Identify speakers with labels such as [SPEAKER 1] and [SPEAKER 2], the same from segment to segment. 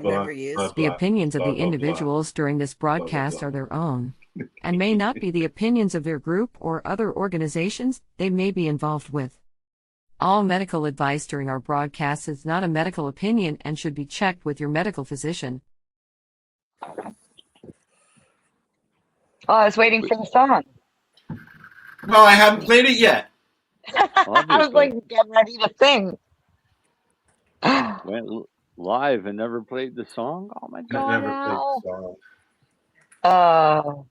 [SPEAKER 1] I've never used.
[SPEAKER 2] The opinions of the individuals during this broadcast are their own, and may not be the opinions of their group or other organizations they may be involved with. All medical advice during our broadcast is not a medical opinion and should be checked with your medical physician.
[SPEAKER 3] Oh, I was waiting for the song.
[SPEAKER 4] Well, I haven't played it yet.
[SPEAKER 3] I was like, get ready to sing.
[SPEAKER 5] Went live and never played the song. Oh my
[SPEAKER 4] I've
[SPEAKER 5] god!
[SPEAKER 4] never played the song.
[SPEAKER 3] Oh.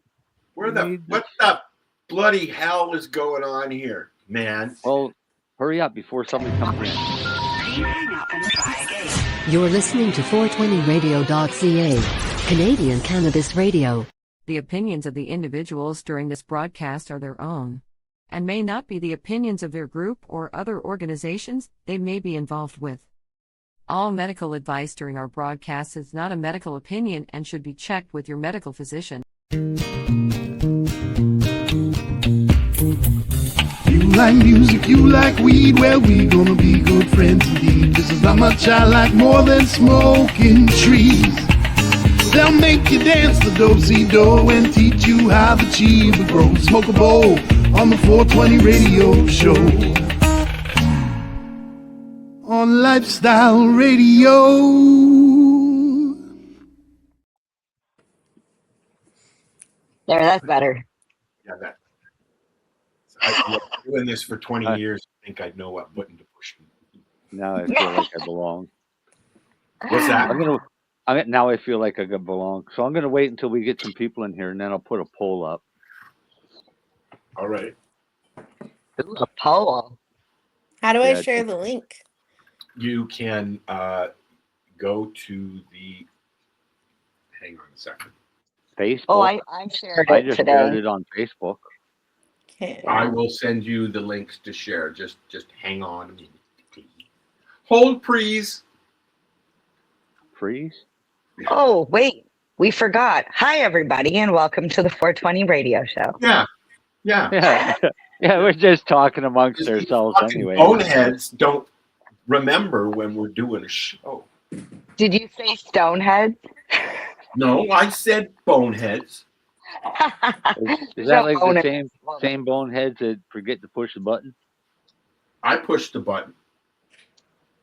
[SPEAKER 4] What the bloody hell is going on here, man?
[SPEAKER 5] Well, hurry up before somebody comes in.
[SPEAKER 6] You're listening to 420radio.ca, Canadian Cannabis Radio.
[SPEAKER 2] The opinions of the individuals during this broadcast are their own, and may not be the opinions of their group or other organizations they may be involved with. All medical advice during our broadcast is not a medical opinion and should be checked with your medical physician.
[SPEAKER 7] You like music, you like weed, well, we gonna be good friends indeed. This is how much I like more than smoking trees. They'll make you dance the do-si-do and teach you how the chiva grows. Smoke a bowl on the 420 radio show. On Lifestyle Radio.
[SPEAKER 3] There, that's better.
[SPEAKER 4] Yeah, that. I've been doing this for 20 years. I think I'd know what button to push.
[SPEAKER 5] Now I feel like I belong.
[SPEAKER 4] What's that?
[SPEAKER 5] Now I feel like I belong. So I'm gonna wait until we get some people in here, and then I'll put a poll up.
[SPEAKER 4] All right.
[SPEAKER 3] Ooh, a poll.
[SPEAKER 1] How do I share the link?
[SPEAKER 4] You can go to the. Hang on a second.
[SPEAKER 5] Facebook.
[SPEAKER 3] Oh, I shared it
[SPEAKER 5] I just
[SPEAKER 3] today.
[SPEAKER 5] shared it on Facebook.
[SPEAKER 1] Okay.
[SPEAKER 4] I will send you the links to share. Just hang on a minute, please. Hold, please.
[SPEAKER 5] Freeze.
[SPEAKER 3] Oh, wait. We forgot. Hi, everybody, and welcome to the 420 radio show.
[SPEAKER 4] Yeah.
[SPEAKER 5] Yeah, we're just talking amongst ourselves anyway.
[SPEAKER 4] Boneheads don't remember when we're doing a show.
[SPEAKER 3] Did you say Stonehead?
[SPEAKER 4] No, I said boneheads.
[SPEAKER 5] Is that like the same boneheads that forget to push the button?
[SPEAKER 4] I pushed the button.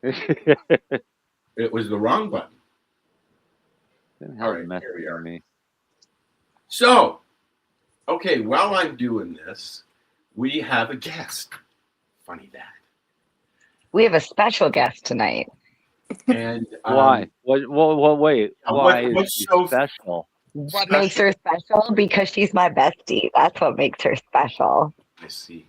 [SPEAKER 4] It was the wrong button. All right, here we are.
[SPEAKER 5] Me.
[SPEAKER 4] So, okay, while I'm doing this, we have a guest. Funny that.
[SPEAKER 3] We have a special guest tonight.
[SPEAKER 4] And
[SPEAKER 5] why? Wait. Why is she
[SPEAKER 4] so
[SPEAKER 5] special?
[SPEAKER 3] What makes her special? Because she's my bestie. That's what makes her special.
[SPEAKER 4] I see.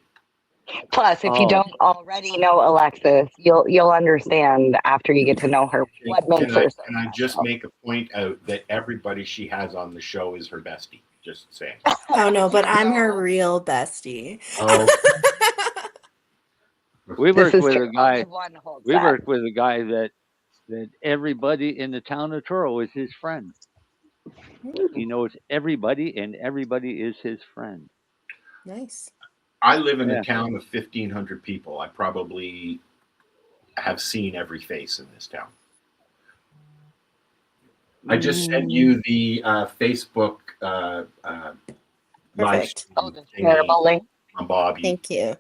[SPEAKER 3] Plus, if you don't already know Alexis, you'll understand after you get to know her what makes her so
[SPEAKER 4] Can I just make a point out that everybody she has on the show is her bestie? Just saying.
[SPEAKER 1] Oh no, but I'm her real bestie.
[SPEAKER 4] Oh.
[SPEAKER 5] We worked with a guy. We worked with a guy that everybody in the town of Truro is his friend. He knows everybody, and everybody is his friend.
[SPEAKER 1] Nice.
[SPEAKER 4] I live in a town of 1,500 people. I probably have seen every face in this town. I just sent you the Facebook live stream.
[SPEAKER 3] Oh, the terrible link.
[SPEAKER 4] I'm Bobby.
[SPEAKER 1] Thank you.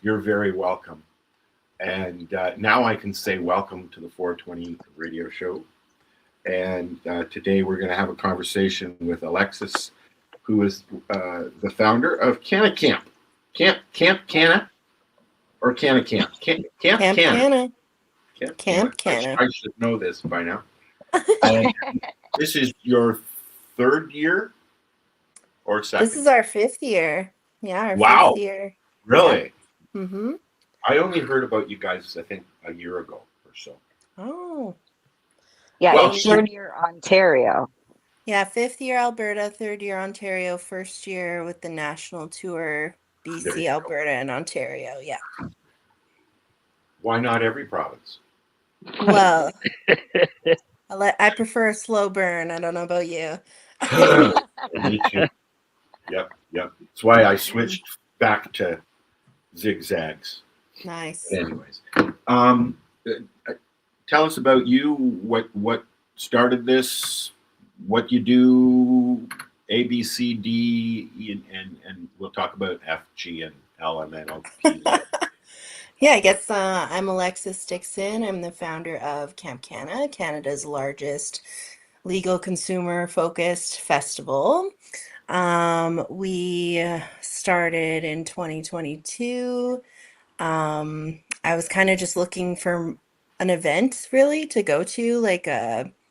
[SPEAKER 4] You're very welcome. And now I can say welcome to the 420 radio show. And today we're going to have a conversation with Alexis, who is the founder of Canna Camp. Camp Canna or Canna Camp? Camp Canna.
[SPEAKER 1] Camp Canna.
[SPEAKER 4] I should know this by now. This is your third year or second?
[SPEAKER 1] This is our 5th year. Yeah, our
[SPEAKER 4] wow.
[SPEAKER 1] 5th year.
[SPEAKER 4] Really?
[SPEAKER 1] Yeah. Mm-hmm.
[SPEAKER 4] I only heard about you guys, I think, a year ago or so.
[SPEAKER 1] Oh.
[SPEAKER 3] Yeah, well, it's 3rd year Ontario.
[SPEAKER 1] Yeah, 5th year Alberta, 3rd year Ontario, 1st year with the national tour, BC, Alberta, and Ontario. Yeah.
[SPEAKER 4] Why not every province?
[SPEAKER 1] Well, I prefer a slow burn. I don't know about you.
[SPEAKER 4] Me too. Yep. That's why I switched back to zigzags.
[SPEAKER 1] Nice.
[SPEAKER 4] Anyways, tell us about you. What started this, what you do, A, B, C, D, and we'll talk about F, G, and L, and then I'll
[SPEAKER 1] Yeah, I guess I'm Alexis Dickson. I'm the founder of Camp Canna, Canada's largest legal consumer focused festival. We started in 2022. I was kind of just looking for an event really to go to, like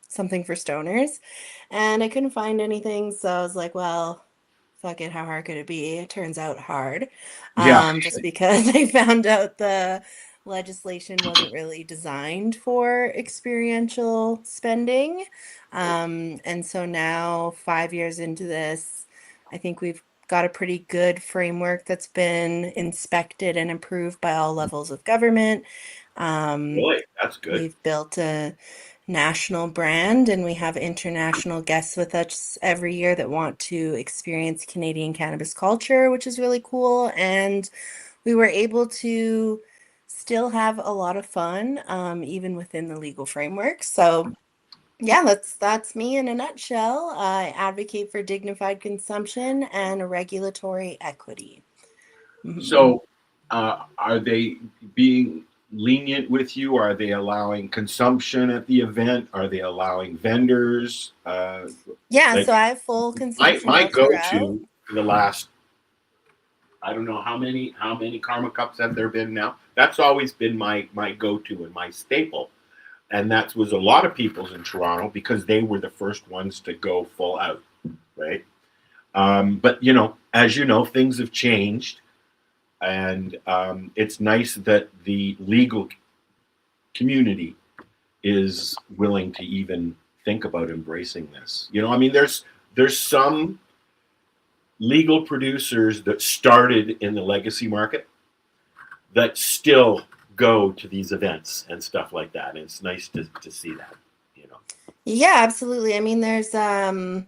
[SPEAKER 1] something for stoners, and I couldn't find anything. So I was like, well, fuck it, how hard could it be? It turns out hard.
[SPEAKER 4] Yeah.
[SPEAKER 1] Just because I found out the legislation wasn't really designed for experiential spending. And so now, 5 years into this, I think we've got a pretty good framework that's been inspected and approved by all levels of government.
[SPEAKER 4] Really? That's good.
[SPEAKER 1] We've built a national brand, and we have international guests with us every year that want to experience Canadian cannabis culture, which is really cool. And we were able to still have a lot of fun, even within the legal framework. So yeah, that's me in a nutshell. I advocate for dignified consumption and regulatory equity.
[SPEAKER 4] So, are they being lenient with you? Are they allowing consumption at the event? Are they allowing vendors?
[SPEAKER 1] Yeah,
[SPEAKER 4] like,
[SPEAKER 1] so I have full consumption
[SPEAKER 4] my
[SPEAKER 1] all throughout.
[SPEAKER 4] go-to for the last, I don't know how many Karma Cups have there been now. That's always been my go-to and my staple. And that was a lot of people's in Toronto because they were the first ones to go full out, right? But, you know, as you know, things have changed. And it's nice that the legal community is willing to even think about embracing this. You know, I mean, there's some legal producers that started in the legacy market that still go to these events and stuff like that. And it's nice to see that, you know.
[SPEAKER 1] Yeah, absolutely. I mean, there's I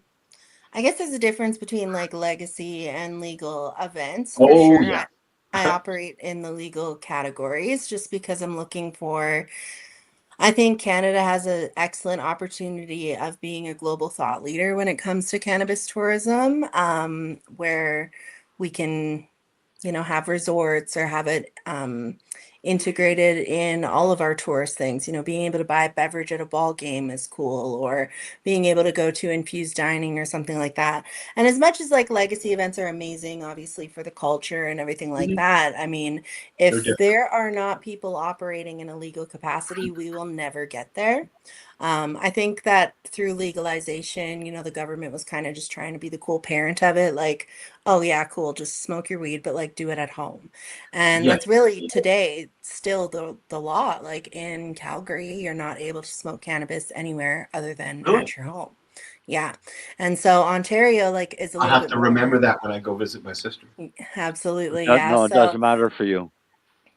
[SPEAKER 1] guess there's a difference between like legacy and legal events for
[SPEAKER 4] Oh,
[SPEAKER 1] sure.
[SPEAKER 4] yeah.
[SPEAKER 1] I operate in the legal categories just because I'm looking for, I think Canada has an excellent opportunity of being a global thought leader when it comes to cannabis tourism, where we can, you know, have resorts or have it integrated in all of our tourist things. You know, being able to buy a beverage at a ball game is cool, or being able to go to infused dining or something like that. And as much as like legacy events are amazing, obviously, for the culture and everything like that, I mean, if there are not people operating in a legal capacity, we will never get there. I think that through legalization, you know, the government was kind of just trying to be the cool parent of it. Like, oh, yeah, cool, just smoke your weed, but like do it at home. And that's really today still the law. Like in Calgary, you're not able to smoke cannabis anywhere other than at your home. Yeah. And so Ontario, like, is a
[SPEAKER 4] I
[SPEAKER 1] little
[SPEAKER 4] have
[SPEAKER 1] bit
[SPEAKER 4] to
[SPEAKER 1] more.
[SPEAKER 4] remember that when I go visit my sister.
[SPEAKER 1] Absolutely. Yeah.
[SPEAKER 5] No, it
[SPEAKER 1] So,
[SPEAKER 5] doesn't matter for you.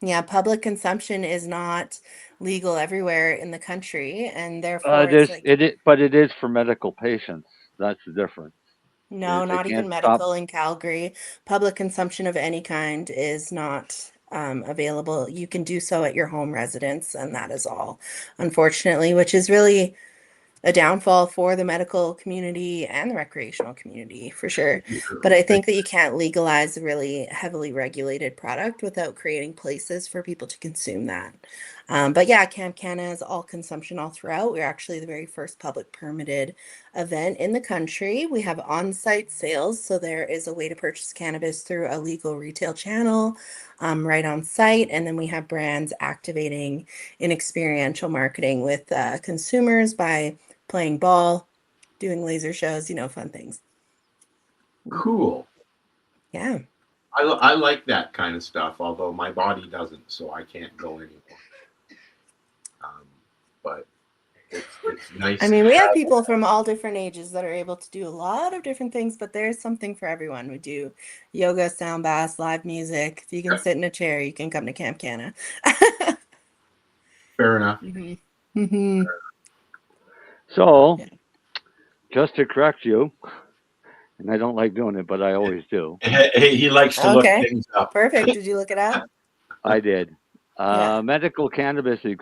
[SPEAKER 1] yeah, public consumption is not legal everywhere in the country, and therefore it's like,
[SPEAKER 5] But it is for medical patients. That's the difference.
[SPEAKER 1] no,
[SPEAKER 5] They
[SPEAKER 1] not even
[SPEAKER 5] can't stop.
[SPEAKER 1] medical in Calgary. Public consumption of any kind is not available. You can do so at your home residence, and that is all, unfortunately, which is really a downfall for the medical community and the recreational community for sure. But I think that you can't legalize a really heavily regulated product without creating places for people to consume that. But yeah, Camp Canna is all consumption all throughout. We're actually the very first public permitted event in the country. We have on-site sales, so there is a way to purchase cannabis through a legal retail channel right on site. And then we have brands activating in experiential marketing with consumers by playing ball, doing laser shows, you know, fun things.
[SPEAKER 4] Cool.
[SPEAKER 1] Yeah.
[SPEAKER 4] I like that kind of stuff, although my body doesn't, so I can't go anymore. But it's nice.
[SPEAKER 1] I mean, we have people from all different ages that are able to do a lot of different things, but there's something for everyone. We do yoga, sound baths, live music. If you can sit in a chair, you can come to Camp Canna.
[SPEAKER 4] Fair enough.
[SPEAKER 5] So, just to correct you, and I don't like doing it, but I always do.
[SPEAKER 4] He likes to look things up.
[SPEAKER 1] Perfect. Did you look it up?
[SPEAKER 5] I did. Medical cannabis is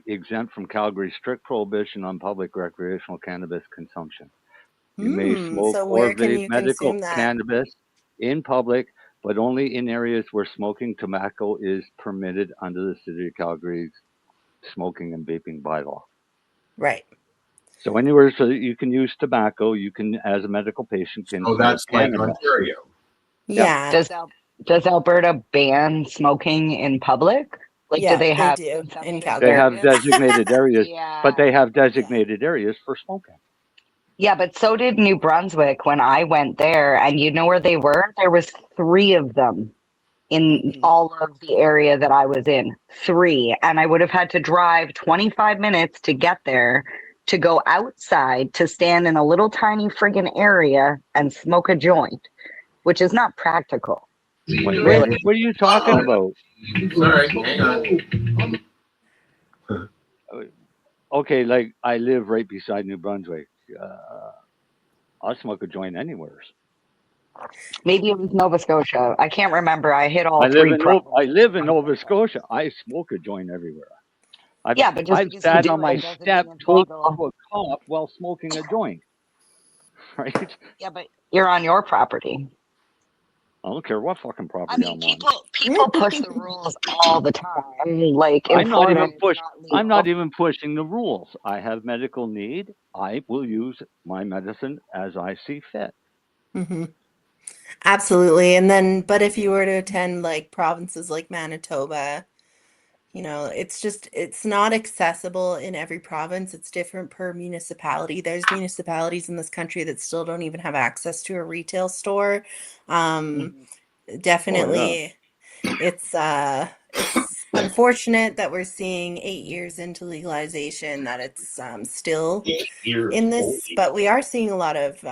[SPEAKER 5] exempt from Calgary's strict prohibition on public recreational cannabis consumption. You may smoke
[SPEAKER 1] So
[SPEAKER 5] or
[SPEAKER 1] where can
[SPEAKER 5] vape
[SPEAKER 1] you
[SPEAKER 5] medical
[SPEAKER 1] consume that?
[SPEAKER 5] cannabis in public, but only in areas where smoking tobacco is permitted under the City of Calgary's smoking and vaping bylaw.
[SPEAKER 1] Right.
[SPEAKER 5] So anywhere so that you can use tobacco, you can, as a medical patient, can
[SPEAKER 4] Oh,
[SPEAKER 5] smoke
[SPEAKER 4] that's like
[SPEAKER 5] cannabis.
[SPEAKER 4] Ontario.
[SPEAKER 1] Yeah.
[SPEAKER 3] Does Alberta ban smoking in public? Like,
[SPEAKER 1] Yeah,
[SPEAKER 3] do they have
[SPEAKER 1] do
[SPEAKER 3] in some
[SPEAKER 1] in
[SPEAKER 3] of
[SPEAKER 5] They
[SPEAKER 1] Calgary.
[SPEAKER 5] have designated areas, but they
[SPEAKER 3] Yeah.
[SPEAKER 5] have designated areas for smoking.
[SPEAKER 3] Yeah, but so did New Brunswick when I went there, and you know where they were? There was 3 of them in all of the area that I was in. 3. And I would have had to drive 25 minutes to get there, to go outside, to stand in a little tiny friggin' area and smoke a joint, which is not practical.
[SPEAKER 5] What are you talking about?
[SPEAKER 4] Sorry, hang on.
[SPEAKER 5] Okay, like I live right beside New Brunswick. I'll smoke a joint anywhere.
[SPEAKER 3] Maybe it was Nova Scotia. I can't remember. I hit all
[SPEAKER 5] I
[SPEAKER 3] 3
[SPEAKER 5] live in Nova Scotia. I smoke a joint everywhere. I've
[SPEAKER 3] but just
[SPEAKER 5] I've
[SPEAKER 3] because you
[SPEAKER 5] sat
[SPEAKER 3] do
[SPEAKER 5] on my
[SPEAKER 3] it doesn't
[SPEAKER 5] step
[SPEAKER 3] mean it's
[SPEAKER 5] talking
[SPEAKER 3] legal.
[SPEAKER 5] to a cop while smoking a joint. Right?
[SPEAKER 3] Yeah, but you're on your property.
[SPEAKER 5] I don't care what fucking property
[SPEAKER 3] I mean,
[SPEAKER 5] I'm on.
[SPEAKER 3] people push the rules all the time. Like in
[SPEAKER 5] I'm not
[SPEAKER 3] Florida,
[SPEAKER 5] even
[SPEAKER 3] it's
[SPEAKER 5] push.
[SPEAKER 3] not
[SPEAKER 5] I'm not
[SPEAKER 3] legal.
[SPEAKER 5] even pushing the rules. I have medical need. I will use my medicine as I see fit.
[SPEAKER 1] Mm-hmm. Absolutely. And then, but if you were to attend like provinces like Manitoba, it's not accessible in every province. It's different per municipality. There's municipalities in this country that still don't even have access to a retail store.
[SPEAKER 3] Mhm.
[SPEAKER 1] Definitely, it's unfortunate that we're seeing 8 years into legalization that it's still
[SPEAKER 4] 8 years.
[SPEAKER 1] in this, but we are seeing a lot of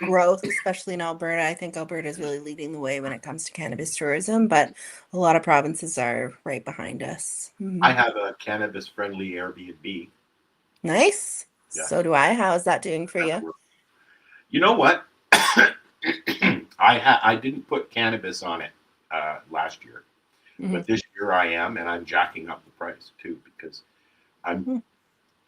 [SPEAKER 1] growth, especially in Alberta. I think Alberta is really leading the way when it comes to cannabis tourism, but a lot of provinces are right behind us.
[SPEAKER 4] I have a cannabis-friendly Airbnb.
[SPEAKER 1] Nice.
[SPEAKER 4] Yeah.
[SPEAKER 1] So do I. How is that doing for you?
[SPEAKER 4] You know what? I didn't put cannabis on it last year, but this year I am, and I'm jacking up the price too because I'm.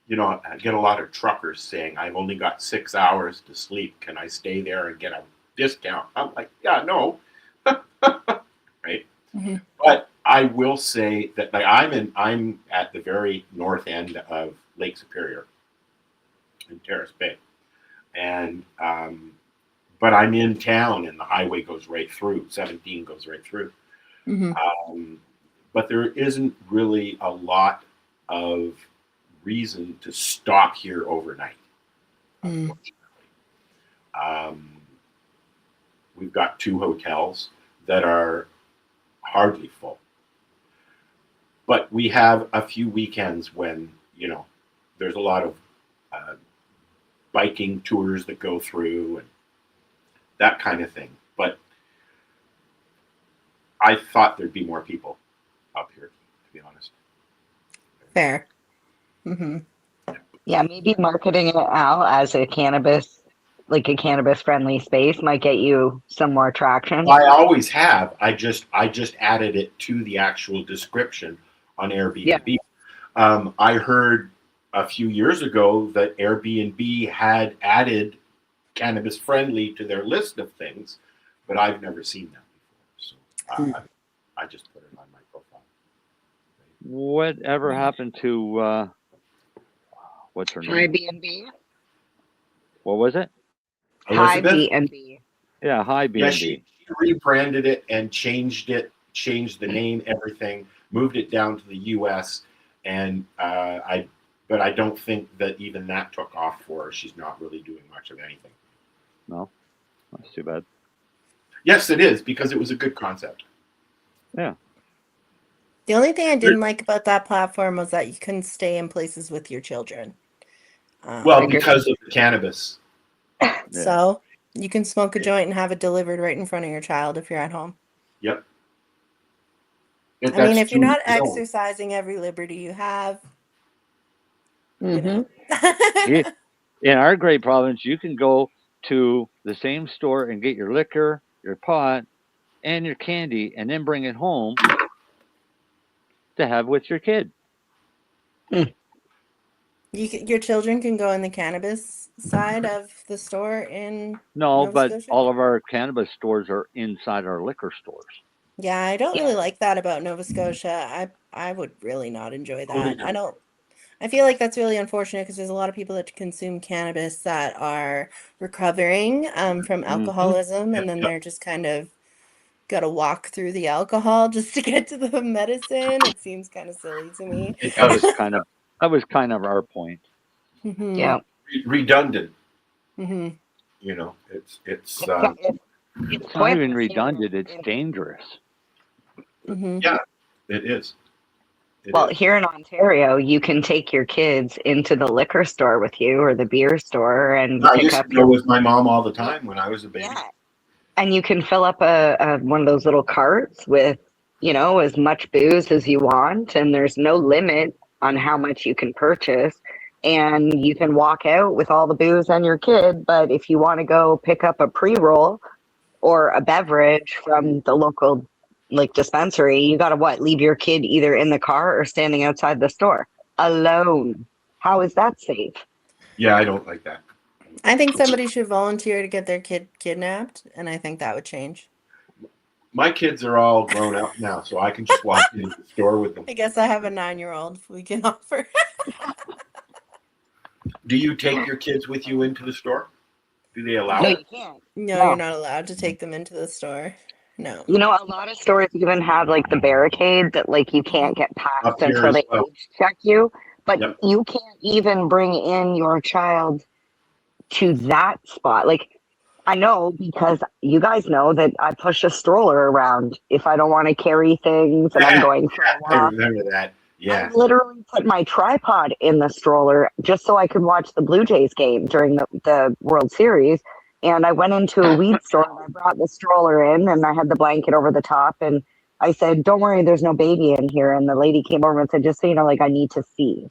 [SPEAKER 4] I get a lot of truckers saying, I've only got 6 hours to sleep. Can I stay there and get a discount? I'm like, yeah, no. Right. Mm-hmm. But I will say that I'm at the very north end of Lake Superior in Terrace Bay. And, but I'm in town and the highway goes right through, 17 goes right through. Mm-hmm. But there isn't really a lot of reason to stop here overnight, unfortunately. We've got 2 hotels that are hardly full. But we have a few weekends when, there's a lot of biking tours that go through and that kind of thing. But I thought there'd be more people up here, to be honest.
[SPEAKER 1] Fair. Mm-hmm.
[SPEAKER 3] Yeah, maybe marketing it out as a cannabis friendly space might get you some more traction.
[SPEAKER 4] I always have. I just added it to the actual description on Airbnb. Yeah. I heard a few years ago that Airbnb had added cannabis friendly to their list of things, but I've never seen that before. So I just put it on my profile.
[SPEAKER 5] Whatever happened to what's her name?
[SPEAKER 3] Airbnb.
[SPEAKER 5] What was it?
[SPEAKER 3] Airbnb.
[SPEAKER 5] Yeah, Airbnb.
[SPEAKER 4] Yeah, she rebranded it and changed the name, everything, moved it down to the U.S. And but I don't think that even that took off for her. She's not really doing much of anything.
[SPEAKER 5] No, that's too bad.
[SPEAKER 4] Yes, it is, because it was a good concept.
[SPEAKER 5] Yeah.
[SPEAKER 1] The only thing I didn't like about that platform was that you couldn't stay in places with your children.
[SPEAKER 4] Well, because of the cannabis.
[SPEAKER 1] So you can smoke a joint and have it delivered right in front of your child if you're at home.
[SPEAKER 4] Yep.
[SPEAKER 1] I mean, if you're not exercising every liberty you have,
[SPEAKER 3] mm-hmm.
[SPEAKER 5] In our great province, you can go to the same store and get your liquor, your pot, and your candy, and then bring it home to have with your kid.
[SPEAKER 1] Your children can go in the cannabis side of the store in
[SPEAKER 5] No,
[SPEAKER 1] Nova
[SPEAKER 5] but
[SPEAKER 1] Scotia?
[SPEAKER 5] all of our cannabis stores are inside our liquor stores.
[SPEAKER 1] Yeah, I don't really
[SPEAKER 3] Yeah.
[SPEAKER 1] like that about Nova Scotia. I would really not enjoy
[SPEAKER 4] Totally
[SPEAKER 1] that. I feel like that's really unfortunate because there's a lot of people that consume cannabis that are recovering from
[SPEAKER 5] Hmm.
[SPEAKER 1] alcoholism, and then
[SPEAKER 4] Yep.
[SPEAKER 1] they're just kind of got to walk through the alcohol just to get to the medicine. It seems kind of silly to me.
[SPEAKER 4] It
[SPEAKER 5] That was
[SPEAKER 4] does.
[SPEAKER 5] kind of our point.
[SPEAKER 1] Hmm.
[SPEAKER 3] Yeah.
[SPEAKER 4] Redundant.
[SPEAKER 1] Hmm.
[SPEAKER 4] You know, it's
[SPEAKER 3] It's
[SPEAKER 5] It's not even
[SPEAKER 3] pointless here
[SPEAKER 5] redundant. It's
[SPEAKER 3] in
[SPEAKER 5] dangerous.
[SPEAKER 1] Hmm.
[SPEAKER 4] yeah, it is. It
[SPEAKER 3] well,
[SPEAKER 4] is.
[SPEAKER 3] here in Ontario, you can take your kids into the liquor store with you or the beer store and
[SPEAKER 4] I
[SPEAKER 3] pick
[SPEAKER 4] used
[SPEAKER 3] up
[SPEAKER 4] to go with my mom all the time when I was a baby.
[SPEAKER 3] yeah. And you can fill up a one of those little carts with, as much booze as you want, and there's no limit on how much you can purchase. And you can walk out with all the booze and your kid, but if you want to go pick up a pre-roll or a beverage from the local like dispensary, you got to leave your kid either in the car or standing outside the store alone. How is that safe?
[SPEAKER 4] Yeah, I don't like that.
[SPEAKER 1] I think somebody should volunteer to get their kid kidnapped, and I think that would change.
[SPEAKER 4] My kids are all grown up now, so I can just walk into the store with them.
[SPEAKER 1] I guess I have a 9-year-old we can offer.
[SPEAKER 4] Do you take your kids with you into the store? Do they allow
[SPEAKER 3] No,
[SPEAKER 4] it?
[SPEAKER 3] you can't.
[SPEAKER 1] No,
[SPEAKER 3] No.
[SPEAKER 1] you're not allowed to take them into the store. No.
[SPEAKER 3] A lot of stores even have like the barricade that like you can't get past
[SPEAKER 4] Up here
[SPEAKER 3] until
[SPEAKER 4] as
[SPEAKER 3] they
[SPEAKER 4] well.
[SPEAKER 3] age check you, but
[SPEAKER 4] Yep.
[SPEAKER 3] you can't even bring in your child to that spot. Like I know because you guys know that I push a stroller around if I don't want to carry things and I'm going for a
[SPEAKER 4] I
[SPEAKER 3] walk.
[SPEAKER 4] remember that.
[SPEAKER 3] I
[SPEAKER 4] Yeah.
[SPEAKER 3] literally put my tripod in the stroller just so I could watch the Blue Jays game during the World Series. And I went into a weed store and I brought the stroller in and I had the blanket over the top. And I said, "Don't worry, there's no baby in here." And the lady came over and said, "Just so you know, like, I need to see.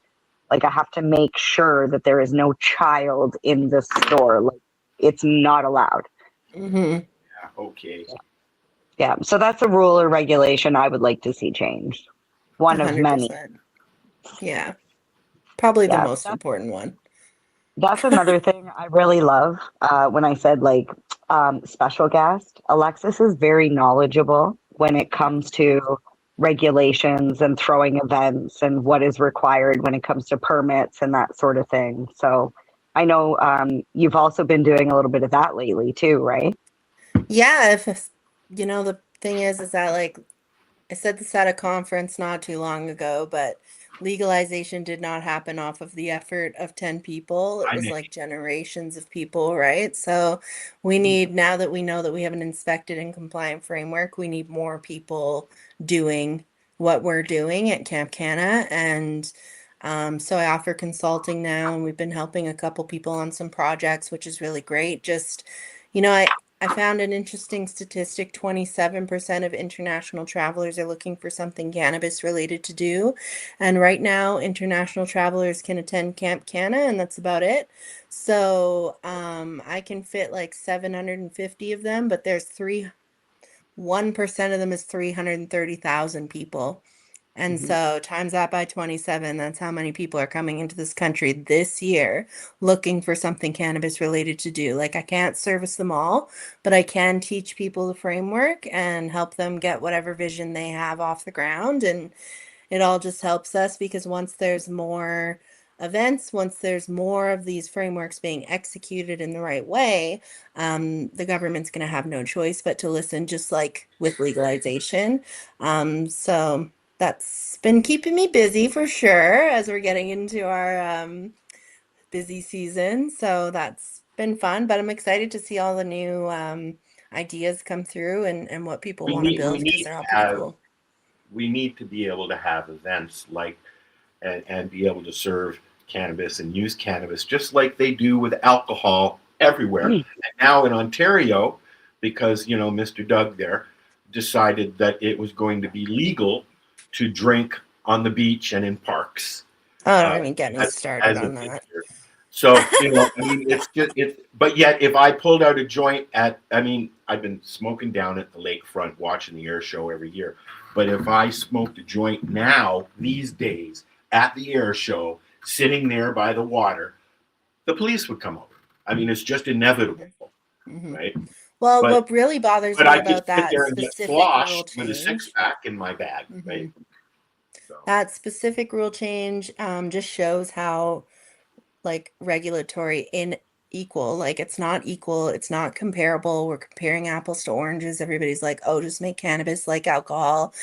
[SPEAKER 3] Like, I have to make sure that there is no child in the store. Like, it's not allowed."
[SPEAKER 1] Hmm.
[SPEAKER 4] Yeah. Okay.
[SPEAKER 3] Yeah. So that's a rule or regulation I would like to see changed. One of many.
[SPEAKER 1] 100%. Yeah. Probably the
[SPEAKER 3] Yeah.
[SPEAKER 1] most important one.
[SPEAKER 3] That's another thing I really love. When I said like special guest, Alexis is very knowledgeable when it comes to regulations and throwing events and what is required when it comes to permits and that sort of thing. So I know you've also been doing a little bit of that lately too, right?
[SPEAKER 1] Yeah, if the thing is that like I said this at a conference not too long ago, but legalization did not happen off of the effort of 10 people. It
[SPEAKER 4] I
[SPEAKER 1] was
[SPEAKER 4] know.
[SPEAKER 1] like generations of people, right? So we need, now that we know that we have an inspected and compliant framework, we need more people doing what we're doing at Camp Canna. And so I offer consulting now, and we've been helping a couple people on some projects, which is really great. Just, I found an interesting statistic. 27% of international travelers are looking for something cannabis related to do. And right now, international travelers can attend Camp Canna, and that's about it. So I can fit like 750 of them, but there's 1% of them is 330,000 people. And so times that by 27, that's how many people are coming into this country this year looking for something cannabis related to do. Like I can't service them all, but I can teach people the framework and help them get whatever vision they have off the ground. And it all just helps us because once there's more events, once there's more of these frameworks being executed in the right way, the government's going to have no choice but to listen, just like with legalization. So that's been keeping me busy for sure as we're getting into our busy season. So that's been fun, but I'm excited to see all the new ideas come through and what people want to
[SPEAKER 4] We
[SPEAKER 1] build because
[SPEAKER 4] need
[SPEAKER 1] they're all
[SPEAKER 4] to
[SPEAKER 1] pretty
[SPEAKER 4] have.
[SPEAKER 1] cool.
[SPEAKER 4] We need to be able to have events like and be able to serve cannabis and use cannabis just like they do with alcohol everywhere. And now in Ontario, because Mr. Doug there decided that it was going to be legal to drink on the beach and in parks.
[SPEAKER 1] Oh, don't even get me started
[SPEAKER 4] As
[SPEAKER 1] on
[SPEAKER 4] of this
[SPEAKER 1] that.
[SPEAKER 4] year. So I mean, but yet if I pulled out a joint I've been smoking down at the lakefront watching the air show every year. But if I smoked a joint now, these days, at the air show, sitting there by the water, the police would come over. I mean, it's just inevitable, right?
[SPEAKER 1] Well,
[SPEAKER 4] But,
[SPEAKER 1] what really bothers
[SPEAKER 4] but
[SPEAKER 1] me
[SPEAKER 4] I could
[SPEAKER 1] about
[SPEAKER 4] sit
[SPEAKER 1] that
[SPEAKER 4] there and get
[SPEAKER 1] specific rule
[SPEAKER 4] sloshed with a
[SPEAKER 1] change,
[SPEAKER 4] 6-pack in my bag, right? So,
[SPEAKER 1] that specific rule change just shows how like regulatory unequal, like it's not equal, it's not comparable. We're comparing apples to oranges. Everybody's like, oh, just make cannabis like alcohol.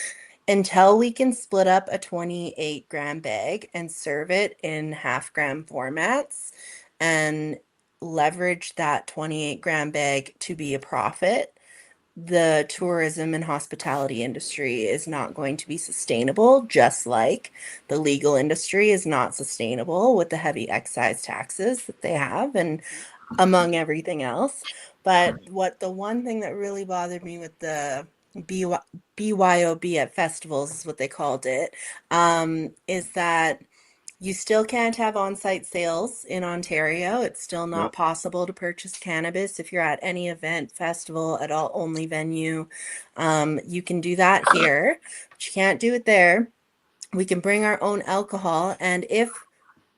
[SPEAKER 1] Until we can split up a 28-gram bag and serve it in half-gram formats and leverage that 28-gram bag to be a profit, the tourism and hospitality industry is not going to be sustainable, just like the legal industry is not sustainable with the heavy excise taxes that they have and among everything else. But the one thing that really bothered me with the BYOB at festivals is what they called it, is that you still can't have on-site sales in Ontario. It's still not
[SPEAKER 4] Nope.
[SPEAKER 1] possible to purchase cannabis if you're at any event, festival, adult only venue. You can do that here, but you can't do it there. We can bring our own alcohol, and if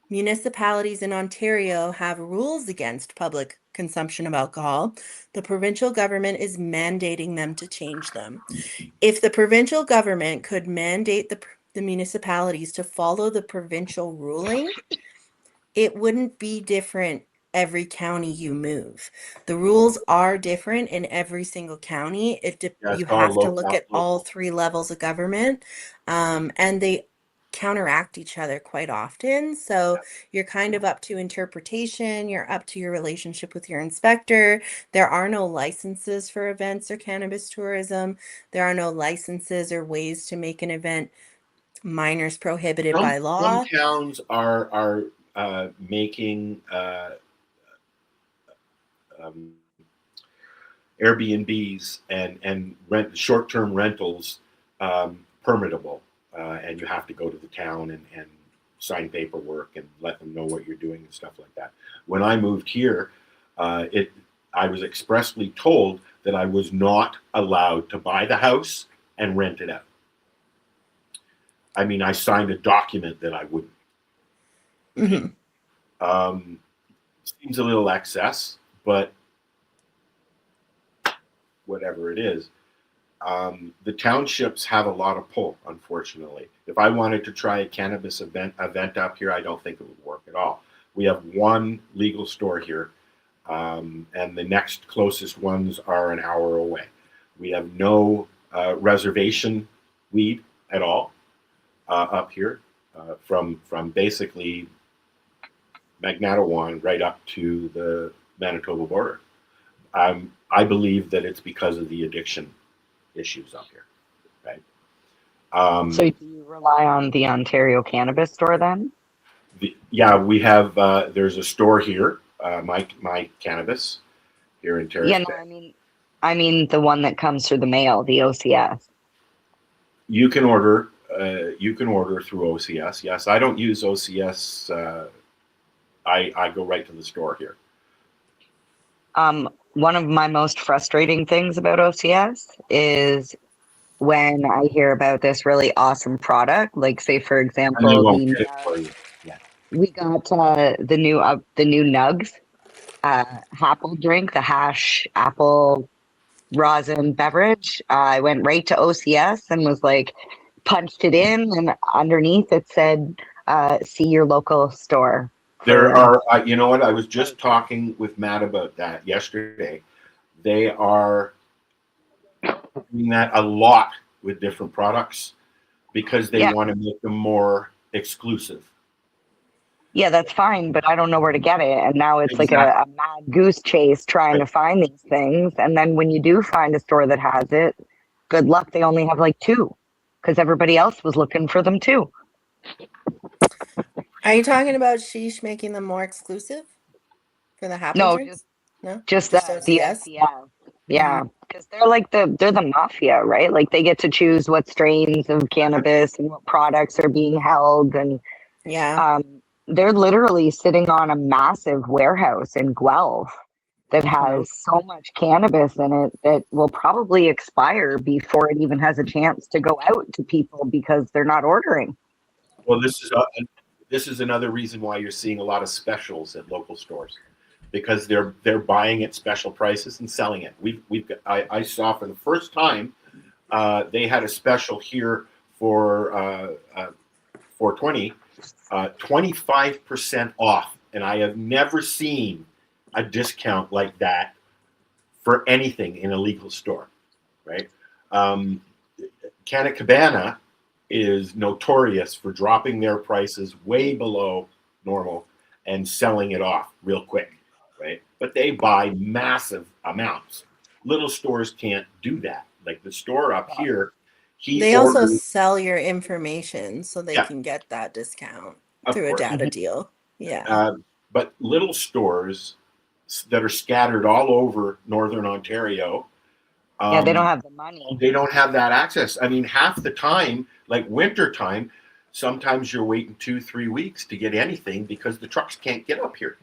[SPEAKER 1] municipalities in Ontario have rules against public consumption of alcohol, the provincial government is mandating them to change them. If the provincial government could mandate the municipalities to follow the provincial ruling, it wouldn't be different every county you move. The rules are different in every single county.
[SPEAKER 4] yeah,
[SPEAKER 1] You
[SPEAKER 4] it's all
[SPEAKER 1] have to look at all
[SPEAKER 4] local.
[SPEAKER 1] three levels of government, and they counteract each other quite often. So you're kind of up to interpretation, you're up to your relationship with your inspector. There are no licenses for events or cannabis tourism. There are no licenses or ways to make an event minors prohibited by
[SPEAKER 4] Some
[SPEAKER 1] law.
[SPEAKER 4] towns are making Airbnbs and short-term rentals permittable, and you have to go to the town and sign paperwork and let them know what you're doing and stuff like that. When I moved here, I was expressly told that I was not allowed to buy the house and rent it out. I mean, I signed a document that I wouldn't. Seems a little excess, but whatever it is. The townships have a lot of pull, unfortunately. If I wanted to try a cannabis event up here, I don't think it would work at all. We have one legal store here, and the next closest ones are an hour away. We have no reservation weed at all up here, from basically Magnetawan right up to the Manitoba border. I believe that it's because of the addiction issues up here, right?
[SPEAKER 3] So do you rely on the Ontario Cannabis Store then?
[SPEAKER 4] Yeah, we have. There's a store here, my Cannabis, here in Terrace.
[SPEAKER 3] Yeah, no, I mean the one that comes through the mail, the OCS.
[SPEAKER 4] You can order. You can order through OCS. Yes, I don't use OCS. I go right to the store here.
[SPEAKER 3] One of my most frustrating things about OCS is when I hear about this really awesome product, like say for example, we got the new Nugs apple drink, the hash apple rosin beverage. I went right to OCS and was like, punched it in, and underneath it said, "See your local store."
[SPEAKER 4] There are, you know what? I was just talking with Matt about that yesterday. They are doing that a lot with different products because they want to make them more exclusive.
[SPEAKER 3] Yeah, that's fine, but I don't know where to get it. And now it's like a mad goose chase trying to find these things. And then when you do find a store that has it, good luck. They only have like 2 because everybody else was looking for them too.
[SPEAKER 1] Are you talking about Sheesh making them more exclusive for the Happy drinks?
[SPEAKER 3] Just the OCS. Yeah, because they're like they're the mafia, right? Like they get to choose what strains of cannabis and what products are being held, and they're literally sitting on a massive warehouse in Guelph that has so much cannabis in it that will probably expire before it even has a chance to go out to people because they're not ordering.
[SPEAKER 4] Well, this is another reason why you're seeing a lot of specials at local stores, because they're buying at special prices and selling it. I saw for the first time they had a special here for 420, 25% off, and I have never seen a discount like that for anything in a legal store, right? Cabana is notorious for dropping their prices way below normal and selling it off real quick, right? But they buy massive amounts. Little stores can't do that. Like the store up here,
[SPEAKER 1] they also sell your information so they can get that discount through a data deal. Yeah.
[SPEAKER 4] But little stores that are scattered all over Northern Ontario,
[SPEAKER 3] they don't have the money.
[SPEAKER 4] They don't have that access. I mean, half the time, like winter time, sometimes you're waiting 2-3 weeks to get anything because the trucks can't get up here.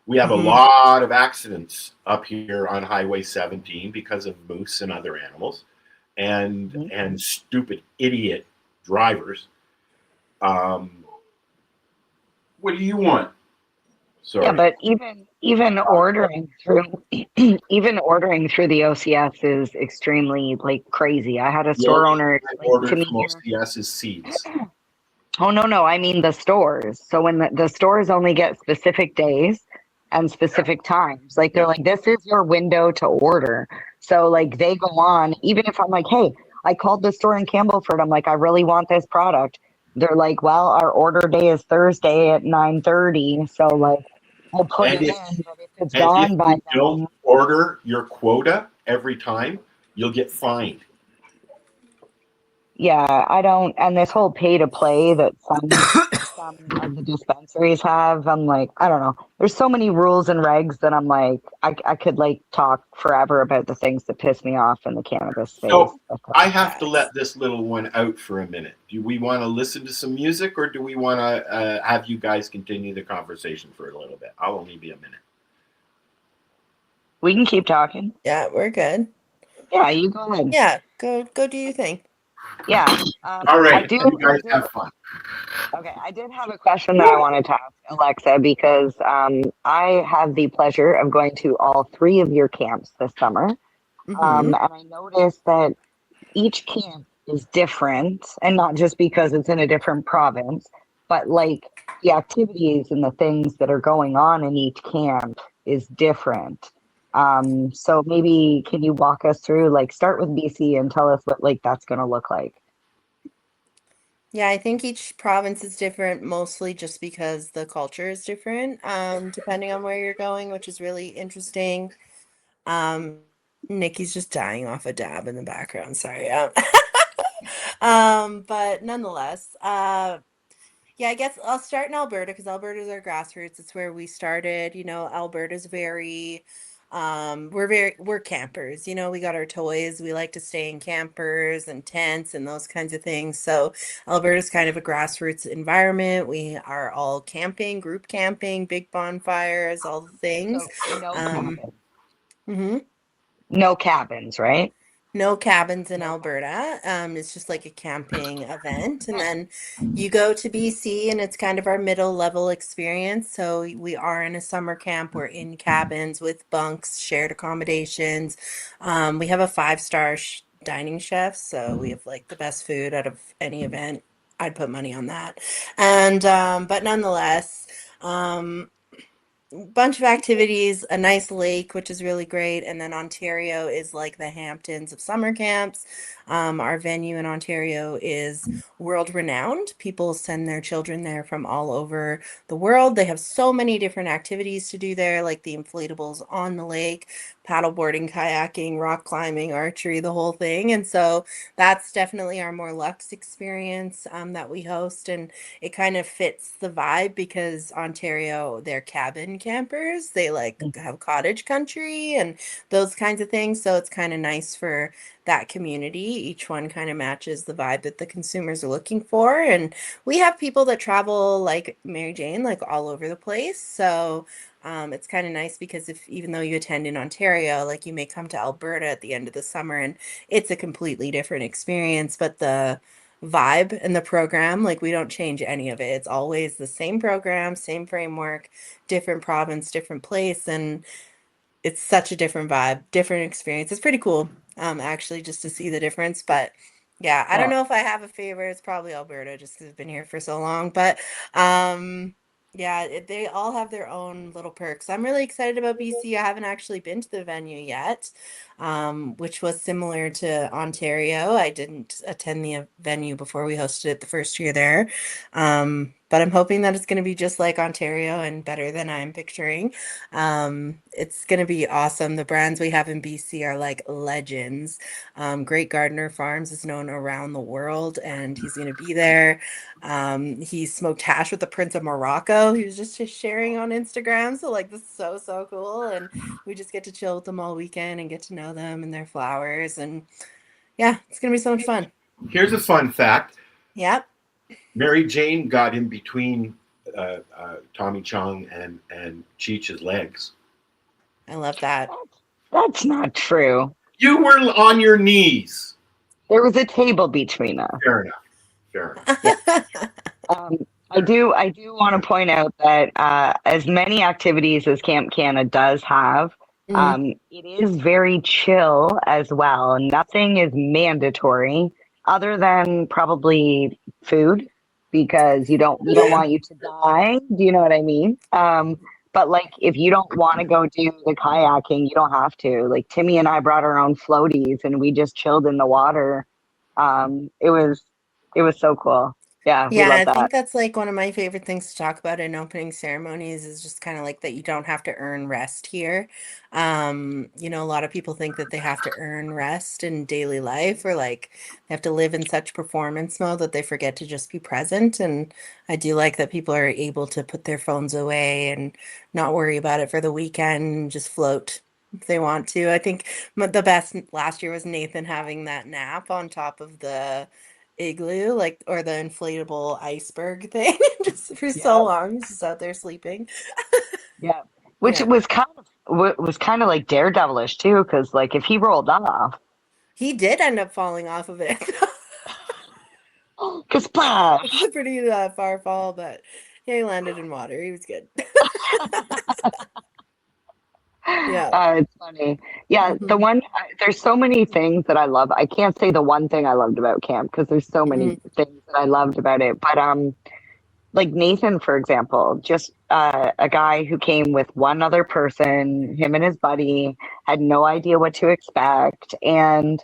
[SPEAKER 4] We have a lot of accidents up here on Highway 17 because of moose and other animals, and stupid idiot drivers. What do you want? Sorry.
[SPEAKER 3] Yeah, but even ordering through ordering through the OCS is extremely crazy. I had a store owner explain to me
[SPEAKER 4] OCS is seeds.
[SPEAKER 3] Oh no, I mean the stores. So when the stores only get specific days and specific times, they're like, this is your window to order. So they go on, even if I'm like, hey, I called the store in Campbellford, I'm like, I really want this product. They're like, well, our order day is Thursday at 9:30, so we'll put it in, but if it's gone by then,
[SPEAKER 4] don't order your quota every time, you'll get fined.
[SPEAKER 3] Yeah, I don't, and this whole pay to play that some of the dispensaries have, I'm like, I don't know. There's so many rules and regs that I'm like, I could talk forever about the things that piss me off in the cannabis space.
[SPEAKER 4] So I have to let this little one out for a minute. Do we want to listen to some music, or do we want to have you guys continue the conversation for a little bit? I'll only be a minute.
[SPEAKER 3] We can keep talking.
[SPEAKER 1] Yeah, we're good.
[SPEAKER 3] Yeah, you go ahead.
[SPEAKER 1] Yeah, go do your thing.
[SPEAKER 3] Yeah.
[SPEAKER 4] All right. You guys have fun.
[SPEAKER 3] Okay, I did have a question that I wanted to ask Alexa, because I have the pleasure of going to all 3 of your camps this summer. And I noticed that each camp is different, and not just because it's in a different province, but the activities and the things that are going on in each camp is different. So maybe can you walk us through, start with BC and tell us what that's going to look like?
[SPEAKER 1] Yeah, I think each province is different, mostly just because the culture is different, depending on where you're going, which is really interesting. Nikki's just dying off a dab in the background. Sorry. But nonetheless, yeah, I guess I'll start in Alberta because Alberta's our grassroots. It's where we started. Alberta's very, we're campers. We got our toys. We like to stay in campers and tents and those kinds of things. So Alberta's kind of a grassroots environment. We are all camping, group camping, big bonfires, all the things.
[SPEAKER 3] So no cabins, right?
[SPEAKER 1] No cabins in Alberta. It's just like a camping event. And then you go to BC and it's kind of our middle level experience. So we are in a summer camp. We're in cabins with bunks, shared accommodations. We have a 5-star dining chef. So we have the best food out of any event. I'd put money on that. And, but nonetheless, bunch of activities, a nice lake, which is really great. And then Ontario is like the Hamptons of summer camps. Our venue in Ontario is world renowned. People send their children there from all over the world. They have so many different activities to do there, like the inflatables on the lake, paddleboarding, kayaking, rock climbing, archery, the whole thing. And so that's definitely our more luxe experience that we host. And it kind of fits the vibe because Ontario, they're cabin campers. They have cottage country and those kinds of things. So it's kind of nice for that community. Each one kind of matches the vibe that the consumers are looking for. And we have people that travel like Marijane, all over the place. So It's kind of nice because even though you attend in Ontario, like you may come to Alberta at the end of the summer and it's a completely different experience, but the vibe and the program, like we don't change any of it. It's always the same program, same framework, different province, different place, and it's such a different vibe, different experience. It's pretty cool, actually, just to see the difference. But yeah, I don't
[SPEAKER 3] Well,
[SPEAKER 1] know if I have a favorite. It's probably Alberta, just because I've been here for so long. But um, yeah, they all have their own little perks. I'm really excited about BC. I haven't actually been to the venue yet, which was similar to Ontario. I didn't attend the venue before we hosted it the first year there. But I'm hoping that it's going to be just like Ontario and better than I'm picturing. It's going to be awesome. The brands we have in BC are like legends. Great Gardener Farms is known around the world, and he's going to be there. He smoked hash with the Prince of Morocco. He was just sharing on Instagram. So like this is so cool. And we just get to chill with them all weekend and get to know them and their flowers. And yeah, it's going to be so much fun.
[SPEAKER 4] Here's a fun fact.
[SPEAKER 1] Yep.
[SPEAKER 4] Marijane got in between Tommy Chong and Cheech's legs.
[SPEAKER 1] I love that.
[SPEAKER 3] that's not true.
[SPEAKER 4] You were on your knees.
[SPEAKER 3] There was a table between us.
[SPEAKER 4] Fair enough. Fair enough.
[SPEAKER 3] I do want to point out that as many activities as Camp Canna does have, it is very chill as well. Nothing is mandatory other than probably food, because we don't want you to die. Do you know what I mean? But like, if you don't want to go do the kayaking, you don't have to. Like Timmy and I brought our own floaties and we just chilled in the water. It was so cool. Yeah, we
[SPEAKER 1] Yeah,
[SPEAKER 3] love
[SPEAKER 1] I think
[SPEAKER 3] that.
[SPEAKER 1] that's like one of my favorite things to talk about in opening ceremonies is just kind of like that you don't have to earn rest here. A lot of people think that they have to earn rest in daily life, or like they have to live in such performance mode that they forget to just be present. And I do like that people are able to put their phones away and not worry about it for the weekend and just float if they want to. I think the best last year was Nathan having that nap on top of the igloo, like, or the inflatable iceberg thing, just for so
[SPEAKER 3] Yeah,
[SPEAKER 1] long. He's just out there sleeping.
[SPEAKER 3] yeah. Which
[SPEAKER 1] Yeah,
[SPEAKER 3] was kind of like daredevilish too, because like if he rolled off,
[SPEAKER 1] he did end up falling off of it.
[SPEAKER 3] because splash.
[SPEAKER 1] It's a pretty far fall, but yeah, he landed in water. He was good. Yeah.
[SPEAKER 3] It's funny. Yeah,
[SPEAKER 1] Hmm.
[SPEAKER 3] there's so many things that I love. I can't say the one thing I loved about camp because there's so many
[SPEAKER 1] Hmm.
[SPEAKER 3] things that I loved about it. But like Nathan, for example, just a guy who came with one other person, him and his buddy, had no idea what to expect. And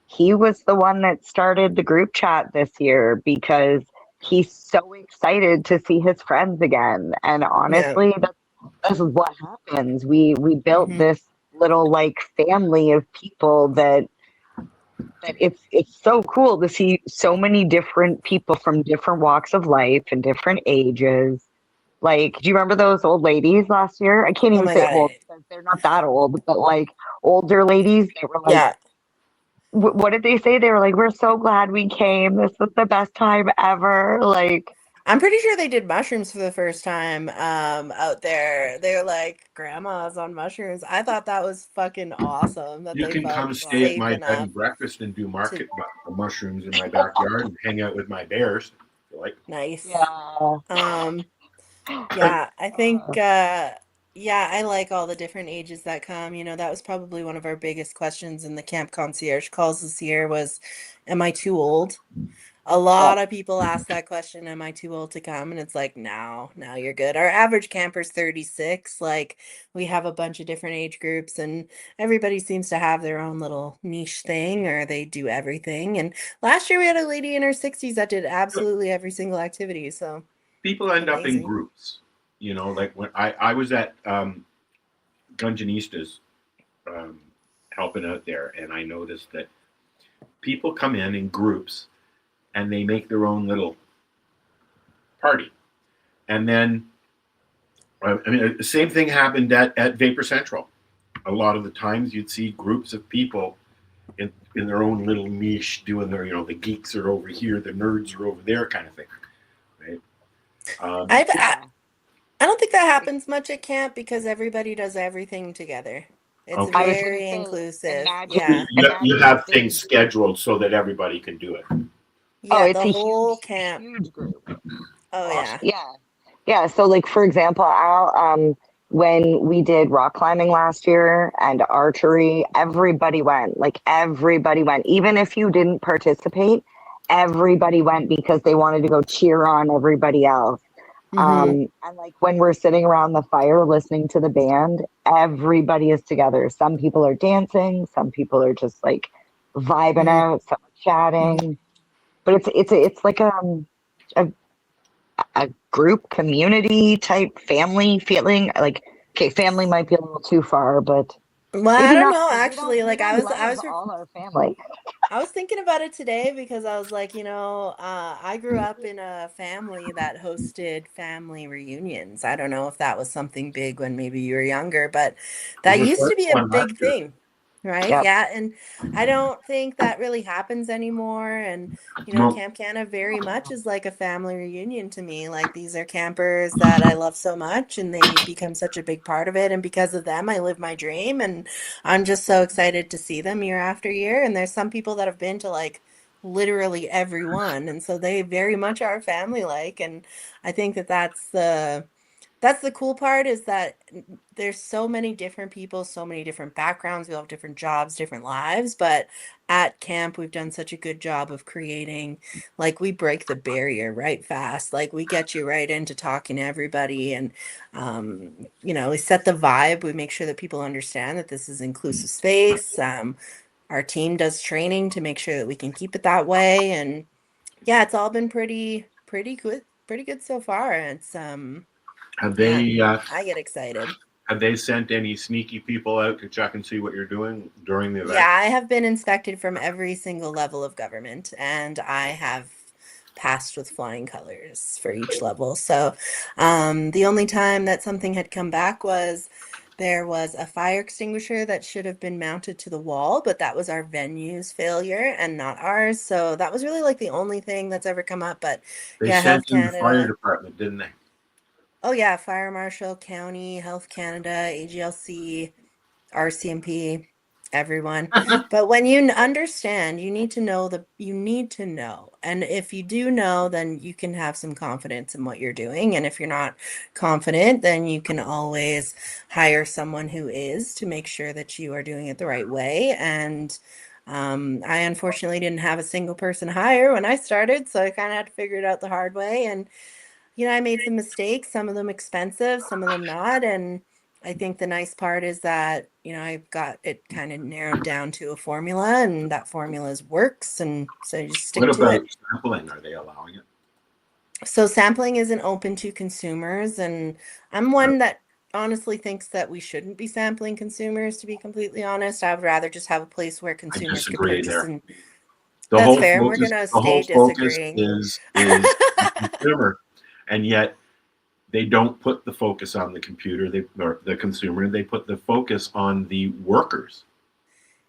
[SPEAKER 3] he was the one that started the group chat this year because he's so excited to see his friends again. And
[SPEAKER 1] Yeah.
[SPEAKER 3] honestly, that's what happens. We built
[SPEAKER 1] Hmm.
[SPEAKER 3] this little like family of people that it's so cool to see so many different people from different walks of life and different ages. Like, do you remember those old ladies last year? I can't
[SPEAKER 1] Oh
[SPEAKER 3] even
[SPEAKER 1] my
[SPEAKER 3] say
[SPEAKER 1] God.
[SPEAKER 3] old because they're not that old, but like older ladies that were like,
[SPEAKER 1] Yeah.
[SPEAKER 3] what did they say? They were like, "We're so glad we came. This was the best time ever." Like,
[SPEAKER 1] I'm pretty sure they did mushrooms for the first time out there. They were like grandmas on mushrooms. I thought that was fucking awesome that
[SPEAKER 4] You
[SPEAKER 1] they
[SPEAKER 4] can come
[SPEAKER 1] felt
[SPEAKER 4] stay at
[SPEAKER 1] safe
[SPEAKER 4] my bed
[SPEAKER 1] enough
[SPEAKER 4] and breakfast and do
[SPEAKER 1] to.
[SPEAKER 4] market mushrooms in my backyard and hang out with my bears. Like,
[SPEAKER 1] Nice.
[SPEAKER 3] yeah,
[SPEAKER 1] Um,
[SPEAKER 4] but
[SPEAKER 1] yeah, I think yeah, I like all the different ages that come. That was probably one of our biggest questions in the camp concierge calls this year was, am I too old? A
[SPEAKER 3] yeah,
[SPEAKER 1] lot of people ask that question, am I too old to come? And it's like, no, no, you're good. Our average camper's 36. Like, we have a bunch of different age groups, and everybody seems to have their own little niche thing, or they do everything. And last year we had a lady in her 60s that did absolutely every single activity. So
[SPEAKER 4] people end up in
[SPEAKER 1] amazing.
[SPEAKER 4] groups. Like when I was at Gunjanistas helping out there, and I noticed that people come in groups and they make their own little party. And then, the same thing happened at Vapor Central. A lot of the times you'd see groups of people in their own little niche doing their, the geeks are over here, the nerds are over there kind of thing. Right.
[SPEAKER 1] I've
[SPEAKER 3] yeah.
[SPEAKER 1] I don't think that happens much at camp because everybody does everything together. It's
[SPEAKER 4] Okay.
[SPEAKER 3] I was gonna
[SPEAKER 1] very
[SPEAKER 3] say,
[SPEAKER 1] inclusive.
[SPEAKER 3] imagine,
[SPEAKER 1] Yeah.
[SPEAKER 4] You
[SPEAKER 3] imagine
[SPEAKER 4] have
[SPEAKER 3] if
[SPEAKER 4] things
[SPEAKER 3] there's,
[SPEAKER 4] scheduled so that everybody can do it.
[SPEAKER 3] oh,
[SPEAKER 1] Yeah,
[SPEAKER 3] it's
[SPEAKER 1] the
[SPEAKER 3] a
[SPEAKER 1] whole
[SPEAKER 3] huge,
[SPEAKER 1] camp.
[SPEAKER 3] huge group.
[SPEAKER 1] Oh yeah.
[SPEAKER 4] Awesome.
[SPEAKER 3] Yeah. Yeah. So like for example, Al, when we did rock climbing last year and archery, everybody went. Like everybody went. Even if you didn't participate, everybody went because they wanted to go cheer on everybody else.
[SPEAKER 1] Mm-hmm.
[SPEAKER 3] And like when we're sitting around the fire listening to the band, everybody is together. Some people are dancing, some people are just like vibing
[SPEAKER 1] Mm-hmm.
[SPEAKER 3] out, some are chatting. But it's like a group community type family feeling. Like okay, family might be a little too far, but
[SPEAKER 1] Well, I
[SPEAKER 3] maybe
[SPEAKER 1] don't
[SPEAKER 3] not
[SPEAKER 1] know
[SPEAKER 3] because
[SPEAKER 1] actually.
[SPEAKER 3] we
[SPEAKER 1] Like
[SPEAKER 3] don't love all our family.
[SPEAKER 1] I was thinking about it today because I was like, I grew up in a family that hosted family reunions. I don't know if that was something big when maybe you were younger, but
[SPEAKER 4] There's
[SPEAKER 1] that
[SPEAKER 4] a
[SPEAKER 1] used
[SPEAKER 4] short
[SPEAKER 1] to be a
[SPEAKER 4] one last
[SPEAKER 1] big
[SPEAKER 4] year.
[SPEAKER 1] thing, right?
[SPEAKER 3] Yep.
[SPEAKER 1] Yeah, and I don't think that really happens anymore. And
[SPEAKER 4] No,
[SPEAKER 1] Camp Canna very much is like a family reunion to me. Like these are campers that I love so much, and they become such a big part of it. And because of them, I live my dream, and I'm just so excited to see them year after year. And there's some people that have been to like literally everyone, and so they very much are family like. And I think that that's the cool part is that there's so many different people, so many different backgrounds. We all have different jobs, different lives, but at camp we've done such a good job of creating, like we break the barrier right fast. Like we get you right into talking to everybody, and we set the vibe. We make sure that people understand that this is inclusive space. Our team does training to make sure that we can keep it that way. And yeah, it's all been pretty good so far. It's
[SPEAKER 4] have
[SPEAKER 1] yeah,
[SPEAKER 4] they
[SPEAKER 1] I get excited.
[SPEAKER 4] sent any sneaky people out to check and see what you're doing during the
[SPEAKER 1] Yeah,
[SPEAKER 4] event?
[SPEAKER 1] I have been inspected from every single level of government, and I have passed with flying colors for each level. So, the only time that something had come back was there was a fire extinguisher that should have been mounted to the wall, but that was our venue's failure and not ours. So that was really like the only thing that's ever come up. But
[SPEAKER 4] They
[SPEAKER 1] yeah,
[SPEAKER 4] sent
[SPEAKER 1] Health
[SPEAKER 4] in the fire
[SPEAKER 1] Canada.
[SPEAKER 4] department, didn't they?
[SPEAKER 1] Oh yeah, Fire Marshal, County, Health Canada, AGLC, RCMP, everyone. But when you understand, you need to know. And if you do know, then you can have some confidence in what you're doing. And if you're not confident, then you can always hire someone who is to make sure that you are doing it the right way. And I unfortunately didn't have a single person hire when I started, so I kind of had to figure it out the hard way. And I made some mistakes, some of them expensive, some of them not. And I think the nice part is that, I've got it kind of narrowed down to a formula, and that formula works. And so you just
[SPEAKER 4] What
[SPEAKER 1] stick to
[SPEAKER 4] about
[SPEAKER 1] it.
[SPEAKER 4] sampling? Are they allowing it?
[SPEAKER 1] So sampling isn't open to consumers. And I'm
[SPEAKER 4] No,
[SPEAKER 1] one that honestly thinks that we shouldn't be sampling consumers, to be completely honest. I would rather just have a place where
[SPEAKER 4] I
[SPEAKER 1] consumers could
[SPEAKER 4] disagree
[SPEAKER 1] purchase.
[SPEAKER 4] there.
[SPEAKER 1] And that's fair. And we're going to
[SPEAKER 4] The
[SPEAKER 1] stay
[SPEAKER 4] whole focus
[SPEAKER 1] disagreeing.
[SPEAKER 4] is the consumer, and yet they don't put the focus on the computer. Or the consumer. They put the focus on the workers.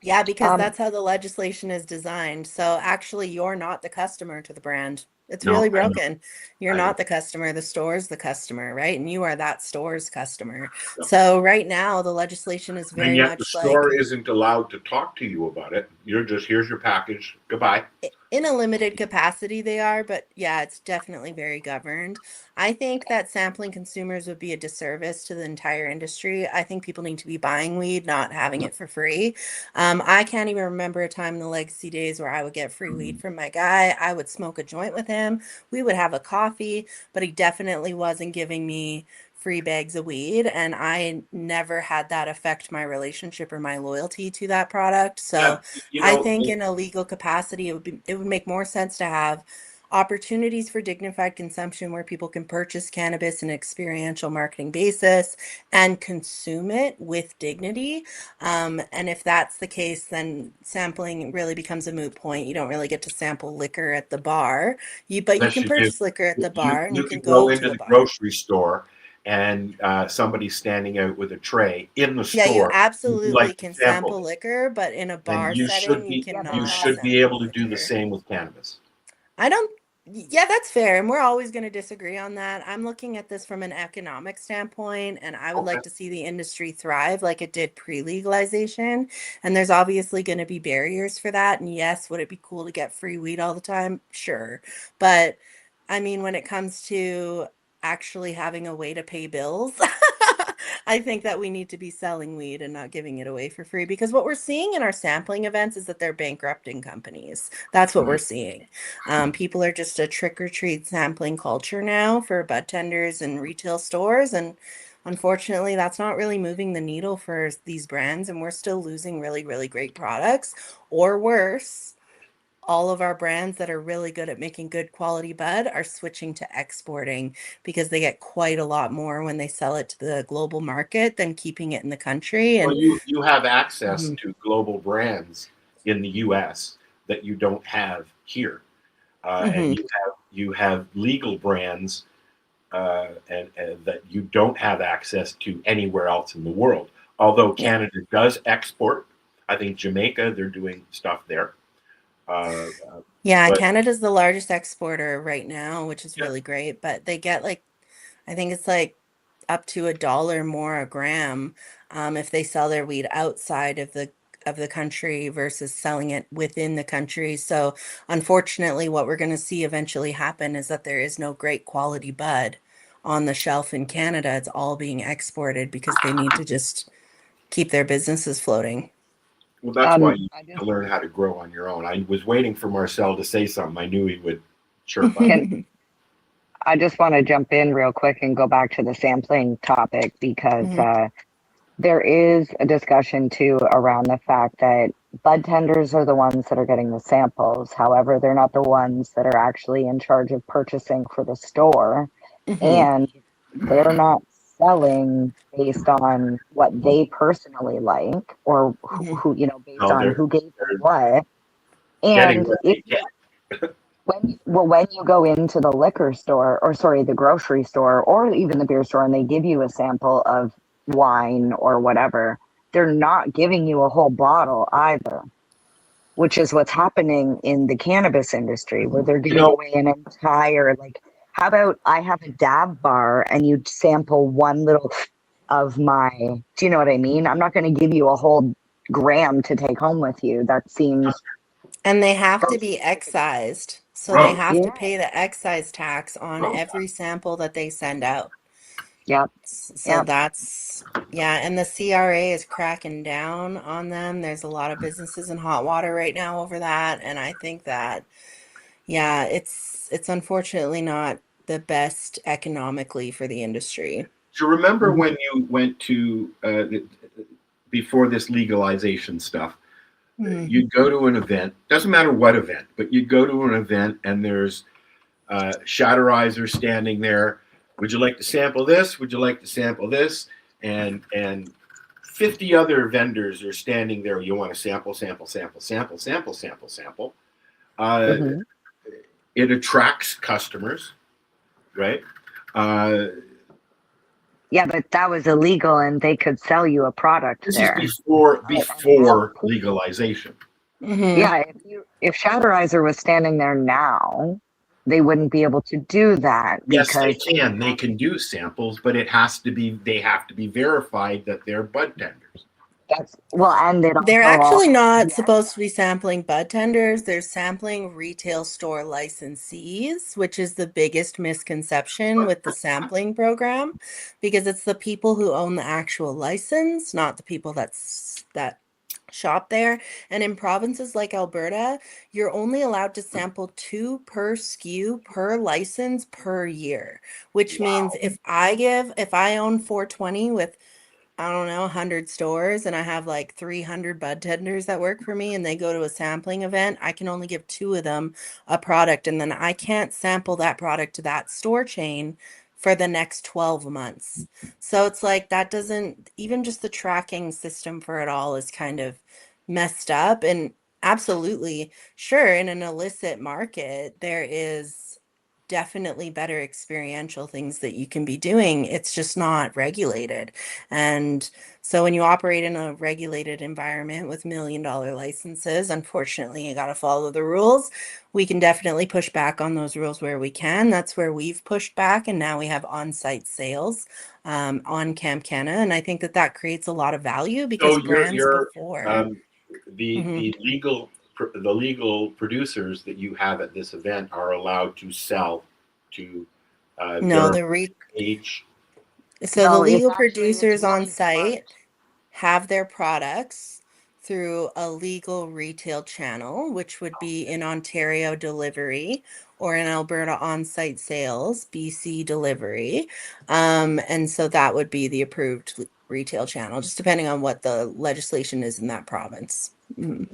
[SPEAKER 1] Yeah, because
[SPEAKER 3] Um,
[SPEAKER 1] that's how the legislation is designed. So actually, you're not the customer to the brand. It's
[SPEAKER 4] No,
[SPEAKER 1] really
[SPEAKER 4] I know.
[SPEAKER 1] broken. You're
[SPEAKER 4] I know.
[SPEAKER 1] not the customer. The store's the customer, right? And you are that store's customer.
[SPEAKER 4] Yeah.
[SPEAKER 1] So right now, the legislation is
[SPEAKER 4] And
[SPEAKER 1] very
[SPEAKER 4] yet the
[SPEAKER 1] much like
[SPEAKER 4] store isn't allowed to talk to you about it. You're just, here's your package. Goodbye.
[SPEAKER 1] in a limited capacity they are, but yeah, it's definitely very governed. I think that sampling consumers would be a disservice to the entire industry. I think people need to be buying weed, not having it for free. I can't even remember a time in the legacy days where I would get free weed from my guy. I would smoke a joint with him. We would have a coffee, but he definitely wasn't giving me free bags of weed, and I never had that affect my relationship or my loyalty to that product.
[SPEAKER 4] Yeah,
[SPEAKER 1] So
[SPEAKER 4] you
[SPEAKER 1] I
[SPEAKER 4] know,
[SPEAKER 1] think in a legal capacity, it would make more sense to have opportunities for dignified consumption where people can purchase cannabis in an experiential marketing basis and consume it with dignity. And if that's the case, then sampling really becomes a moot point. You don't really get to sample liquor at the bar. But you
[SPEAKER 4] unless
[SPEAKER 1] can
[SPEAKER 4] you do.
[SPEAKER 1] purchase liquor at the bar, and you
[SPEAKER 4] You
[SPEAKER 1] can
[SPEAKER 4] could go
[SPEAKER 1] go to
[SPEAKER 4] into
[SPEAKER 1] the
[SPEAKER 4] the
[SPEAKER 1] bar.
[SPEAKER 4] grocery store and somebody's standing out with a tray in the
[SPEAKER 1] Yeah, you
[SPEAKER 4] store. Would you
[SPEAKER 1] absolutely
[SPEAKER 4] like to
[SPEAKER 1] can
[SPEAKER 4] sample
[SPEAKER 1] sample
[SPEAKER 4] this?
[SPEAKER 1] liquor, but in a
[SPEAKER 4] And
[SPEAKER 1] bar setting, you
[SPEAKER 3] yeah,
[SPEAKER 4] you
[SPEAKER 3] but
[SPEAKER 1] cannot
[SPEAKER 3] that's
[SPEAKER 4] should be able
[SPEAKER 1] sample
[SPEAKER 4] to do the
[SPEAKER 1] liquor.
[SPEAKER 4] same with cannabis.
[SPEAKER 1] I don't, Yeah, that's fair. And we're always going to disagree on that. I'm looking at this from an economic standpoint, and I would
[SPEAKER 4] Okay.
[SPEAKER 1] like to see the industry thrive like it did pre-legalization. And there's obviously going to be barriers for that. And yes, would it be cool to get free weed all the time? Sure. But I mean, when it comes to actually having a way to pay bills, I think that we need to be selling weed and not giving it away for free, because what we're seeing in our sampling events is that they're bankrupting companies. That's what we're seeing. People are just a trick or treat sampling culture now for bud tenders and retail stores. And unfortunately, that's not really moving the needle for these brands. And we're still losing really, really great products. Or worse, all of our brands that are really good at making good quality bud are switching to exporting because they get quite a lot more when they sell it to the global market than keeping it in the country.
[SPEAKER 4] Well,
[SPEAKER 1] And
[SPEAKER 4] you have access
[SPEAKER 1] Mhm.
[SPEAKER 4] to global brands in the U.S. that you don't have here, and
[SPEAKER 1] Mhm.
[SPEAKER 4] you have legal brands and that you don't have access to anywhere else in the world. Although
[SPEAKER 1] Yeah.
[SPEAKER 4] Canada does export, I think Jamaica, they're doing stuff there.
[SPEAKER 1] Yeah,
[SPEAKER 4] But
[SPEAKER 1] Canada's the largest exporter right now, which is
[SPEAKER 4] yeah,
[SPEAKER 1] really great, but they get like, I think it's like up to $1 more a gram, if they sell their weed outside of the country versus selling it within the country. So unfortunately, what we're going to see eventually happen is that there is no great quality bud on the shelf in Canada. It's all being exported because they need to just keep their businesses floating.
[SPEAKER 4] well, that's why you
[SPEAKER 3] I
[SPEAKER 4] need to
[SPEAKER 3] just
[SPEAKER 4] learn how to grow on your own. I was waiting for Marcel to say something. I knew he would chirp up.
[SPEAKER 3] can I just want to jump in real quick and go back to the sampling topic because
[SPEAKER 1] Mhm.
[SPEAKER 3] there is a discussion too around the fact that bud tenders are the ones that are getting the samples. However, they're not the ones that are actually in charge of purchasing for the store.
[SPEAKER 1] Mhm.
[SPEAKER 3] And they're not selling based on what they personally like or
[SPEAKER 1] Mhm.
[SPEAKER 3] based
[SPEAKER 4] No,
[SPEAKER 3] on who gave them
[SPEAKER 4] they're
[SPEAKER 3] what.
[SPEAKER 4] getting
[SPEAKER 3] And
[SPEAKER 4] what
[SPEAKER 3] if
[SPEAKER 4] they get.
[SPEAKER 3] when you go into the liquor store, or sorry, the grocery store, or even the beer store, and they give you a sample of wine or whatever, they're not giving you a whole bottle either, which is what's happening in the cannabis industry, where they're
[SPEAKER 4] You
[SPEAKER 3] giving
[SPEAKER 4] know,
[SPEAKER 3] away an entire, like, how about I have a dab bar and you sample one little of my, do you know what I mean? I'm not going to give you a whole gram to take home with you. That seems,
[SPEAKER 1] And they have to
[SPEAKER 3] that's,
[SPEAKER 1] be excised. So they
[SPEAKER 4] gross,
[SPEAKER 1] have to
[SPEAKER 3] yeah,
[SPEAKER 1] pay the excise tax on
[SPEAKER 4] gross.
[SPEAKER 1] every sample that they send out.
[SPEAKER 3] yep,
[SPEAKER 1] So
[SPEAKER 3] yep.
[SPEAKER 1] that's, yeah. And the CRA is cracking down on them. There's a lot of businesses in hot water right now over that. And I think that, yeah, it's unfortunately not the best economically for the industry.
[SPEAKER 4] Do you remember
[SPEAKER 3] Mhm.
[SPEAKER 4] when you went to before this legalization stuff?
[SPEAKER 1] Mhm.
[SPEAKER 4] You'd go to an event, doesn't matter what event, but you'd go to an event and there's Shatterizer standing there. Would you like to sample this? Would you like to sample this? And 50 other vendors are standing there. You want to sample, sample, sample, sample, sample, sample, sample. Uh,
[SPEAKER 3] Mhm.
[SPEAKER 4] it attracts customers, right? Uh,
[SPEAKER 3] Yeah, but that was illegal and they could sell you a product
[SPEAKER 4] this is
[SPEAKER 3] there. At
[SPEAKER 4] before
[SPEAKER 3] that point,
[SPEAKER 4] legalization.
[SPEAKER 1] Mhm.
[SPEAKER 3] yeah, if Shatterizer was standing there now, they wouldn't be able to do that
[SPEAKER 4] Yes, they
[SPEAKER 3] because
[SPEAKER 4] can. They can do samples, but it has to be. They have to be verified that they're bud tenders.
[SPEAKER 3] that's well, and it
[SPEAKER 1] They're
[SPEAKER 3] also all
[SPEAKER 1] actually
[SPEAKER 3] has to
[SPEAKER 1] not
[SPEAKER 3] be
[SPEAKER 1] supposed to be
[SPEAKER 3] excise.
[SPEAKER 1] sampling bud tenders. They're sampling retail store licensees, which is the biggest misconception with the sampling program, because it's the people who own the actual license, not the people that shop there. And in provinces like Alberta, you're only allowed to sample two per SKU per license per year, which means if I own 420 with, I don't know, 100 stores, and I have like 300 bud tenders that work for me and they go to a sampling event, I can only give two of them a product, and then I can't sample that product to that store chain for the next 12 months. So it's like that doesn't, even just the tracking system for it all is kind of messed up. And absolutely, sure, in an illicit market, there is definitely better experiential things that you can be doing. It's just not regulated. And so when you operate in a regulated environment with $1 million licenses, unfortunately, you got to follow the rules. We can definitely push back on those rules where we can. That's where we've pushed back. And now we have on-site sales on Camp Canna. And I think that that creates a lot of value because
[SPEAKER 4] So
[SPEAKER 1] brands
[SPEAKER 4] you're
[SPEAKER 1] before.
[SPEAKER 4] the
[SPEAKER 1] Mhm.
[SPEAKER 4] the legal producers that you have at this event are allowed to sell to
[SPEAKER 1] No,
[SPEAKER 4] their
[SPEAKER 1] the
[SPEAKER 4] age.
[SPEAKER 1] so the
[SPEAKER 3] No, it's
[SPEAKER 1] legal
[SPEAKER 3] actually it's
[SPEAKER 1] producers on
[SPEAKER 3] really smart.
[SPEAKER 1] site have their products through a legal retail channel, which would be in Ontario delivery or in Alberta on-site sales, BC delivery. And so that would be the approved retail channel, just depending on what the legislation is in that province. Mhm.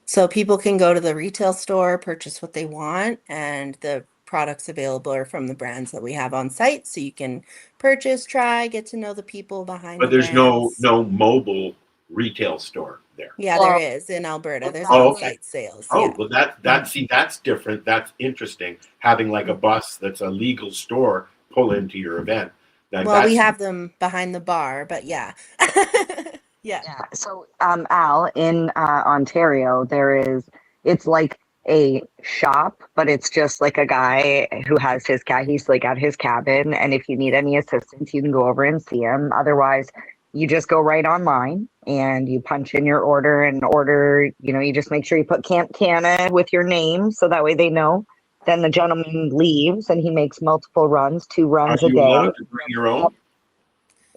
[SPEAKER 1] So people can go to the retail store, purchase what they want, and the products available are from the brands that we have on site. So you can purchase, try, get to know the people behind
[SPEAKER 4] But
[SPEAKER 1] the
[SPEAKER 4] there's no
[SPEAKER 1] brands.
[SPEAKER 4] mobile retail store there.
[SPEAKER 1] Yeah, there
[SPEAKER 3] Well,
[SPEAKER 1] is in Alberta.
[SPEAKER 3] it's
[SPEAKER 1] There's
[SPEAKER 4] Oh, okay.
[SPEAKER 1] on-site sales.
[SPEAKER 4] Oh,
[SPEAKER 1] Yeah.
[SPEAKER 4] well, that's different. That's interesting. Having like a bus that's a legal store pull into your event. Like
[SPEAKER 1] Well, we
[SPEAKER 4] that's
[SPEAKER 1] have them behind the bar, but yeah. Yeah.
[SPEAKER 3] yeah. So, Al, in Ontario, it's like a shop, but it's just like a guy who has his cat. He's like at his cabin. And if you need any assistance, you can go over and see him. Otherwise, you just go right online and you punch in your order and order, you just make sure you put Camp Canna with your name so that way they know. Then the gentleman leaves and he makes multiple runs, 2
[SPEAKER 4] are
[SPEAKER 3] runs a
[SPEAKER 4] you
[SPEAKER 3] day.
[SPEAKER 4] allowed to bring your own?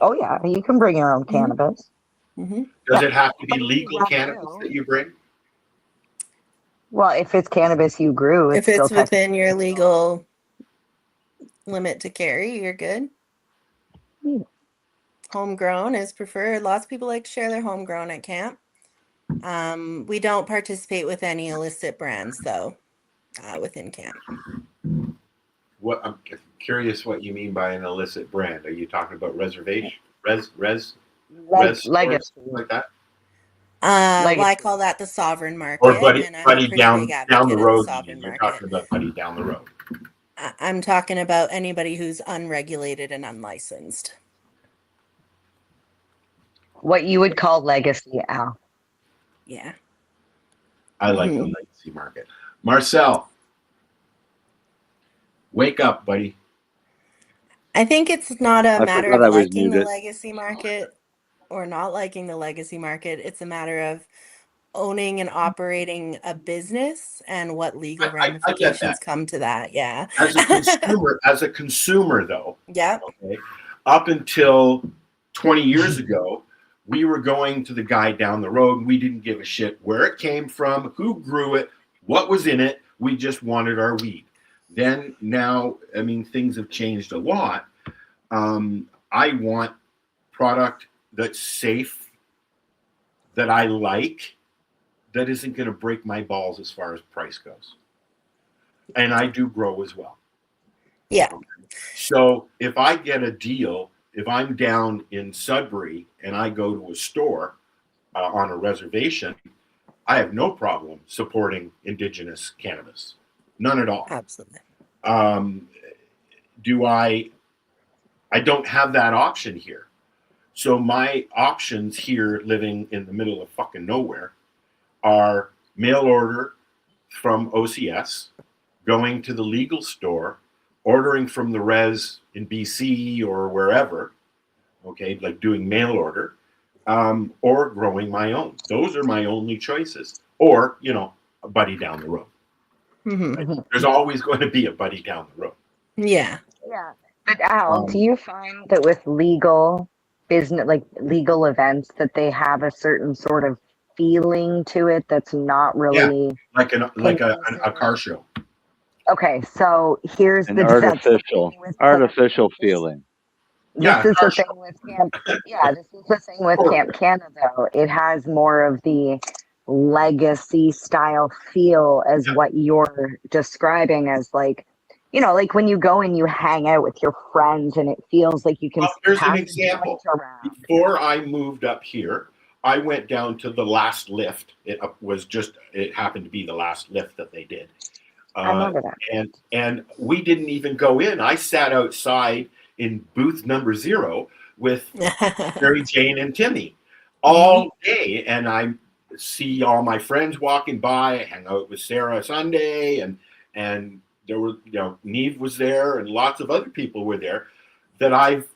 [SPEAKER 3] Oh, yeah, you can bring your own
[SPEAKER 1] hmm
[SPEAKER 3] cannabis.
[SPEAKER 1] hmm
[SPEAKER 4] Does
[SPEAKER 3] Yeah.
[SPEAKER 4] it have to be
[SPEAKER 3] But if you
[SPEAKER 4] legal
[SPEAKER 3] run
[SPEAKER 4] cannabis
[SPEAKER 3] out,
[SPEAKER 4] that you bring?
[SPEAKER 3] well, if it's cannabis you grew,
[SPEAKER 1] If
[SPEAKER 3] it's still
[SPEAKER 1] it's within
[SPEAKER 3] technically
[SPEAKER 1] your
[SPEAKER 3] legal.
[SPEAKER 1] legal limit to carry, you're good.
[SPEAKER 3] Hmm.
[SPEAKER 1] Homegrown is preferred. Lots of people like to share their homegrown at camp. We don't participate with any illicit brands though, within camp.
[SPEAKER 4] What I'm curious what you mean by an illicit brand. Are you talking about reservation, res stores,
[SPEAKER 3] Legacy.
[SPEAKER 4] something like that,
[SPEAKER 1] Well, I
[SPEAKER 3] Legacy.
[SPEAKER 1] call that the sovereign
[SPEAKER 4] or
[SPEAKER 1] market, and I'm a
[SPEAKER 4] buddy
[SPEAKER 1] pretty big
[SPEAKER 4] down the
[SPEAKER 1] advocate of the
[SPEAKER 4] road? You mean
[SPEAKER 1] sovereign
[SPEAKER 4] you're
[SPEAKER 1] market.
[SPEAKER 4] talking about buddy down the road?
[SPEAKER 1] I'm talking about anybody who's unregulated and unlicensed.
[SPEAKER 3] What you would call legacy, Al.
[SPEAKER 1] Yeah.
[SPEAKER 4] I like the legacy market. Marcel, wake up, buddy.
[SPEAKER 1] I think it's not a
[SPEAKER 5] I
[SPEAKER 1] matter
[SPEAKER 5] forgot
[SPEAKER 1] of
[SPEAKER 5] I was
[SPEAKER 1] liking the
[SPEAKER 5] muted.
[SPEAKER 1] legacy market or not liking the legacy market. It's a matter of owning and operating a business and what legal
[SPEAKER 4] I get that.
[SPEAKER 1] ramifications come to that. Yeah.
[SPEAKER 4] As a consumer though,
[SPEAKER 1] Yep.
[SPEAKER 4] okay, up until 20 years ago, we were going to the guy down the road and we didn't give a shit where it came from, who grew it, what was in it. We just wanted our weed. Then now, I mean, things have changed a lot. I want product that's safe, that I like, that isn't going to break my balls as far as price goes. And I do grow as well.
[SPEAKER 1] Yeah.
[SPEAKER 4] So if I get a deal, if I'm down in Sudbury and I go to a store on a reservation, I have no problem supporting Indigenous cannabis. None at all.
[SPEAKER 1] Absolutely.
[SPEAKER 4] I don't have that option here. So my options here living in the middle of fucking nowhere are mail order from OCS, going to the legal store, ordering from the res in BC or wherever, okay, like doing mail order, or growing my own. Those are my only choices. Or, a buddy down the road. Right? There's always going to be a buddy down the road.
[SPEAKER 1] Yeah.
[SPEAKER 3] Yeah. But Al, do you find that with legal business, like legal events, that they have a certain sort of feeling to it that's not really
[SPEAKER 4] like a car show.
[SPEAKER 3] Okay, so here's
[SPEAKER 5] An
[SPEAKER 3] the
[SPEAKER 5] artificial feeling.
[SPEAKER 3] This is the thing with Camp. Yeah, this is the thing with Camp Canna, though. It has more of the legacy style feel as what you're describing as, like, like when you go and you hang out with your friends and it feels like you can
[SPEAKER 4] Here's
[SPEAKER 3] pass
[SPEAKER 4] an example.
[SPEAKER 3] around.
[SPEAKER 4] Before I moved up here, I went down to the last lift. It happened to be the last lift that they did.
[SPEAKER 3] I remember that.
[SPEAKER 4] And we didn't even go in. I sat outside in booth number 0 with Mary Jane and Timmy all day, and I see all my friends walking by. I hang out with Sarah Sunday, and there were, Neve was there, and lots of other people were there that I've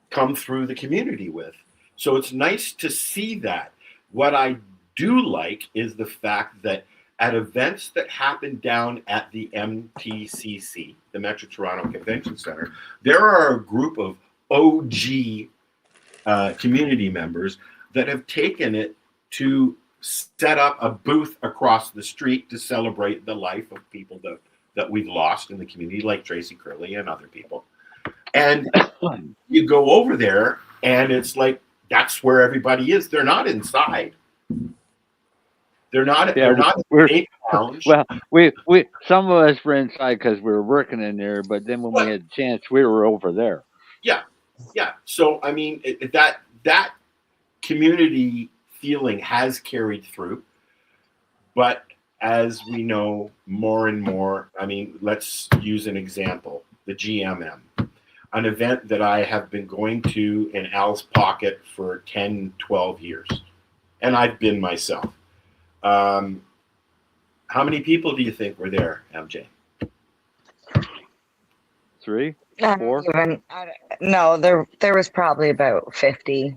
[SPEAKER 4] come through the community with. So it's nice to see that. What I do like is the fact that at events that happen down at the MTCC, the Metro Toronto Convention Center, there are a group of OG community members that have taken it to set up a booth across the street to celebrate the life of people that we've lost in the community, like Tracy Curley and other people. And you go over there, and it's like, that's where everybody is. They're not inside. They're not. They're not in the lounge.
[SPEAKER 5] Well, we some of us were inside because we were working in there, but then when we had a chance, we were over there.
[SPEAKER 4] Yeah. So I mean, that community feeling has carried through, but as we know more and more, I mean, let's use an example: the GMM, an event that I have been going to in Al's pocket for 10, 12 years, and I've been myself. How many people do you think were there, MJ?
[SPEAKER 5] 3, 4?
[SPEAKER 3] No, there was probably about 50,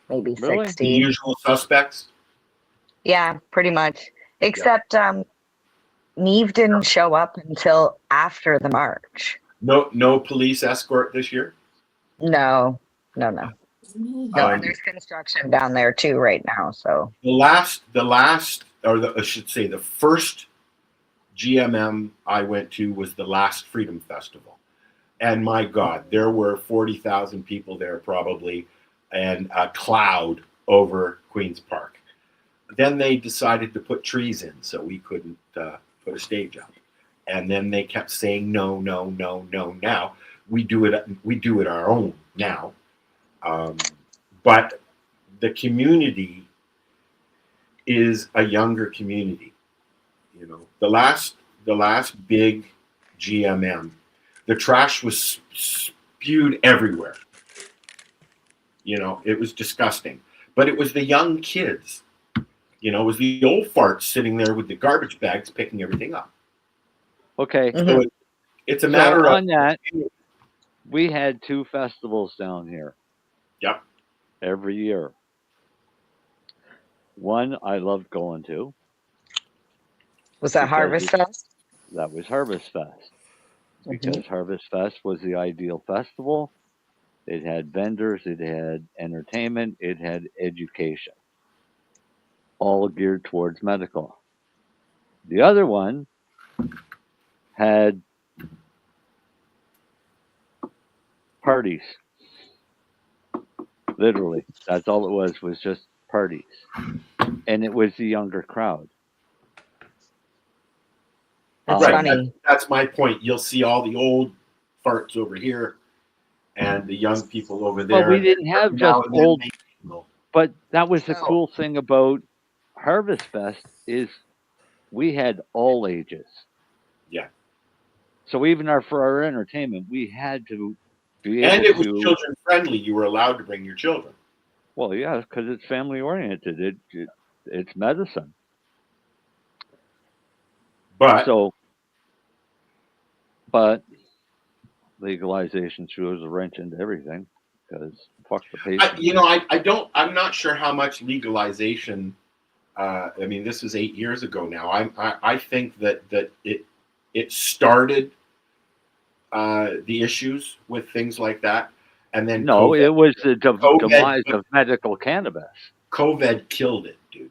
[SPEAKER 3] maybe
[SPEAKER 5] Really?
[SPEAKER 3] 60.
[SPEAKER 4] The usual suspects?
[SPEAKER 3] Yeah, pretty much. Except Neve didn't show up until after the march.
[SPEAKER 4] No police escort this year?
[SPEAKER 3] No. And there's construction down there too right now. So the first GMM I went to was the last Freedom Festival. And my God, there were 40,000 people there probably, and a cloud over Queen's Park. Then they decided to put trees in, so we couldn't put a stage up. And then they kept saying no. Now we do it our own now. But the community is a younger community. The last big GMM, the trash was spewed everywhere. It was disgusting. But it was the young kids. It was the old farts sitting there with the garbage bags picking everything up.
[SPEAKER 5] Okay.
[SPEAKER 4] So it's a matter of...
[SPEAKER 5] On that, we had 2 festivals down here.
[SPEAKER 4] Yep.
[SPEAKER 5] Every year. One I loved going to.
[SPEAKER 3] Was that Harvest Fest?
[SPEAKER 5] That was Harvest Fest. Because Harvest Fest was the ideal festival. It had vendors, it had entertainment, it had education. All geared towards medical. The other one had parties. Literally. That's all it was just parties. And it was the younger crowd.
[SPEAKER 3] That's funny.
[SPEAKER 4] That's my point. You'll see all the old farts over here and the young people over there.
[SPEAKER 5] But we didn't have just old. But that was the cool thing about Harvest Fest is we had all ages.
[SPEAKER 4] Yeah.
[SPEAKER 5] So even for our entertainment, we had to be
[SPEAKER 4] able to... And it was children friendly. You were allowed to bring your children.
[SPEAKER 5] Well, yeah, because it's family oriented. It's medicine. But legalization throws a wrench into everything because fuck the patient.
[SPEAKER 4] I'm not sure how much legalization. I mean, this was 8 years ago now. I think that it started the issues with things like that, and then
[SPEAKER 5] COVID, it was the demise of medical cannabis.
[SPEAKER 4] COVID killed it, dude.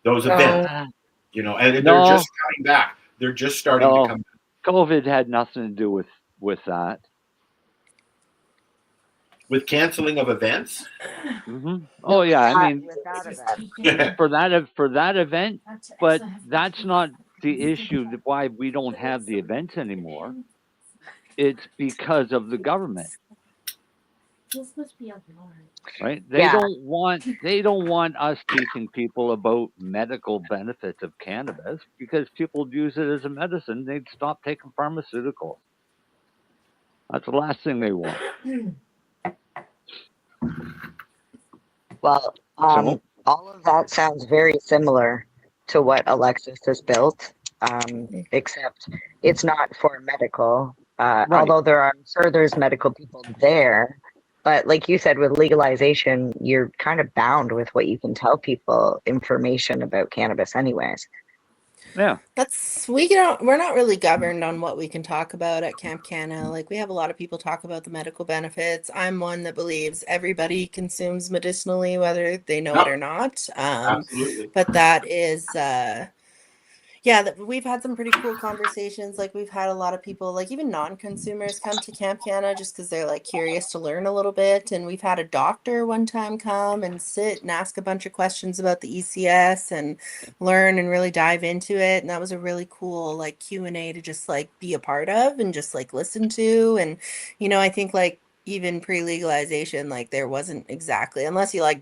[SPEAKER 4] Those events, and they're just coming back. They're just starting to come back.
[SPEAKER 5] COVID had nothing to do with that.
[SPEAKER 4] With canceling of events?
[SPEAKER 5] Mm-hmm. Oh yeah, I mean, for that event, but that's not the issue. Why we don't have the events anymore? It's because of the government. right? They
[SPEAKER 3] Yeah.
[SPEAKER 5] don't want us teaching people about medical benefits of cannabis because people use it as a medicine. They'd stop taking pharmaceuticals. That's the last thing they want.
[SPEAKER 3] Well,
[SPEAKER 5] So
[SPEAKER 3] all of that sounds very similar to what Alexis has built, except it's not for medical.
[SPEAKER 5] right.
[SPEAKER 3] Although I'm sure there's medical people there, but like you said, with legalization, you're kind of bound with what you can tell people information about cannabis, anyways.
[SPEAKER 5] Yeah.
[SPEAKER 1] We're not really governed on what we can talk about at Camp Canna. Like we have a lot of people talk about the medical benefits. I'm one that believes everybody consumes medicinally, whether they know it
[SPEAKER 4] Yep,
[SPEAKER 1] or not.
[SPEAKER 4] absolutely.
[SPEAKER 1] But that is yeah, we've had some pretty cool conversations. Like we've had a lot of people, like even non-consumers, come to Camp Canna just because they're like curious to learn a little bit. And we've had a doctor one time come and sit and ask a bunch of questions about the ECS and learn and really dive into it. And that was a really cool like Q&A to just like be a part of and just like listen to. And I think like even pre-legalization, like there wasn't exactly, unless you like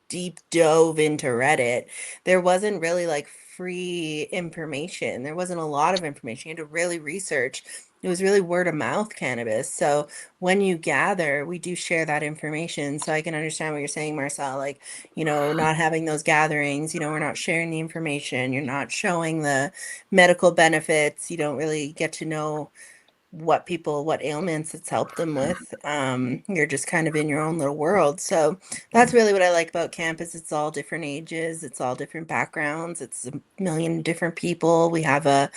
[SPEAKER 1] deep dove into Reddit, there wasn't really like free information. There wasn't a lot of information. You had to really research. It was really word of mouth cannabis. So when you gather, we do share that information. So I can understand what you're saying, Marcel. Like, not having those gatherings, we're not sharing the information. You're not showing the medical benefits. You don't really get to know what ailments it's helped them with. You're just kind of in your own little world. So that's really what I like about camp is it's all different ages, it's all different backgrounds, it's a million different people. We have a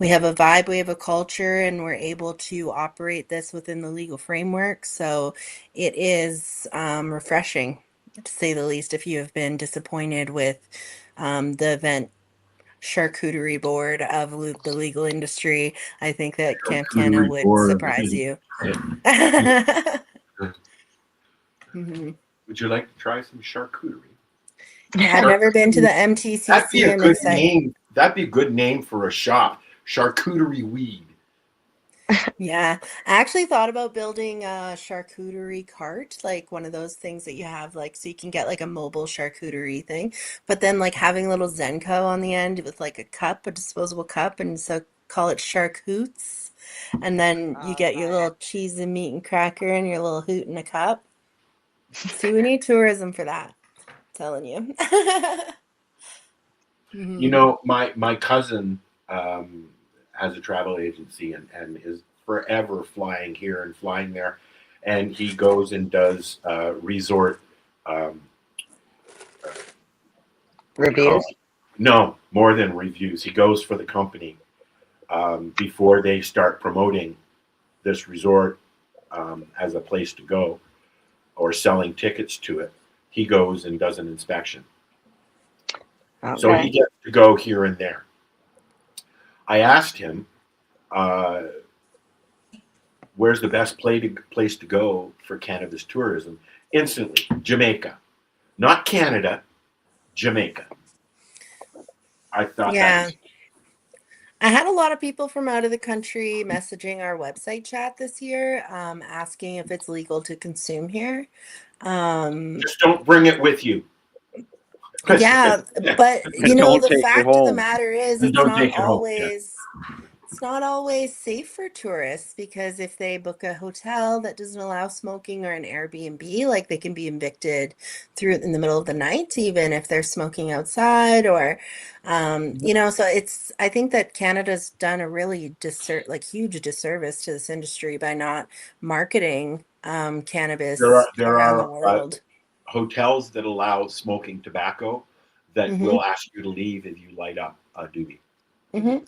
[SPEAKER 1] vibe, we have a culture, and we're able to operate this within the legal framework. So it is refreshing, to say the least, if you have been disappointed with the event charcuterie board of the legal industry. I think that Camp Canna
[SPEAKER 4] Charcuterie
[SPEAKER 1] would
[SPEAKER 4] board.
[SPEAKER 1] surprise you. Mhm.
[SPEAKER 4] Would you like to try some charcuterie?
[SPEAKER 1] Yeah, I've never been to the
[SPEAKER 4] That'd be
[SPEAKER 1] MTCC.
[SPEAKER 4] a
[SPEAKER 1] I'm
[SPEAKER 4] good
[SPEAKER 1] excited.
[SPEAKER 4] name. That'd be a good name for a shop. Charcuterie weed.
[SPEAKER 1] Yeah, I actually thought about building a charcuterie cart, like one of those things that you have, like, so you can get like a mobile charcuterie thing, but then like having a little Zenko on the end with like a cup, a disposable cup, and so call it Charcoots. And then you get your little cheese and meat and cracker and your little hoot in a cup. See, we need tourism for that. I'm telling you.
[SPEAKER 4] You
[SPEAKER 1] Mhm.
[SPEAKER 4] know, my cousin has a travel agency and is forever flying here and flying there, and he goes and does resort. Um, what do you call
[SPEAKER 3] Reviews.
[SPEAKER 4] it? No, more than reviews. He goes for the company before they start promoting this resort as a place to go or selling tickets to it. He goes and does an inspection. So he
[SPEAKER 3] Okay.
[SPEAKER 4] gets to go here and there. I asked him, uh, where's the best place to go for cannabis tourism? Instantly, Jamaica. Not Canada, Jamaica. I thought that
[SPEAKER 1] Yeah.
[SPEAKER 4] was
[SPEAKER 1] I had a lot of people from out of the country messaging our website chat this year, asking if it's legal to consume here. Um,
[SPEAKER 4] just don't bring it with you.
[SPEAKER 1] yeah, but
[SPEAKER 5] And don't
[SPEAKER 1] the
[SPEAKER 5] take it
[SPEAKER 1] fact of the
[SPEAKER 5] home.
[SPEAKER 1] matter is
[SPEAKER 4] And don't take it home. Yeah.
[SPEAKER 1] it's not always safe for tourists because if they book a hotel that doesn't allow smoking or an Airbnb, like they can be evicted through in the middle of the night, even if they're smoking outside or so I think that Canada's done a really huge disservice to this industry by not marketing cannabis
[SPEAKER 4] There
[SPEAKER 1] around the
[SPEAKER 4] are
[SPEAKER 1] world.
[SPEAKER 4] hotels that allow smoking tobacco that
[SPEAKER 1] Hmm.
[SPEAKER 4] will ask you to leave if you light up a doobie.
[SPEAKER 1] Hmm.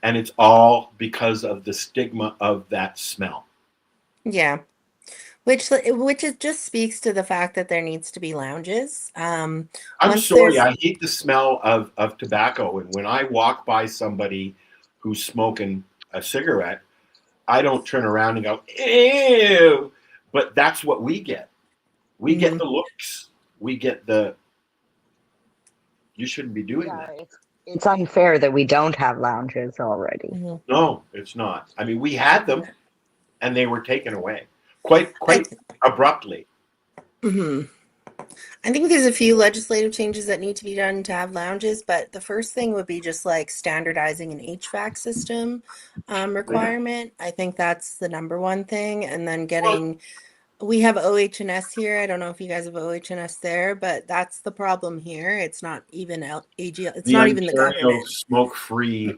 [SPEAKER 4] And it's all because of the stigma of that smell.
[SPEAKER 1] Yeah. Which it just speaks to the fact that there needs to be lounges.
[SPEAKER 4] I'm
[SPEAKER 1] Once
[SPEAKER 4] sorry,
[SPEAKER 1] there's
[SPEAKER 4] I hate the smell of tobacco. And when I walk by somebody who's smoking a cigarette, I don't turn around and go, ew. But that's what we get. We get
[SPEAKER 1] Mhm.
[SPEAKER 4] the looks. We get the, you shouldn't be doing
[SPEAKER 3] Yeah,
[SPEAKER 4] that.
[SPEAKER 3] it's unfair that we don't have lounges already.
[SPEAKER 1] Mhm.
[SPEAKER 4] No, it's not. I mean, we had them and they were taken away. quite
[SPEAKER 1] I
[SPEAKER 4] abruptly.
[SPEAKER 1] Mhm. I think there's a few legislative changes that need to be done to have lounges, but the first thing would be just like standardizing an HVAC system requirement. I think that's the number one thing. And then
[SPEAKER 4] Well,
[SPEAKER 1] we have OH&S here. I don't know if you guys have OH&S there, but that's the problem here. It's not even it's
[SPEAKER 4] the
[SPEAKER 1] not even the
[SPEAKER 4] Ontario
[SPEAKER 1] government.
[SPEAKER 4] smoke-free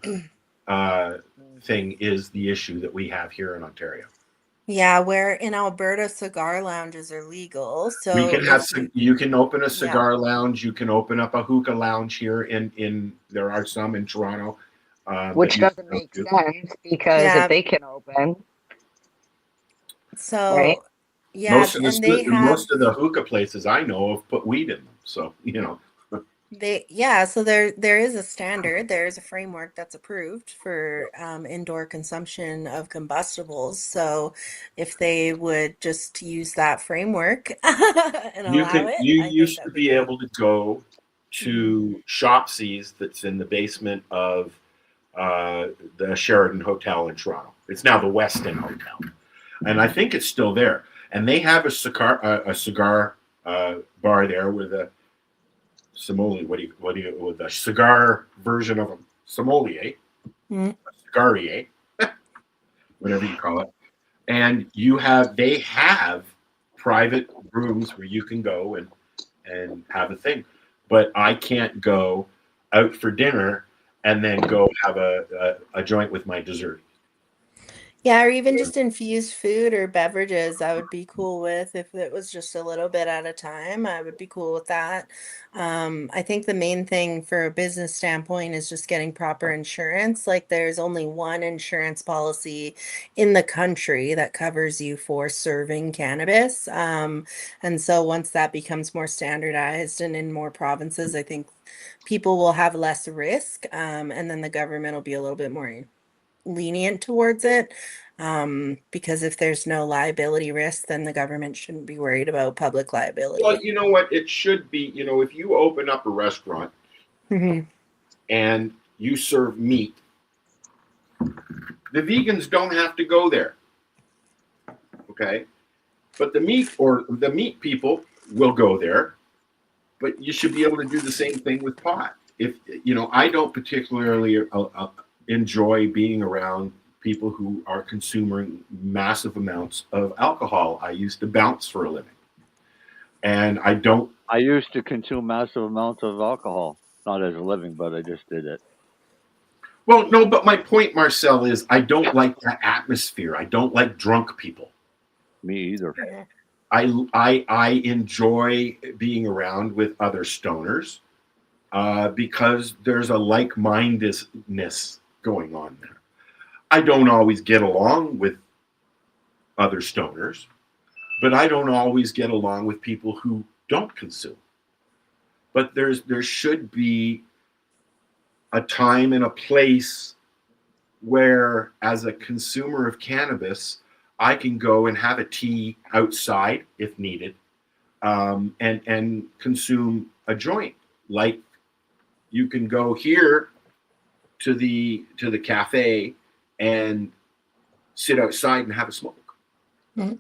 [SPEAKER 4] thing is the issue that we have here in Ontario.
[SPEAKER 1] Yeah, where in Alberta cigar lounges are legal.
[SPEAKER 4] We
[SPEAKER 1] So
[SPEAKER 4] can have you can open a
[SPEAKER 1] yeah.
[SPEAKER 4] cigar lounge. You can open up a hookah lounge here in there are some in Toronto,
[SPEAKER 3] Which
[SPEAKER 4] that you
[SPEAKER 3] doesn't
[SPEAKER 4] can go
[SPEAKER 3] make
[SPEAKER 4] to.
[SPEAKER 3] sense because if
[SPEAKER 1] Yeah.
[SPEAKER 3] they can open, right?
[SPEAKER 1] So yeah, and they have
[SPEAKER 4] Most of the hookah places I know have put weed in them. So
[SPEAKER 1] so there is a standard, there is a framework that's approved for indoor consumption of combustibles. So if they would just use that framework and allow it,
[SPEAKER 4] you
[SPEAKER 1] I think
[SPEAKER 4] used to
[SPEAKER 1] that'd be
[SPEAKER 4] be
[SPEAKER 1] great.
[SPEAKER 4] able to go to Shopsy's that's in the basement of the Sheraton Hotel in Toronto. It's now the Westin Hotel, and I think it's still there. And they have a cigar bar there with a sommelier. With a cigar version of a sommelier,
[SPEAKER 1] Mhm.
[SPEAKER 4] a cigarier, whatever you call it. And they have private rooms where you can go and have a thing. But I can't go out for dinner and then go have a joint with my dessert.
[SPEAKER 1] Yeah, or even just infused food or beverages, I would be cool with if it was just a little bit at a time. I would be cool with that. I think the main thing for a business standpoint is just getting proper insurance. Like there's only one insurance policy in the country that covers you for serving cannabis. And so once that becomes more standardized and in more provinces, I think people will have less risk. And then the government will be a little bit more lenient towards it, because if there's no liability risk, then the government shouldn't be worried about public liability.
[SPEAKER 4] Well, you know what? It should be, if you open up a restaurant
[SPEAKER 1] Mhm.
[SPEAKER 4] and you serve meat, the vegans don't have to go there. Okay? But the meat people will go there, but you should be able to do the same thing with pot. If I don't particularly enjoy being around people who are consuming massive amounts of alcohol. I used to bounce for a living, and
[SPEAKER 5] I used to consume massive amounts of alcohol, not as a living, but I just did it.
[SPEAKER 4] Well, no, but my point, Marcel, is I don't like that atmosphere. I don't like drunk people.
[SPEAKER 5] Me either.
[SPEAKER 4] I enjoy being around with other stoners because there's a like-mindedness going on there. I don't always get along with other stoners, but I don't always get along with people who don't consume. But there should be a time and a place where, as a consumer of cannabis, I can go and have a tea outside if needed, and consume a joint. Like you can go here to the cafe and sit outside and have a smoke.
[SPEAKER 1] Mm-hmm.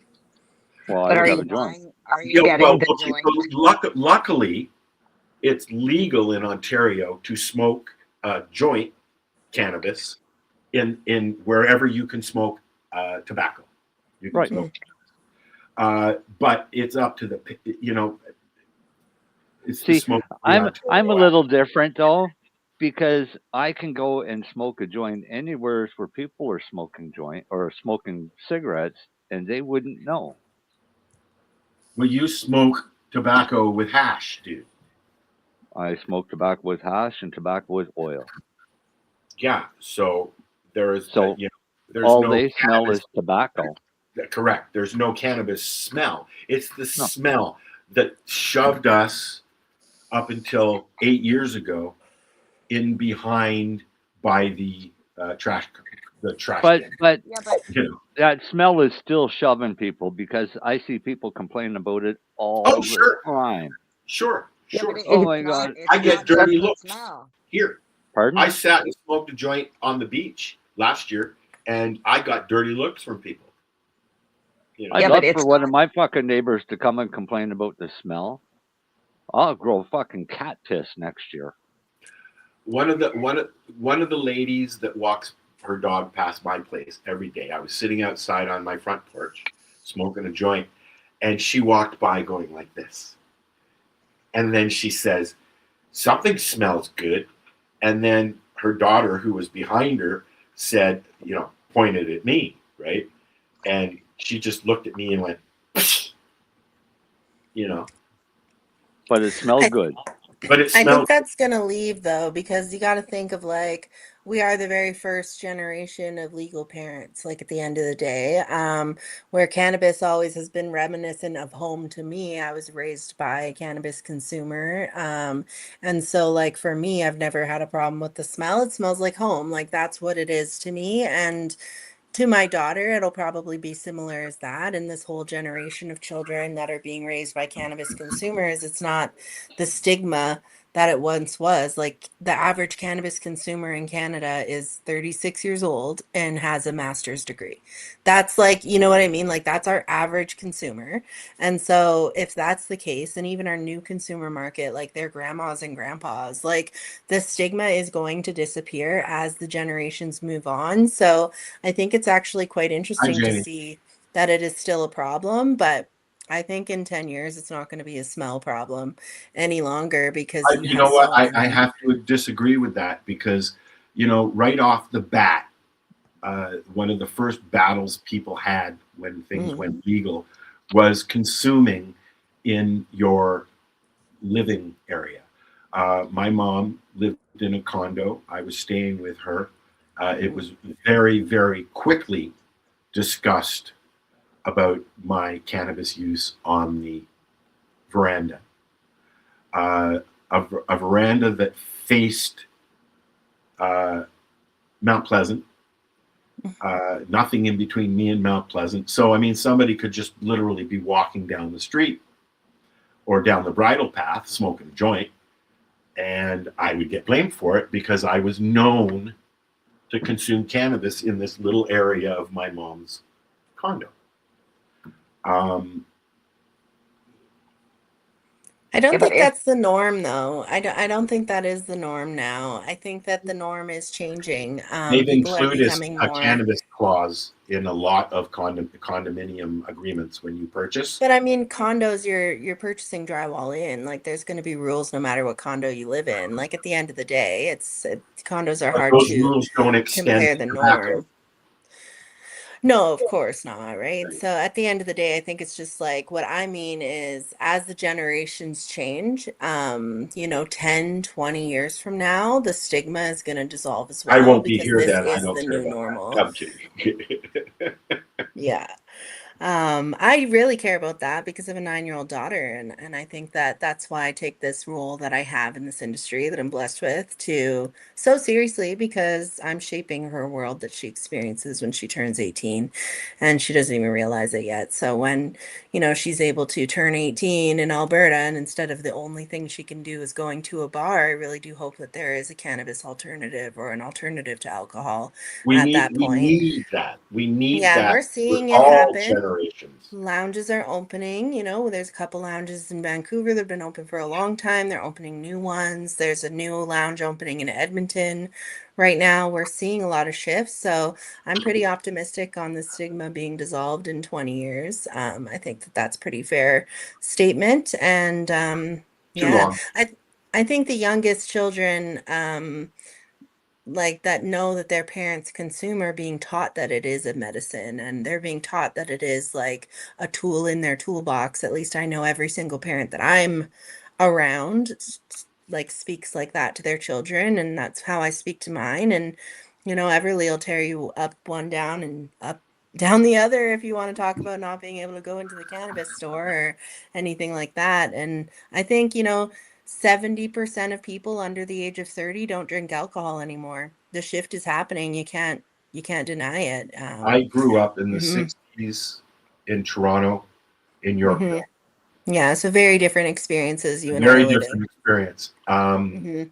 [SPEAKER 5] Well,
[SPEAKER 3] but
[SPEAKER 5] I
[SPEAKER 3] are
[SPEAKER 5] have
[SPEAKER 3] you
[SPEAKER 5] a joint.
[SPEAKER 3] Are you getting the joint?
[SPEAKER 4] Luckily, it's legal in Ontario to smoke joint cannabis in wherever you can smoke tobacco. You can smoke cannabis. But it's up to it's
[SPEAKER 5] See,
[SPEAKER 4] the smoke.
[SPEAKER 5] I'm a little different though, because I can go and smoke a joint anywhere where people are smoking joint or smoking cigarettes, and they wouldn't know.
[SPEAKER 4] Well, you smoke tobacco with hash, dude.
[SPEAKER 5] I smoke tobacco with hash and tobacco with oil.
[SPEAKER 4] Yeah, so there's there's
[SPEAKER 5] all
[SPEAKER 4] no
[SPEAKER 5] they smell
[SPEAKER 4] cannabis.
[SPEAKER 5] is tobacco.
[SPEAKER 4] Correct. There's no cannabis smell. It's the smell that shoved us up until 8 years ago in behind by the trash.
[SPEAKER 5] But
[SPEAKER 3] can.
[SPEAKER 5] That smell is still shoving people, because I see people complain about it all the time.
[SPEAKER 4] Sure.
[SPEAKER 5] Oh my God!
[SPEAKER 4] I get dirty looks here.
[SPEAKER 5] Pardon?
[SPEAKER 4] I sat and smoked a joint on the beach last year, and I got dirty looks from people. You know,
[SPEAKER 5] I'd
[SPEAKER 3] Yeah, but
[SPEAKER 5] love
[SPEAKER 3] it's
[SPEAKER 5] for one of my fucking neighbors to come and complain about the smell. I'll grow fucking cat piss next year.
[SPEAKER 4] one of the ladies that walks her dog past my place every day. I was sitting outside on my front porch, smoking a joint, and she walked by going like this. And then she says, "Something smells good." And then her daughter, who was behind her, said, pointed at me, right? And she just looked at me and went,
[SPEAKER 5] But it smelled
[SPEAKER 1] I
[SPEAKER 5] good.
[SPEAKER 4] but it
[SPEAKER 1] I think
[SPEAKER 4] smelled.
[SPEAKER 1] that's gonna leave though, because you got to think of like we are the very first generation of legal parents, like at the end of the day, where cannabis always has been reminiscent of home to me. I was raised by a cannabis consumer. And so like for me, I've never had a problem with the smell. It smells like home. Like that's what it is to me. And to my daughter, it'll probably be similar as that. And this whole generation of children that are being raised by cannabis consumers, it's not the stigma that it once was. Like the average cannabis consumer in Canada is 36 years old and has a master's degree. That's like, you know what I mean? Like that's our average consumer. And so if that's the case, and even our new consumer market, like their grandmas and grandpas, like the stigma is going to disappear as the generations move on. So I think it's actually quite
[SPEAKER 4] Hi,
[SPEAKER 1] interesting to
[SPEAKER 4] Jenny.
[SPEAKER 1] see that it is still a problem, but I think in 10 years it's not going to be a smell problem any longer because you
[SPEAKER 4] You
[SPEAKER 1] have
[SPEAKER 4] know what?
[SPEAKER 1] so
[SPEAKER 4] I
[SPEAKER 1] many.
[SPEAKER 4] have to disagree with that because, right off the bat, one of the first battles people had when things
[SPEAKER 1] Mhm.
[SPEAKER 4] went legal was consuming in your living area. My mom lived in a condo. I was staying with her. It was very, very quickly discussed about my cannabis use on the veranda. A veranda that faced Mount Pleasant. Nothing in between me and Mount Pleasant. So, I mean, somebody could just literally be walking down the street or down the bridle path smoking a joint, and I would get blamed for it because I was known to consume cannabis in this little area of my mom's condo. Um,
[SPEAKER 1] I
[SPEAKER 3] yeah,
[SPEAKER 1] don't
[SPEAKER 3] but
[SPEAKER 1] think
[SPEAKER 3] it's
[SPEAKER 1] that's the norm, though. I don't think that is the norm now. I think that the norm is changing.
[SPEAKER 4] they've
[SPEAKER 1] People are
[SPEAKER 4] included
[SPEAKER 1] becoming
[SPEAKER 4] a
[SPEAKER 1] more.
[SPEAKER 4] cannabis clause in a lot of condominium agreements when you purchase.
[SPEAKER 1] But I mean, condos, you're purchasing drywall in. Like, there's going to be rules no matter what condo you live in. Like at the end of the day, condos are
[SPEAKER 4] But
[SPEAKER 1] hard
[SPEAKER 4] those
[SPEAKER 1] to
[SPEAKER 4] rules don't extend
[SPEAKER 1] compare
[SPEAKER 4] to
[SPEAKER 1] the
[SPEAKER 4] tobacco.
[SPEAKER 1] norm. No, of course not, right? So at the end of the day, I think it's just like what I mean is as the generations change, 10, 20 years from now, the stigma is going to dissolve as
[SPEAKER 4] I
[SPEAKER 1] well
[SPEAKER 4] won't be
[SPEAKER 1] because
[SPEAKER 4] here
[SPEAKER 1] this
[SPEAKER 4] then. I
[SPEAKER 1] is
[SPEAKER 4] don't
[SPEAKER 1] the
[SPEAKER 4] care
[SPEAKER 1] new
[SPEAKER 4] about that.
[SPEAKER 1] normal.
[SPEAKER 4] I'm kidding.
[SPEAKER 1] Yeah. I really care about that because I have a 9-year-old daughter, and I think that that's why I take this role that I have in this industry that I'm blessed with to so seriously because I'm shaping her world that she experiences when she turns 18, and she doesn't even realize it yet. So when, she's able to turn 18 in Alberta, and instead of the only thing she can do is going to a bar, I really do hope that there is a cannabis alternative or an alternative to alcohol
[SPEAKER 4] we
[SPEAKER 1] at
[SPEAKER 4] need
[SPEAKER 1] that
[SPEAKER 4] we
[SPEAKER 1] point.
[SPEAKER 4] need that. We need
[SPEAKER 1] Yeah,
[SPEAKER 4] that
[SPEAKER 1] we're
[SPEAKER 4] with
[SPEAKER 1] seeing it
[SPEAKER 4] all
[SPEAKER 1] happen.
[SPEAKER 4] generations.
[SPEAKER 1] Lounges are opening, there's a couple lounges in Vancouver that have been open for a long time. They're opening new ones. There's a new lounge opening in Edmonton. Right now, we're seeing a lot of shifts. So I'm pretty optimistic on the stigma being dissolved in 20 years. I think that that's pretty fair statement. And
[SPEAKER 4] Too
[SPEAKER 1] yeah,
[SPEAKER 4] long.
[SPEAKER 1] I think the youngest children, like that know that their parents consume are being taught that it is a medicine and they're being taught that it is like a tool in their toolbox. At least I know every single parent that I'm around like speaks like that to their children, and that's how I speak to mine. And Everly will tear you up one down and up down the other if you want to talk about not being able to go into the cannabis store or anything like that. And I think 70% of people under the age of 30 don't drink alcohol anymore. The shift is happening. You can't deny it.
[SPEAKER 4] I grew up in the
[SPEAKER 1] Mhm,
[SPEAKER 4] 60s in Toronto, in
[SPEAKER 1] mhm.
[SPEAKER 4] Yorkville.
[SPEAKER 1] Yeah, so very different experiences you and I
[SPEAKER 4] Very
[SPEAKER 1] are
[SPEAKER 4] different
[SPEAKER 1] living.
[SPEAKER 4] experience.
[SPEAKER 1] Mhm,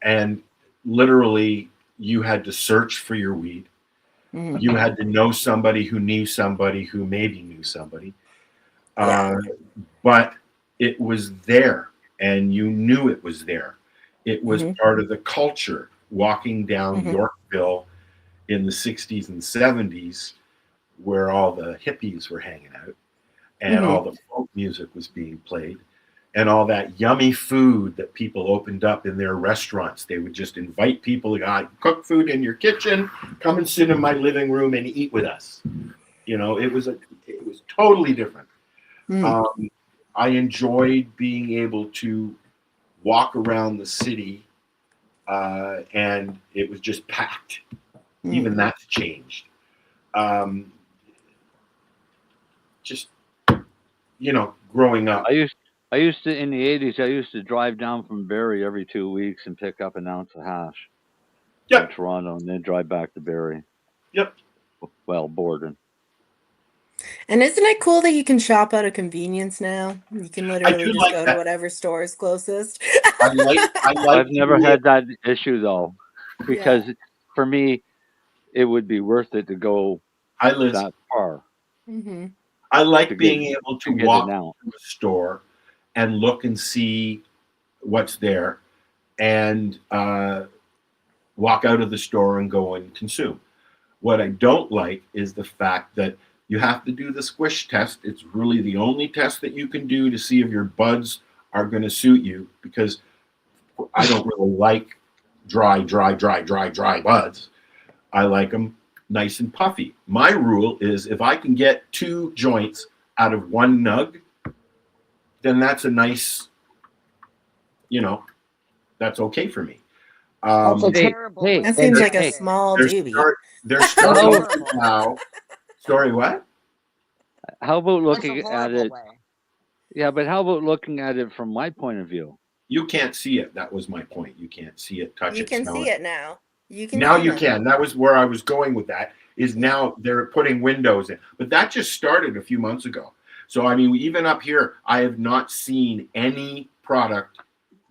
[SPEAKER 4] And literally, you had to search for your weed. You had to know somebody who knew somebody who maybe knew somebody. But it was there, and you knew it was there. It was part of the culture. Walking down Yorkville in the 60s and 70s, where all the hippies were hanging out, and all the folk music was being played, and all that yummy food that people opened up in their restaurants. They would just invite people to cook food in your kitchen, come and sit in my living room and eat with us. You know, it was totally different. I enjoyed being able to walk around the city, and it was just packed. Even that's changed. Just, you know, growing up.
[SPEAKER 5] I used to in the 80s. I used to drive down from Barrie every 2 weeks and pick up an ounce of hash in Toronto, and then drive back to Barrie. Well, Borden.
[SPEAKER 1] And isn't it cool that you can shop out of convenience now? You can literally just go to whatever store is closest.
[SPEAKER 5] I've never had that issue though, because for me, it would be worth it to go that far.
[SPEAKER 4] I like being able to walk to a store and look and see what's there, and walk out of the store and go and consume. What I don't like is the fact that you have to do the squish test. It's really the only test that you can do to see if your buds are going to suit you, because I don't really like dry buds. I like them nice and puffy. My rule is if I can get 2 joints out of 1 nug, then that's a nice, you know, that's okay for me.
[SPEAKER 1] That seems like a small doobie.
[SPEAKER 4] They're starting now. Sorry, what?
[SPEAKER 5] How about looking at it? Yeah, but how about looking at it from my point of view?
[SPEAKER 4] You can't see it. That was my point. You can't see it, touch it,
[SPEAKER 1] You can
[SPEAKER 4] smell
[SPEAKER 1] see it now. You can.
[SPEAKER 4] Now you can. That was where I was going with that. Is now they're putting windows in, but that just started a few months ago. So I mean, even up here, I have not seen any product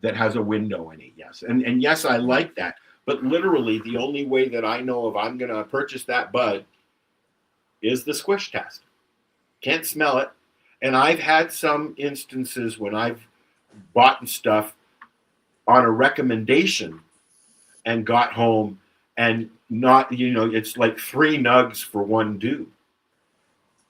[SPEAKER 4] that has a window in it. Yes, and yes, I like that. But literally, the only way that I know if I'm going to purchase that bud is the squish test. Can't smell it. And I've had some instances when I've bought stuff on a recommendation and got home and not, you know, it's like 3 nugs for 1 dude.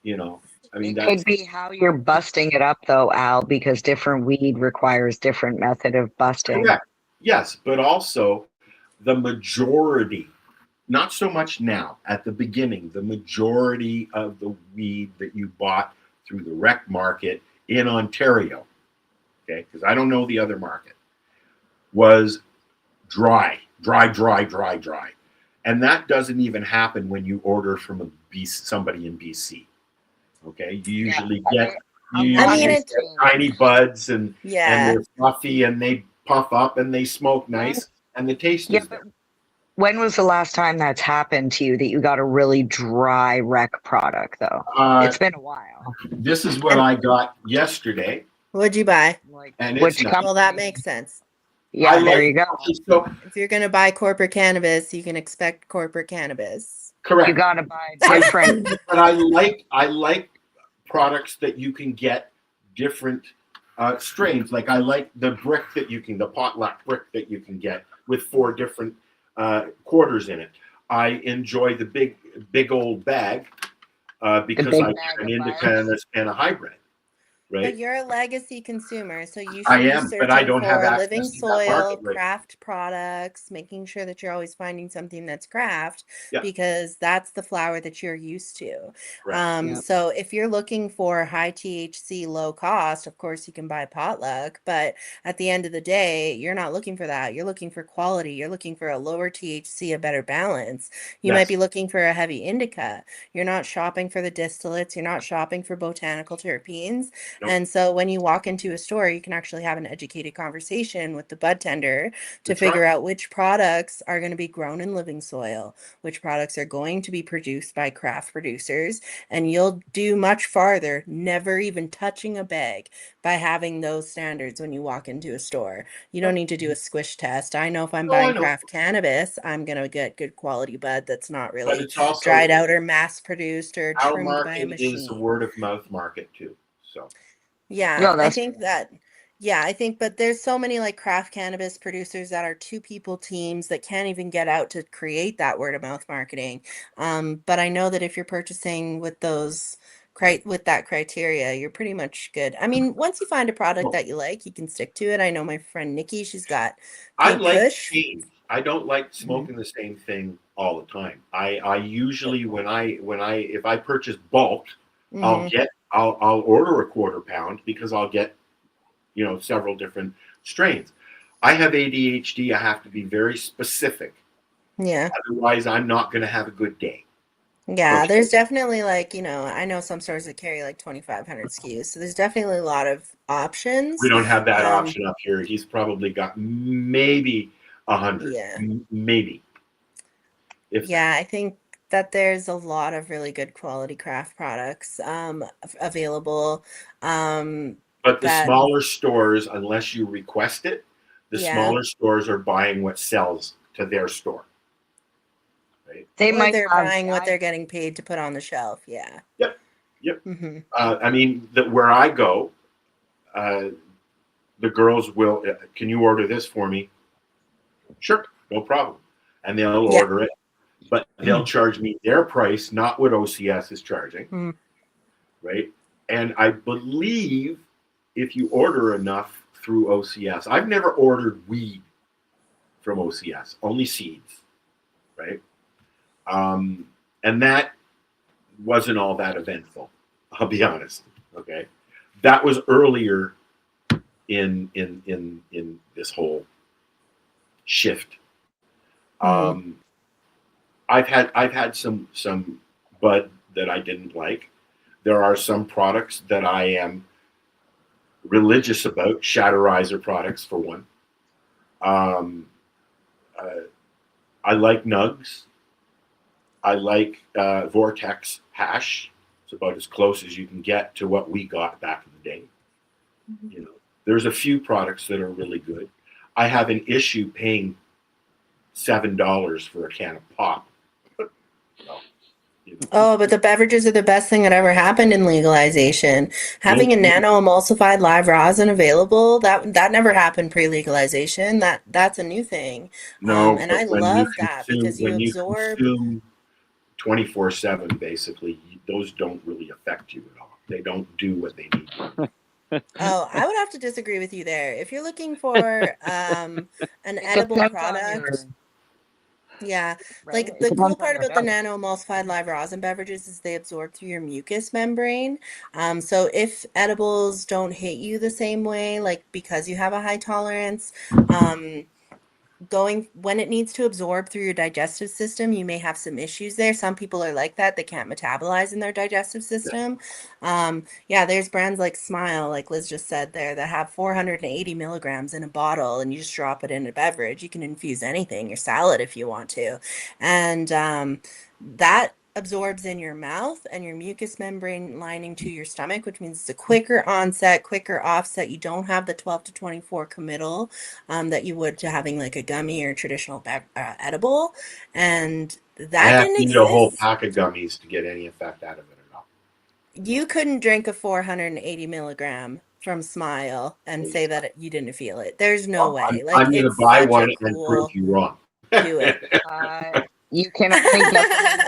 [SPEAKER 4] You know, I mean,
[SPEAKER 3] that could be how you're busting it up though, Al, because different weed requires different method of busting.
[SPEAKER 4] Correct. Yes, but also the majority, not so much now, at the beginning, the majority of the weed that you bought through the rec market in Ontario, okay, because I don't know the other market, was dry. And that doesn't even happen when you order from somebody in BC. Okay, you usually get tiny buds and they're fluffy and they puff up and they smoke nice and the taste is there.
[SPEAKER 3] When was the last time that's happened to you that you got a really dry rec product though? It's been a while.
[SPEAKER 4] This is what I got yesterday.
[SPEAKER 1] What'd you buy?
[SPEAKER 4] And
[SPEAKER 1] well, that makes sense.
[SPEAKER 3] Yeah, there you go.
[SPEAKER 4] So,
[SPEAKER 1] if you're going to buy corporate cannabis, you can expect corporate cannabis.
[SPEAKER 4] Correct.
[SPEAKER 3] You got to buy different.
[SPEAKER 4] But I like products that you can get different strains. Like I like the brick the potluck brick that you can get with 4 different quarters in it. I enjoy the big old bag because I get an indica and a hybrid. Right.
[SPEAKER 1] But you're a legacy consumer, so you should
[SPEAKER 4] be searching
[SPEAKER 1] for living soil, craft products, making sure that you're always finding something that's craft, because that's the flower that you're used to. So if you're looking for high THC, low cost, of course you can buy potluck, but at the end of the day, you're not looking for that. You're looking for quality. You're looking for a lower THC, a better balance. You might be looking for a heavy indica. You're not shopping for the distillates. You're not shopping for botanical terpenes.
[SPEAKER 4] Nope.
[SPEAKER 1] And so when you walk into a store, you can actually have an educated conversation with the bud tender to
[SPEAKER 4] That's
[SPEAKER 1] figure
[SPEAKER 4] right.
[SPEAKER 1] out which products are going to be grown in living soil, which products are going to be produced by craft producers, and you'll do much farther, never even touching a bag, by having those standards when you walk into a store. You don't need to do a squish test. I know if I'm
[SPEAKER 4] Oh, I
[SPEAKER 1] buying
[SPEAKER 4] know.
[SPEAKER 1] craft cannabis, I'm going to get good quality bud that's not
[SPEAKER 4] But
[SPEAKER 1] really
[SPEAKER 4] it's also
[SPEAKER 1] dried out or mass produced or
[SPEAKER 4] our
[SPEAKER 1] trimmed by a
[SPEAKER 4] market is a
[SPEAKER 1] machine.
[SPEAKER 4] word of mouth market too. So
[SPEAKER 1] Yeah,
[SPEAKER 3] No,
[SPEAKER 1] I
[SPEAKER 3] that's
[SPEAKER 1] think that, yeah, I think, but there's so many like craft cannabis producers that are two people teams that can't even get out to create that word of mouth marketing. But I know that if you're purchasing with those with that criteria, you're pretty much good. I mean, once you find a product
[SPEAKER 4] well,
[SPEAKER 1] that you like, you can stick to it. I know my friend Nikki, she's got
[SPEAKER 4] I
[SPEAKER 1] Pink
[SPEAKER 4] like
[SPEAKER 1] Kush.
[SPEAKER 4] change. I don't like
[SPEAKER 1] Mhm.
[SPEAKER 4] smoking the same thing all the time. I usually when I if I purchase bulk,
[SPEAKER 1] Mhm.
[SPEAKER 4] I'll order a quarter pound because I'll get several different strains. I have ADHD. I have to be very specific.
[SPEAKER 1] Yeah.
[SPEAKER 4] Otherwise, I'm not going to have a good day.
[SPEAKER 1] Yeah,
[SPEAKER 4] Okay.
[SPEAKER 1] there's definitely like, I know some stores that carry like 2,500 SKUs. So there's definitely a lot of
[SPEAKER 4] We
[SPEAKER 1] options.
[SPEAKER 4] don't have that
[SPEAKER 1] Um,
[SPEAKER 4] option up here. He's probably got maybe 100,
[SPEAKER 1] yeah.
[SPEAKER 4] maybe if that.
[SPEAKER 1] Yeah, I think that there's a lot of really good quality craft products available. Um,
[SPEAKER 4] But the
[SPEAKER 1] that
[SPEAKER 4] smaller stores, unless you request it, the
[SPEAKER 1] yeah,
[SPEAKER 4] smaller stores are buying what sells to their store, right?
[SPEAKER 3] they
[SPEAKER 1] or
[SPEAKER 3] might
[SPEAKER 1] they're
[SPEAKER 3] have.
[SPEAKER 1] buying what they're getting paid to put on the shelf. Yeah.
[SPEAKER 4] Yep, yep.
[SPEAKER 1] Hmm.
[SPEAKER 4] I mean, where I go, uh, the girls will. Can you order this for me? Sure, no problem. And they'll
[SPEAKER 1] Yeah.
[SPEAKER 4] order it, but they'll charge me their price, not what OCS is charging,
[SPEAKER 1] Mhm.
[SPEAKER 4] right? And I believe if you order enough through OCS, I've never ordered weed from OCS, only seeds, right? And that wasn't all that eventful. I'll be honest. Okay, that was earlier in this whole shift.
[SPEAKER 1] Mhm.
[SPEAKER 4] Um, I've had some bud that I didn't like. There are some products that I am religious about. Shatterizer products, for one. Um, uh, I like Nugs. I like Vortex hash. It's about as close as you can get to what we got back in the day. You know, there's a few products that are really good. I have an issue paying $7 for a can of pop. So,
[SPEAKER 1] Oh, but the beverages are the best thing that ever happened in legalization. Having a nano emulsified live rosin available, that never happened pre-legalization. That's a new thing.
[SPEAKER 4] no,
[SPEAKER 1] And
[SPEAKER 4] but
[SPEAKER 1] I love that because you
[SPEAKER 4] when you
[SPEAKER 1] absorb.
[SPEAKER 4] consume 24/7, basically, those don't really affect you at all. They don't do what they need to.
[SPEAKER 1] Oh, I would have to disagree with you there. If you're looking for an
[SPEAKER 3] It
[SPEAKER 1] edible
[SPEAKER 3] depends on your
[SPEAKER 1] product, yeah,
[SPEAKER 3] right.
[SPEAKER 1] like
[SPEAKER 3] It
[SPEAKER 1] the cool
[SPEAKER 3] depends on
[SPEAKER 1] part
[SPEAKER 3] your
[SPEAKER 1] about the
[SPEAKER 3] dose.
[SPEAKER 1] nano emulsified live rosin beverages is they absorb through your mucous membrane. So if edibles don't hit you the same way, like because you have a high tolerance, um, going when it needs to absorb through your digestive system, you may have some issues there. Some people are like that, they can't metabolize in their digestive system. Yeah, there's brands like Smile, like Liz just said there, that have 480 milligrams in a bottle, and you just drop it in a beverage. You can infuse anything, your salad if you want to. And that absorbs in your mouth and your mucous membrane lining to your stomach, which means it's a quicker onset, quicker offset. You don't have the 12 to 24 committal that you would to having like a gummy or traditional edible. And
[SPEAKER 4] I
[SPEAKER 1] that
[SPEAKER 4] have
[SPEAKER 1] didn't
[SPEAKER 4] to eat a whole
[SPEAKER 1] exist.
[SPEAKER 4] pack of gummies to get any effect out of it at all.
[SPEAKER 1] You couldn't drink a 480 milligram from Smile and say that you didn't feel it. There's no way. Like,
[SPEAKER 4] I'm going to
[SPEAKER 1] it's
[SPEAKER 4] buy
[SPEAKER 1] such a
[SPEAKER 4] one and prove
[SPEAKER 1] cool
[SPEAKER 4] you wrong.
[SPEAKER 1] do it.
[SPEAKER 3] You can only get them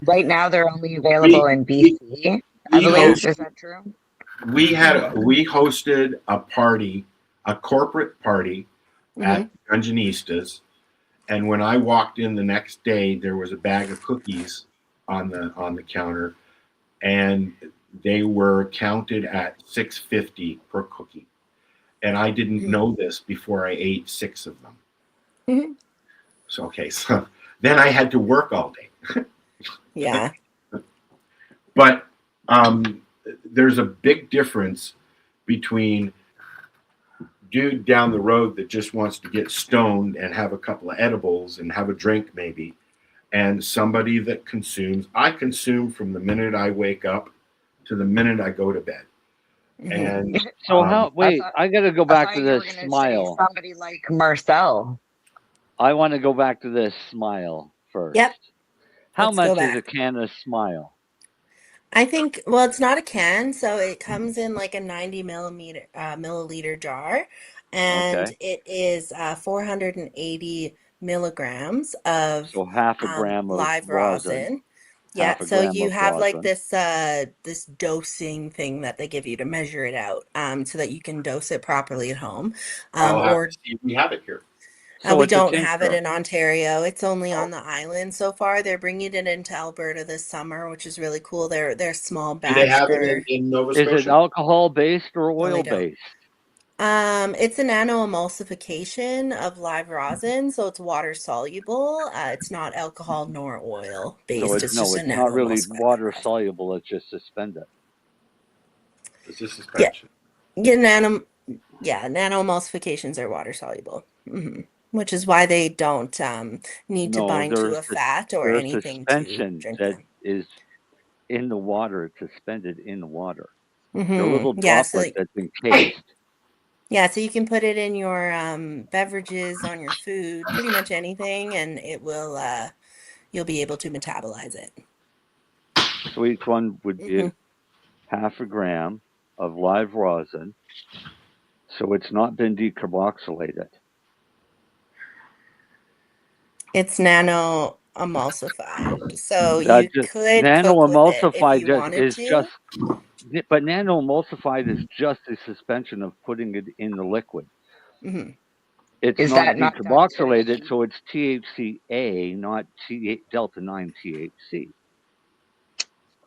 [SPEAKER 3] right now. They're only available
[SPEAKER 4] we,
[SPEAKER 3] in
[SPEAKER 4] we,
[SPEAKER 3] BC, I
[SPEAKER 4] we,
[SPEAKER 1] Yeah.
[SPEAKER 3] believe.
[SPEAKER 4] host,
[SPEAKER 3] Is that true?
[SPEAKER 4] we hosted a party, a corporate party
[SPEAKER 1] Hmm.
[SPEAKER 4] at Dungeonistas. And when I walked in the next day, there was a bag of cookies on the counter, and they were counted at $6.50 per cookie. And I didn't
[SPEAKER 1] Hmm.
[SPEAKER 4] know this before I ate 6 of them.
[SPEAKER 1] Hmm.
[SPEAKER 4] So so then I had to work all day.
[SPEAKER 1] Yeah.
[SPEAKER 4] But there's a big difference between dude down the road that just wants to get stoned and have a couple of edibles and have a drink maybe, and somebody that consumes. I consume from the minute I wake up to the minute I go to bed. And
[SPEAKER 5] so I got to go back to this smile.
[SPEAKER 3] Somebody like Marcel.
[SPEAKER 5] I want to go back to this smile first.
[SPEAKER 1] Yep.
[SPEAKER 5] How
[SPEAKER 1] Let's go
[SPEAKER 5] much is
[SPEAKER 1] back.
[SPEAKER 5] a can of smile?
[SPEAKER 1] I think, well, it's not a can, so it comes in like a 90 milliliter jar, and
[SPEAKER 5] Okay.
[SPEAKER 1] it is 480 milligrams of
[SPEAKER 5] So half a gram of
[SPEAKER 1] live
[SPEAKER 5] rosin.
[SPEAKER 1] rosin. Yeah,
[SPEAKER 5] Half a
[SPEAKER 1] so
[SPEAKER 5] gram
[SPEAKER 1] you
[SPEAKER 5] of
[SPEAKER 1] have like
[SPEAKER 5] rosin.
[SPEAKER 1] this dosing thing that they give you to measure it out, so that you can dose it properly at home.
[SPEAKER 4] I'll have
[SPEAKER 1] Or
[SPEAKER 4] to see if we have it here.
[SPEAKER 5] So
[SPEAKER 1] we
[SPEAKER 5] it's a
[SPEAKER 1] don't have it
[SPEAKER 5] tincture.
[SPEAKER 1] in Ontario. It's only
[SPEAKER 4] Oh.
[SPEAKER 1] on the island so far. They're bringing it into Alberta this summer, which is really cool. They're small
[SPEAKER 4] Do they
[SPEAKER 1] batch
[SPEAKER 4] have it
[SPEAKER 1] for.
[SPEAKER 4] in Nova
[SPEAKER 5] Is it
[SPEAKER 4] Scotia?
[SPEAKER 5] alcohol based or
[SPEAKER 1] No, they
[SPEAKER 5] oil
[SPEAKER 1] don't.
[SPEAKER 5] based?
[SPEAKER 1] It's a nano emulsification of live rosin, so it's water soluble. It's not alcohol nor oil
[SPEAKER 5] So
[SPEAKER 1] based. It's just a
[SPEAKER 5] it's not
[SPEAKER 1] nano
[SPEAKER 5] really
[SPEAKER 1] emulsified
[SPEAKER 5] water
[SPEAKER 1] rosin.
[SPEAKER 5] soluble. It's just suspended.
[SPEAKER 4] It's a suspension.
[SPEAKER 1] Yeah, nano emulsifications are water soluble, which is why they don't need to
[SPEAKER 5] No,
[SPEAKER 1] bind to a fat or
[SPEAKER 5] there's
[SPEAKER 1] anything to
[SPEAKER 5] suspension
[SPEAKER 1] drink
[SPEAKER 5] that
[SPEAKER 1] them.
[SPEAKER 5] is in the water. It's suspended in the water. The little
[SPEAKER 1] Yeah, so
[SPEAKER 5] droplet that's encased.
[SPEAKER 1] yeah, so you can put it in your beverages, on your food, pretty much anything, and it will you'll be able to metabolize it.
[SPEAKER 5] So each one would be half a gram of live rosin. So it's not been decarboxylated.
[SPEAKER 1] It's nano emulsified, so
[SPEAKER 5] That
[SPEAKER 1] you
[SPEAKER 5] just
[SPEAKER 1] could
[SPEAKER 5] nano
[SPEAKER 1] cook with it if
[SPEAKER 5] emulsified
[SPEAKER 1] you wanted to.
[SPEAKER 5] but nano emulsified is just a suspension of putting it in the liquid.
[SPEAKER 1] hmm
[SPEAKER 5] It's
[SPEAKER 3] Is
[SPEAKER 5] not
[SPEAKER 3] that not done to the
[SPEAKER 5] decarboxylated,
[SPEAKER 3] heat?
[SPEAKER 5] so it's THCA, not delta 9 THC.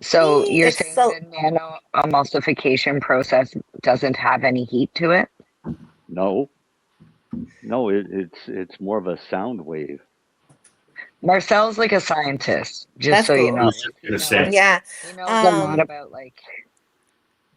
[SPEAKER 3] So you're
[SPEAKER 1] It's
[SPEAKER 3] saying the nano emulsification process doesn't have any heat to it?
[SPEAKER 5] No, it's more of a sound wave.
[SPEAKER 3] Marcel's like a scientist, just
[SPEAKER 1] That's
[SPEAKER 3] so you
[SPEAKER 1] cool.
[SPEAKER 3] know.
[SPEAKER 4] I was just gonna say.
[SPEAKER 1] Yeah.
[SPEAKER 3] He knows a lot about like.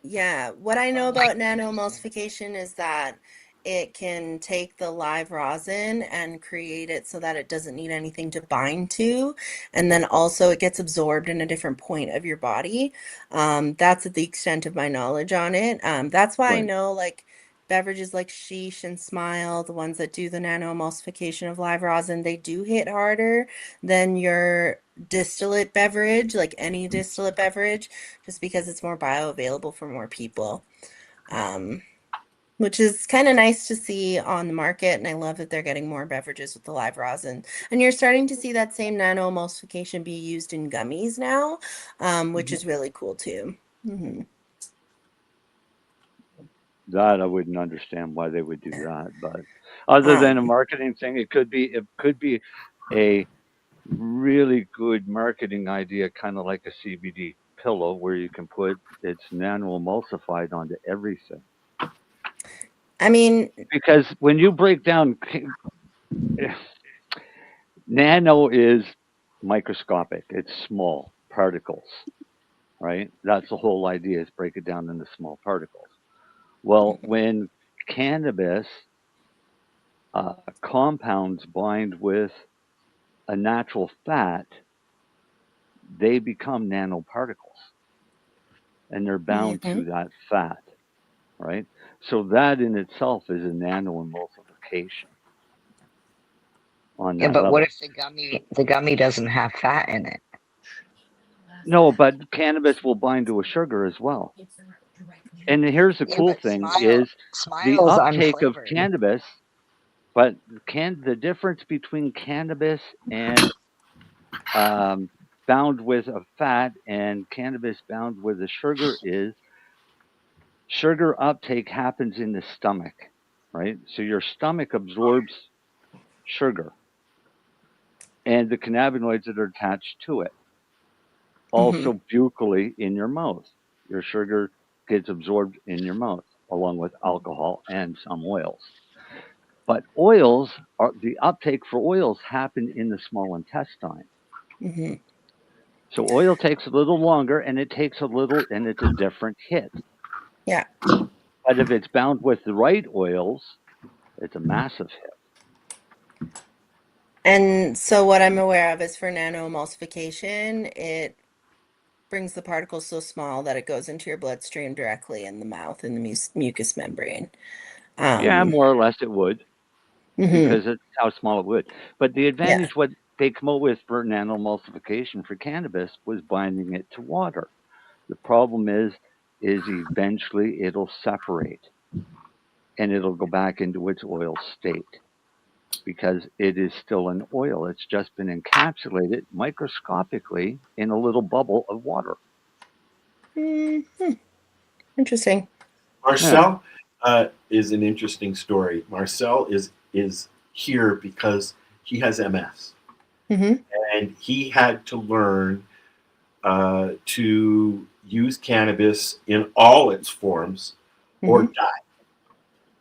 [SPEAKER 1] Yeah, what I know about nano emulsification is that it can take the live rosin and create it so that it doesn't need anything to bind to, and then also it gets absorbed in a different point of your body. That's the extent of my knowledge on it. That's why I
[SPEAKER 5] Right.
[SPEAKER 1] know like beverages like Sheesh and Smile, the ones that do the nano emulsification of live rosin, they do hit harder than your distillate beverage, like any distillate beverage, just because it's more bioavailable for more people. Which is kind of nice to see on the market. And I love that they're getting more beverages with the live rosin. And you're starting to see that same nano emulsification be used in gummies now, which is really cool too.
[SPEAKER 5] That I wouldn't understand why they would do that, but other than a marketing thing, it could be a really good marketing idea, kind of like a CBD pillow, where you can put it's nano emulsified onto everything.
[SPEAKER 1] I mean,
[SPEAKER 5] because when you break down, nano is microscopic. It's small particles, right? That's the whole idea, is break it down into small particles. Well, when cannabis compounds bind with a natural fat, they become nanoparticles, and they're bound to that fat, right? So that in itself is a nano emulsification on
[SPEAKER 3] Yeah,
[SPEAKER 5] that
[SPEAKER 3] but what
[SPEAKER 5] level.
[SPEAKER 3] if the gummy doesn't have fat in it?
[SPEAKER 5] No, but cannabis will bind to a sugar as well. And here's the cool thing is the
[SPEAKER 3] Smile's
[SPEAKER 5] uptake of
[SPEAKER 3] unflavored.
[SPEAKER 5] cannabis, but the difference between cannabis and bound with a fat and cannabis bound with a sugar is sugar uptake happens in the stomach, right? So your stomach absorbs sugar and the cannabinoids that are attached to it. Also buccally in your mouth. Your sugar gets absorbed in your mouth along with alcohol and some oils. But the uptake for oils happen in the small intestine. So oil takes a little longer, and it takes a little, and it's a different hit.
[SPEAKER 1] Yeah.
[SPEAKER 5] But if it's bound with the right oils, it's a massive hit.
[SPEAKER 1] And so what I'm aware of is for nanoemulsification, it brings the particles so small that it goes into your bloodstream directly in the mouth in the mucous membrane.
[SPEAKER 5] Yeah, more or less it would, because it's how small it would. But the advantage, what they come up with for nanoemulsification for cannabis was binding it to water. The problem is eventually it'll separate, and it'll go back into its oil state, because it is still an oil. It's just been encapsulated microscopically in a little bubble of water.
[SPEAKER 1] Interesting.
[SPEAKER 4] Marcel is an interesting story. Marcel is here because he has MS, and he had to learn to use cannabis in all its forms or die,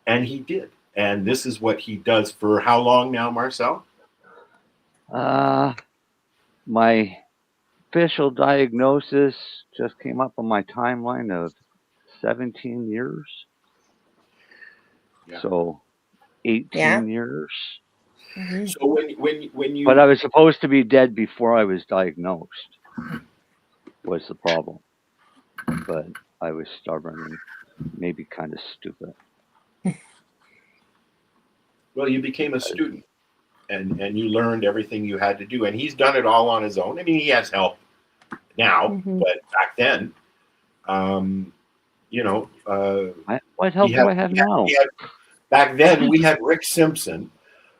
[SPEAKER 4] and he did. And this is what he does for how long now, Marcel?
[SPEAKER 5] My official diagnosis just came up on my timeline of 17 years. Yeah. So 18 years.
[SPEAKER 4] So when you
[SPEAKER 5] But I was supposed to be dead before I was diagnosed, was the problem. But I was stubborn and maybe kind of stupid.
[SPEAKER 4] Well, you became a student, and you learned everything you had to do, and he's done it all on his own. I mean, he has help now, but back then,
[SPEAKER 5] what help do I have now?
[SPEAKER 4] Back then, we had Rick Simpson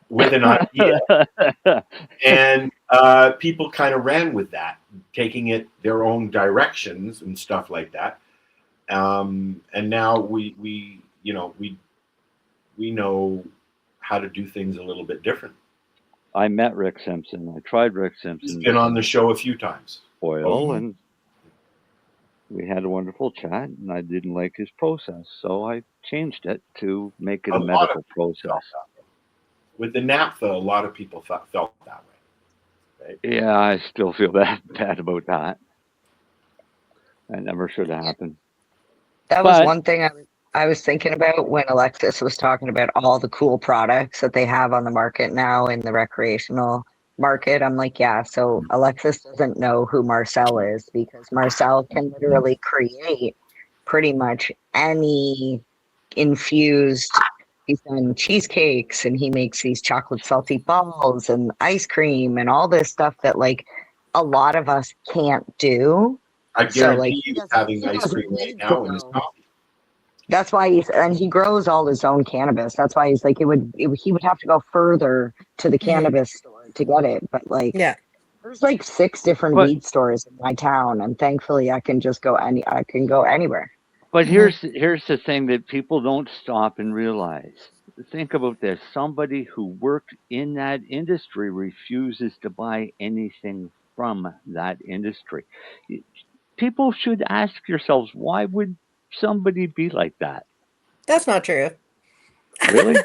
[SPEAKER 4] with an idea, and people kind of ran with that, taking it their own directions and stuff like that. And now we know how to do things a little bit different.
[SPEAKER 5] I met Rick Simpson. I tried Rick Simpson.
[SPEAKER 4] He's been on the show a few times.
[SPEAKER 5] Oil, and we had a wonderful chat, and I didn't like his process, so I changed it to make it a medical process.
[SPEAKER 4] With the naphtha, a lot of people felt that way. Right?
[SPEAKER 5] Yeah, I still feel bad about that. That never should have happened.
[SPEAKER 3] That was one thing I was thinking about when Alexis was talking about all the cool products that they have on the market now in the recreational market. I'm like, yeah, so Alexis doesn't know who Marcel is, because Marcel can literally create pretty much any infused. He's done cheesecakes, and he makes these chocolate salty balls and ice cream and all this stuff that like a lot of us can't do.
[SPEAKER 4] I guarantee he's having ice cream right now in his coffee.
[SPEAKER 3] That's why he grows all his own cannabis. That's why he's like, he would have to go further to the cannabis store to get it. But like, there's like 6 different weed stores in my town, and thankfully I can just go anywhere.
[SPEAKER 5] But here's the thing that people don't stop and realize. Think about this. Somebody who worked in that industry refuses to buy anything from that industry. People should ask yourselves, why would somebody be like that?
[SPEAKER 1] That's not true.
[SPEAKER 5] Really?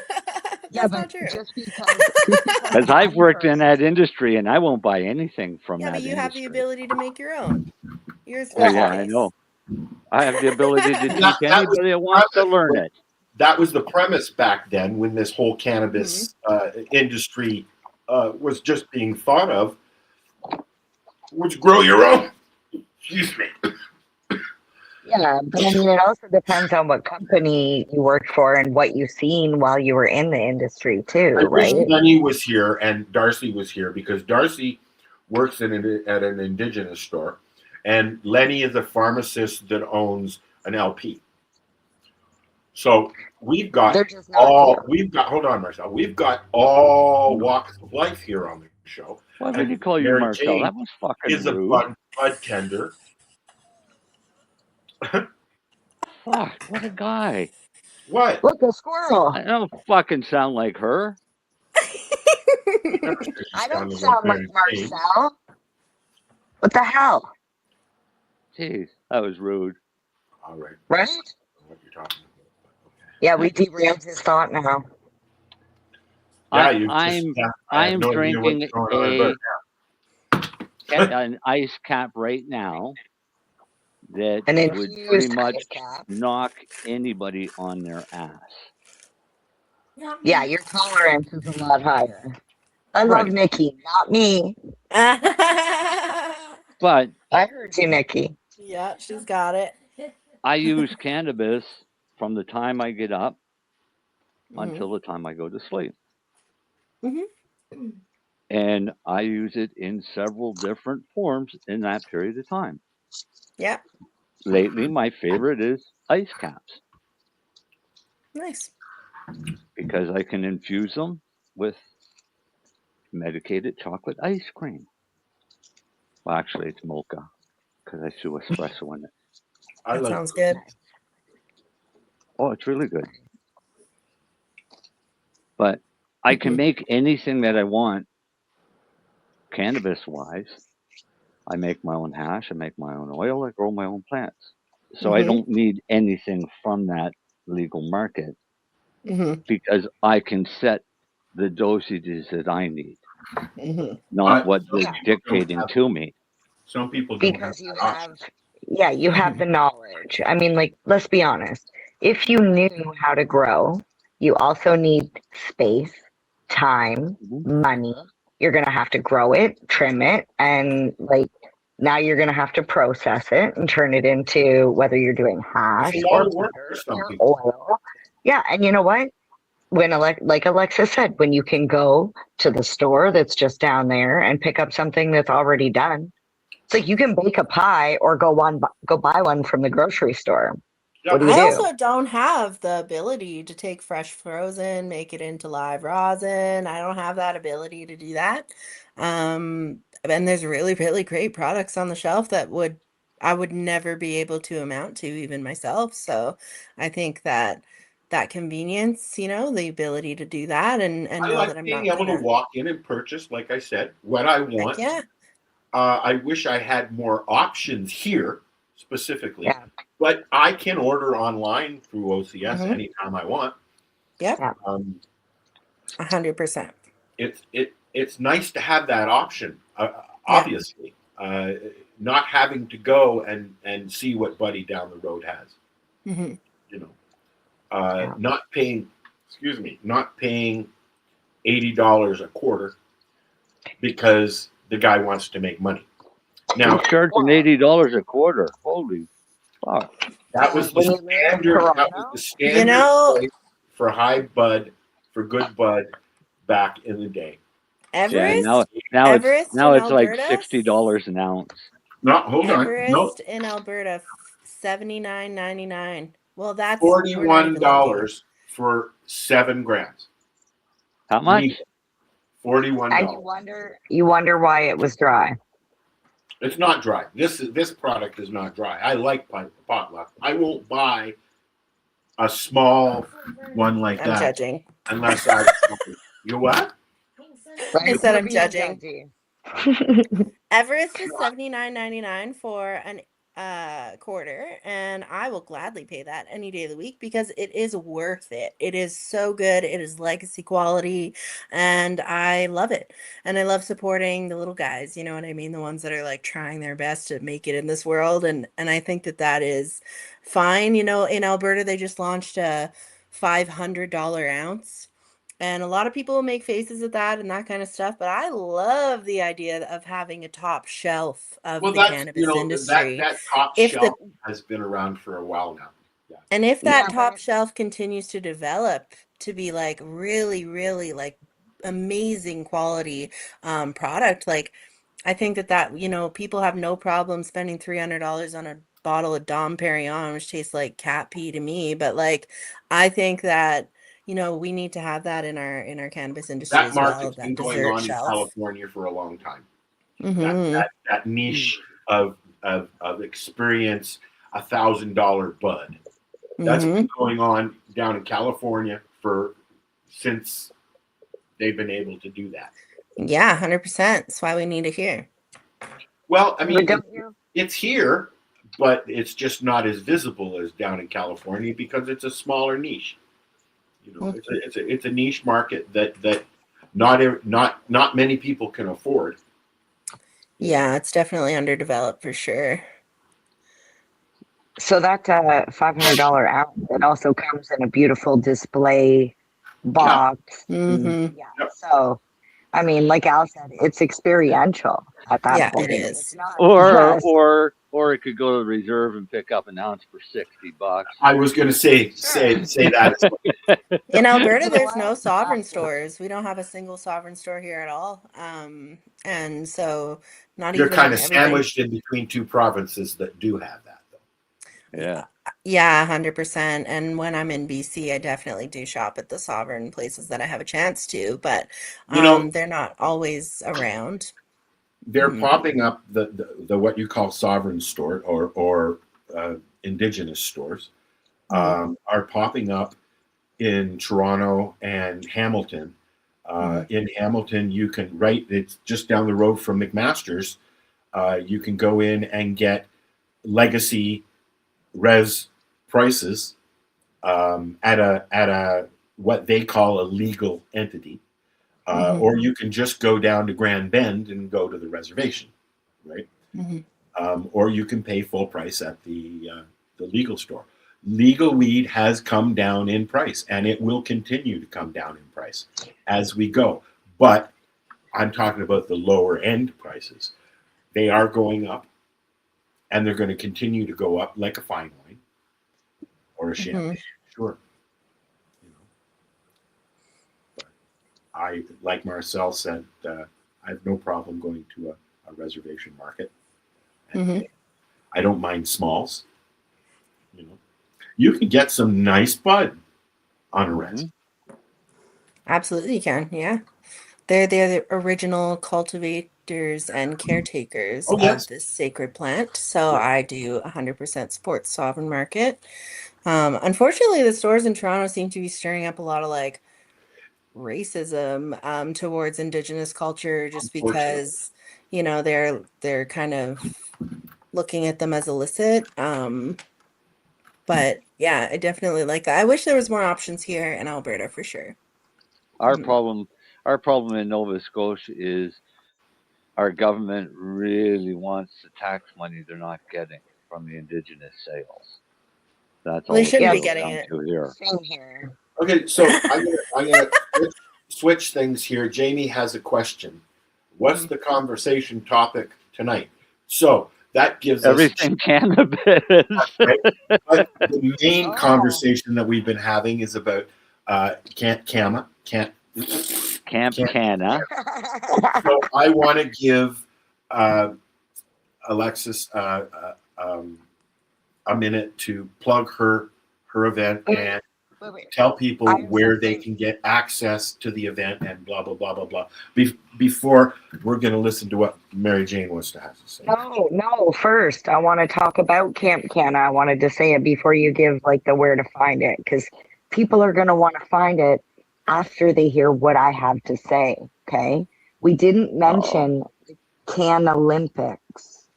[SPEAKER 1] That's not true.
[SPEAKER 3] Just because
[SPEAKER 5] I've worked in that industry, and I won't buy anything from that industry.
[SPEAKER 1] Yeah, but you have the ability to make your own.
[SPEAKER 5] I know. I have the ability to teach anybody that wants to learn it.
[SPEAKER 4] That was the premise back then, when this whole cannabis industry was just being thought of, was grow your own. Excuse me.
[SPEAKER 3] Yeah, but I mean, it also depends on what company you work for and what you've seen while you were in the industry too, right?
[SPEAKER 4] Lennie was here and Darcy was here, because Darcy works at an indigenous store, and Lennie is a pharmacist that owns an LP. So we've got hold on, Marcel. We've got all walks of life here on the show.
[SPEAKER 5] Why would you call you Marcel? That was fucking rude.
[SPEAKER 4] Is a bud tender.
[SPEAKER 5] Fuck, what a guy.
[SPEAKER 4] What?
[SPEAKER 3] Look, a squirrel.
[SPEAKER 5] I don't fucking sound like her.
[SPEAKER 3] I don't sound like Marcel. What the hell?
[SPEAKER 5] Jeez, that was rude.
[SPEAKER 4] All right.
[SPEAKER 3] Right?
[SPEAKER 4] What you're talking about. Okay.
[SPEAKER 3] Yeah, we derailed his thought now.
[SPEAKER 4] Yeah,
[SPEAKER 5] I'm drinking a an ice cap right now that
[SPEAKER 3] An
[SPEAKER 5] would pretty
[SPEAKER 3] infused
[SPEAKER 5] much
[SPEAKER 3] ice cap.
[SPEAKER 5] knock anybody on their ass.
[SPEAKER 3] Yeah, your tolerance is a lot higher. I love
[SPEAKER 5] Right.
[SPEAKER 3] Nikki, not me.
[SPEAKER 5] But
[SPEAKER 3] I heard you, Nikki.
[SPEAKER 1] Yeah, she's got it.
[SPEAKER 5] I use cannabis from the time I get up
[SPEAKER 1] Mm-hmm.
[SPEAKER 5] until the time I go to sleep.
[SPEAKER 1] Mm-hmm.
[SPEAKER 5] And I use it in several different forms in that period of time.
[SPEAKER 1] Yeah.
[SPEAKER 5] Lately, my favorite is ice caps
[SPEAKER 1] Nice.
[SPEAKER 5] because I can infuse them with medicated chocolate ice cream. Well, actually, it's mocha because I threw espresso in it.
[SPEAKER 4] I
[SPEAKER 1] That
[SPEAKER 4] like
[SPEAKER 1] sounds good.
[SPEAKER 5] Oh, it's really good. But I can
[SPEAKER 1] Mhm.
[SPEAKER 5] make anything that I want cannabis wise. I make my own hash, I make my own oil, I grow my own plants. So I
[SPEAKER 1] Mhm.
[SPEAKER 5] don't need anything from that legal market
[SPEAKER 1] Mhm.
[SPEAKER 5] because I can set the dosages that I need,
[SPEAKER 1] Mhm.
[SPEAKER 5] not what they're
[SPEAKER 3] Yeah.
[SPEAKER 5] dictating to me.
[SPEAKER 4] Some people don't have
[SPEAKER 3] Because you
[SPEAKER 4] that option.
[SPEAKER 3] have, yeah, you have the knowledge. I mean, like, let's be honest. If you knew how to grow, you also need space, time,
[SPEAKER 5] Mhm.
[SPEAKER 3] money. You're going to have to grow it, trim it, and like now you're going to have to process it and turn it into whether you're doing hash
[SPEAKER 4] It's a lot
[SPEAKER 3] or
[SPEAKER 4] of work
[SPEAKER 3] butter
[SPEAKER 4] for some
[SPEAKER 3] or
[SPEAKER 4] people.
[SPEAKER 3] oil. Yeah, and you know what? When like Alexa said, when you can go to the store that's just down there and pick up something that's already done. It's like you can bake a pie or go buy one from the grocery store.
[SPEAKER 4] Yeah,
[SPEAKER 3] What do you
[SPEAKER 1] I
[SPEAKER 3] do?
[SPEAKER 1] also don't have the ability to take fresh frozen, make it into live rosin. I don't have that ability to do that. And there's really, really great products on the shelf that I would never be able to amount to even myself. So I think that that convenience, the ability to do that and
[SPEAKER 4] I
[SPEAKER 1] know
[SPEAKER 4] like
[SPEAKER 1] that I'm
[SPEAKER 4] being
[SPEAKER 1] not
[SPEAKER 4] able to
[SPEAKER 1] gonna,
[SPEAKER 4] walk in and purchase, like I said, what I
[SPEAKER 1] heck
[SPEAKER 4] want.
[SPEAKER 1] yeah.
[SPEAKER 4] I wish I had more options here specifically,
[SPEAKER 3] Yeah,
[SPEAKER 4] but I can order online through OCS
[SPEAKER 1] Mm-hmm.
[SPEAKER 4] anytime I want.
[SPEAKER 1] Yep.
[SPEAKER 3] yeah,
[SPEAKER 4] Um,
[SPEAKER 1] 100%.
[SPEAKER 4] it's nice to have that option.
[SPEAKER 1] Yeah.
[SPEAKER 4] Obviously, not having to go and see what Buddy down the road has.
[SPEAKER 1] Mm-hmm.
[SPEAKER 4] You know,
[SPEAKER 3] yeah.
[SPEAKER 4] not paying. Excuse me, not paying $80 a quarter because the guy wants to make money. Now
[SPEAKER 5] Who's charging $80 a quarter? Holy fuck!
[SPEAKER 4] that was the
[SPEAKER 3] When you live in
[SPEAKER 4] standard. That was the
[SPEAKER 3] Toronto,
[SPEAKER 1] You
[SPEAKER 4] standard
[SPEAKER 1] know,
[SPEAKER 4] price for high bud, for good bud, back in the day.
[SPEAKER 5] Yeah,
[SPEAKER 1] Everest, Everest
[SPEAKER 5] now
[SPEAKER 1] in
[SPEAKER 5] it's like
[SPEAKER 1] Alberta,
[SPEAKER 5] $60 an ounce.
[SPEAKER 4] No, hold on. No,
[SPEAKER 1] Everest in Alberta, 79.99. Well, we're not
[SPEAKER 4] $41
[SPEAKER 1] even looking.
[SPEAKER 4] for 7 grams.
[SPEAKER 5] How much?
[SPEAKER 4] Legal. $41.
[SPEAKER 3] and you wonder why it was dry.
[SPEAKER 4] It's not dry. This product is not dry. I like potluck. I won't buy a small one like
[SPEAKER 1] I'm
[SPEAKER 4] that
[SPEAKER 1] judging.
[SPEAKER 4] unless I. You what?
[SPEAKER 1] I
[SPEAKER 3] Right?
[SPEAKER 1] said
[SPEAKER 3] You're
[SPEAKER 1] I'm
[SPEAKER 3] being
[SPEAKER 1] judging.
[SPEAKER 3] judgy.
[SPEAKER 1] Everest is $79.99 for an quarter, and I will gladly pay that any day of the week because it is worth it. It is so good. It is legacy quality, and I love it. And I love supporting the little guys, you know what I mean? The ones that are like trying their best to make it in this world, and I think that that is fine. In Alberta they just launched a $500 ounce. And a lot of people make faces at that and that kind of stuff, but I love the idea of having a top shelf of
[SPEAKER 4] Well,
[SPEAKER 1] the
[SPEAKER 4] that's
[SPEAKER 1] cannabis industry.
[SPEAKER 4] that top
[SPEAKER 1] If the
[SPEAKER 4] shelf has been around for a while now. Yeah.
[SPEAKER 1] and if
[SPEAKER 3] Yeah,
[SPEAKER 1] that top shelf continues to develop to be like really, really like amazing quality product, like I think that people have no problem spending $300 on a bottle of Dom Perignon, which tastes like cat pee to me. But like, I think that we need to have that in our cannabis industry
[SPEAKER 4] That
[SPEAKER 1] as well.
[SPEAKER 4] market's been
[SPEAKER 1] That
[SPEAKER 4] going
[SPEAKER 1] dessert
[SPEAKER 4] on in
[SPEAKER 1] shelf.
[SPEAKER 4] California for a long time. That
[SPEAKER 1] Mm-hmm.
[SPEAKER 4] that niche of experience, $1,000 bud. That's
[SPEAKER 1] Mm-hmm.
[SPEAKER 4] been going on down in California since they've been able to do that.
[SPEAKER 1] Yeah, 100%. That's why we need it here.
[SPEAKER 4] Well, I
[SPEAKER 3] but
[SPEAKER 4] mean,
[SPEAKER 3] don't you?
[SPEAKER 4] it's here, but it's just not as visible as down in California because it's a smaller niche. It's a niche market that not many people can afford.
[SPEAKER 1] Yeah, it's definitely underdeveloped for sure.
[SPEAKER 3] So that $500 ounce, it also comes in a beautiful display
[SPEAKER 4] Yeah.
[SPEAKER 3] box.
[SPEAKER 1] Mm-hmm.
[SPEAKER 3] Yeah.
[SPEAKER 4] Yep.
[SPEAKER 3] So, I mean, like Al said, it's experiential at that
[SPEAKER 1] Yeah,
[SPEAKER 3] point.
[SPEAKER 1] it
[SPEAKER 3] It's
[SPEAKER 1] is.
[SPEAKER 3] not
[SPEAKER 5] Or
[SPEAKER 3] just
[SPEAKER 5] or it could go to the reserve and pick up an ounce for $60.
[SPEAKER 4] I was going to say that. As well.
[SPEAKER 1] In Alberta,
[SPEAKER 3] You know
[SPEAKER 1] there's
[SPEAKER 3] what?
[SPEAKER 1] no sovereign stores. We don't have a single sovereign store here at all. And so not
[SPEAKER 4] You're kind
[SPEAKER 1] even
[SPEAKER 4] of
[SPEAKER 1] everything.
[SPEAKER 4] sandwiched in between two provinces that do have that, though.
[SPEAKER 5] Yeah.
[SPEAKER 1] Yeah, 100%. And when I'm in BC, I definitely do shop at the sovereign places that I have a chance to, but
[SPEAKER 4] You know,
[SPEAKER 1] they're not always around.
[SPEAKER 4] they're
[SPEAKER 1] Mhm.
[SPEAKER 4] popping up the what you call sovereign store or indigenous stores are popping up in Toronto and Hamilton. In Hamilton, you can it's just down the road from McMaster's. You can go in and get legacy res prices at a what they call a legal entity,
[SPEAKER 1] Mhm.
[SPEAKER 4] or you can just go down to Grand Bend and go to the reservation, right?
[SPEAKER 1] Mhm.
[SPEAKER 4] Or you can pay full price at the legal store. Legal weed has come down in price, and it will continue to come down in price as we go. But I'm talking about the lower end prices. They are going up, and they're going to continue to go up like a fine wine or a champagne. Sure. You know, but I, like Marcel said, I have no problem going to a reservation market. And
[SPEAKER 1] Mhm.
[SPEAKER 4] I don't mind smalls. You know, you can get some nice bud on a res.
[SPEAKER 1] Absolutely, you can. Yeah. They're the original cultivators and caretakers
[SPEAKER 4] Oh
[SPEAKER 1] of
[SPEAKER 4] yes.
[SPEAKER 1] this sacred plant. So
[SPEAKER 4] Yeah.
[SPEAKER 1] I do 100% support sovereign market. Unfortunately, the stores in Toronto seem to be stirring up a lot of like racism towards Indigenous culture just
[SPEAKER 4] Unfortunately.
[SPEAKER 1] because, they're kind of looking at them as illicit. But yeah, I definitely like that. I wish there was more options here in Alberta for sure.
[SPEAKER 5] Our
[SPEAKER 1] Mhm.
[SPEAKER 5] problem our problem in Nova Scotia is our government really wants the tax money they're not getting from the indigenous sales. That's
[SPEAKER 1] Well, they
[SPEAKER 5] all it
[SPEAKER 1] shouldn't
[SPEAKER 3] yeah,
[SPEAKER 1] be
[SPEAKER 5] boils
[SPEAKER 1] getting
[SPEAKER 5] down
[SPEAKER 1] it.
[SPEAKER 5] to here.
[SPEAKER 3] same here.
[SPEAKER 4] Okay, so I'm gonna switch things here. Jamie has a question. What's
[SPEAKER 1] Mhm.
[SPEAKER 4] the conversation topic tonight? So that gives us
[SPEAKER 5] Everything cannabis.
[SPEAKER 4] right? But the main
[SPEAKER 3] Oh,
[SPEAKER 4] conversation that we've been having is about Camp Canna.
[SPEAKER 5] Camp
[SPEAKER 4] Can't.
[SPEAKER 5] Canna.
[SPEAKER 4] So I want to give Alexis a minute to plug her event
[SPEAKER 3] wait,
[SPEAKER 4] and
[SPEAKER 3] wait.
[SPEAKER 4] tell
[SPEAKER 3] I
[SPEAKER 4] people
[SPEAKER 3] have
[SPEAKER 4] where they
[SPEAKER 3] something.
[SPEAKER 4] can get access to the event and blah blah blah blah blah. Before we're going to listen to what Marijane wants to have to say.
[SPEAKER 3] No. First, I want to talk about Camp Canna. I wanted to say it before you give like the where to find it, because people are going to want to find it after they hear what I have to say. Okay, we didn't
[SPEAKER 5] Uh-oh.
[SPEAKER 3] mention Can Olympics.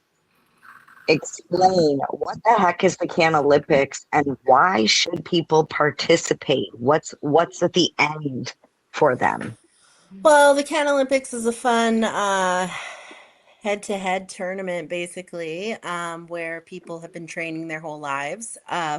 [SPEAKER 3] Explain what the heck is the Can Olympics and why should people participate? What's at the end for them?
[SPEAKER 1] Well, the Can Olympics is a fun head-to-head tournament, basically, where people have been training their whole lives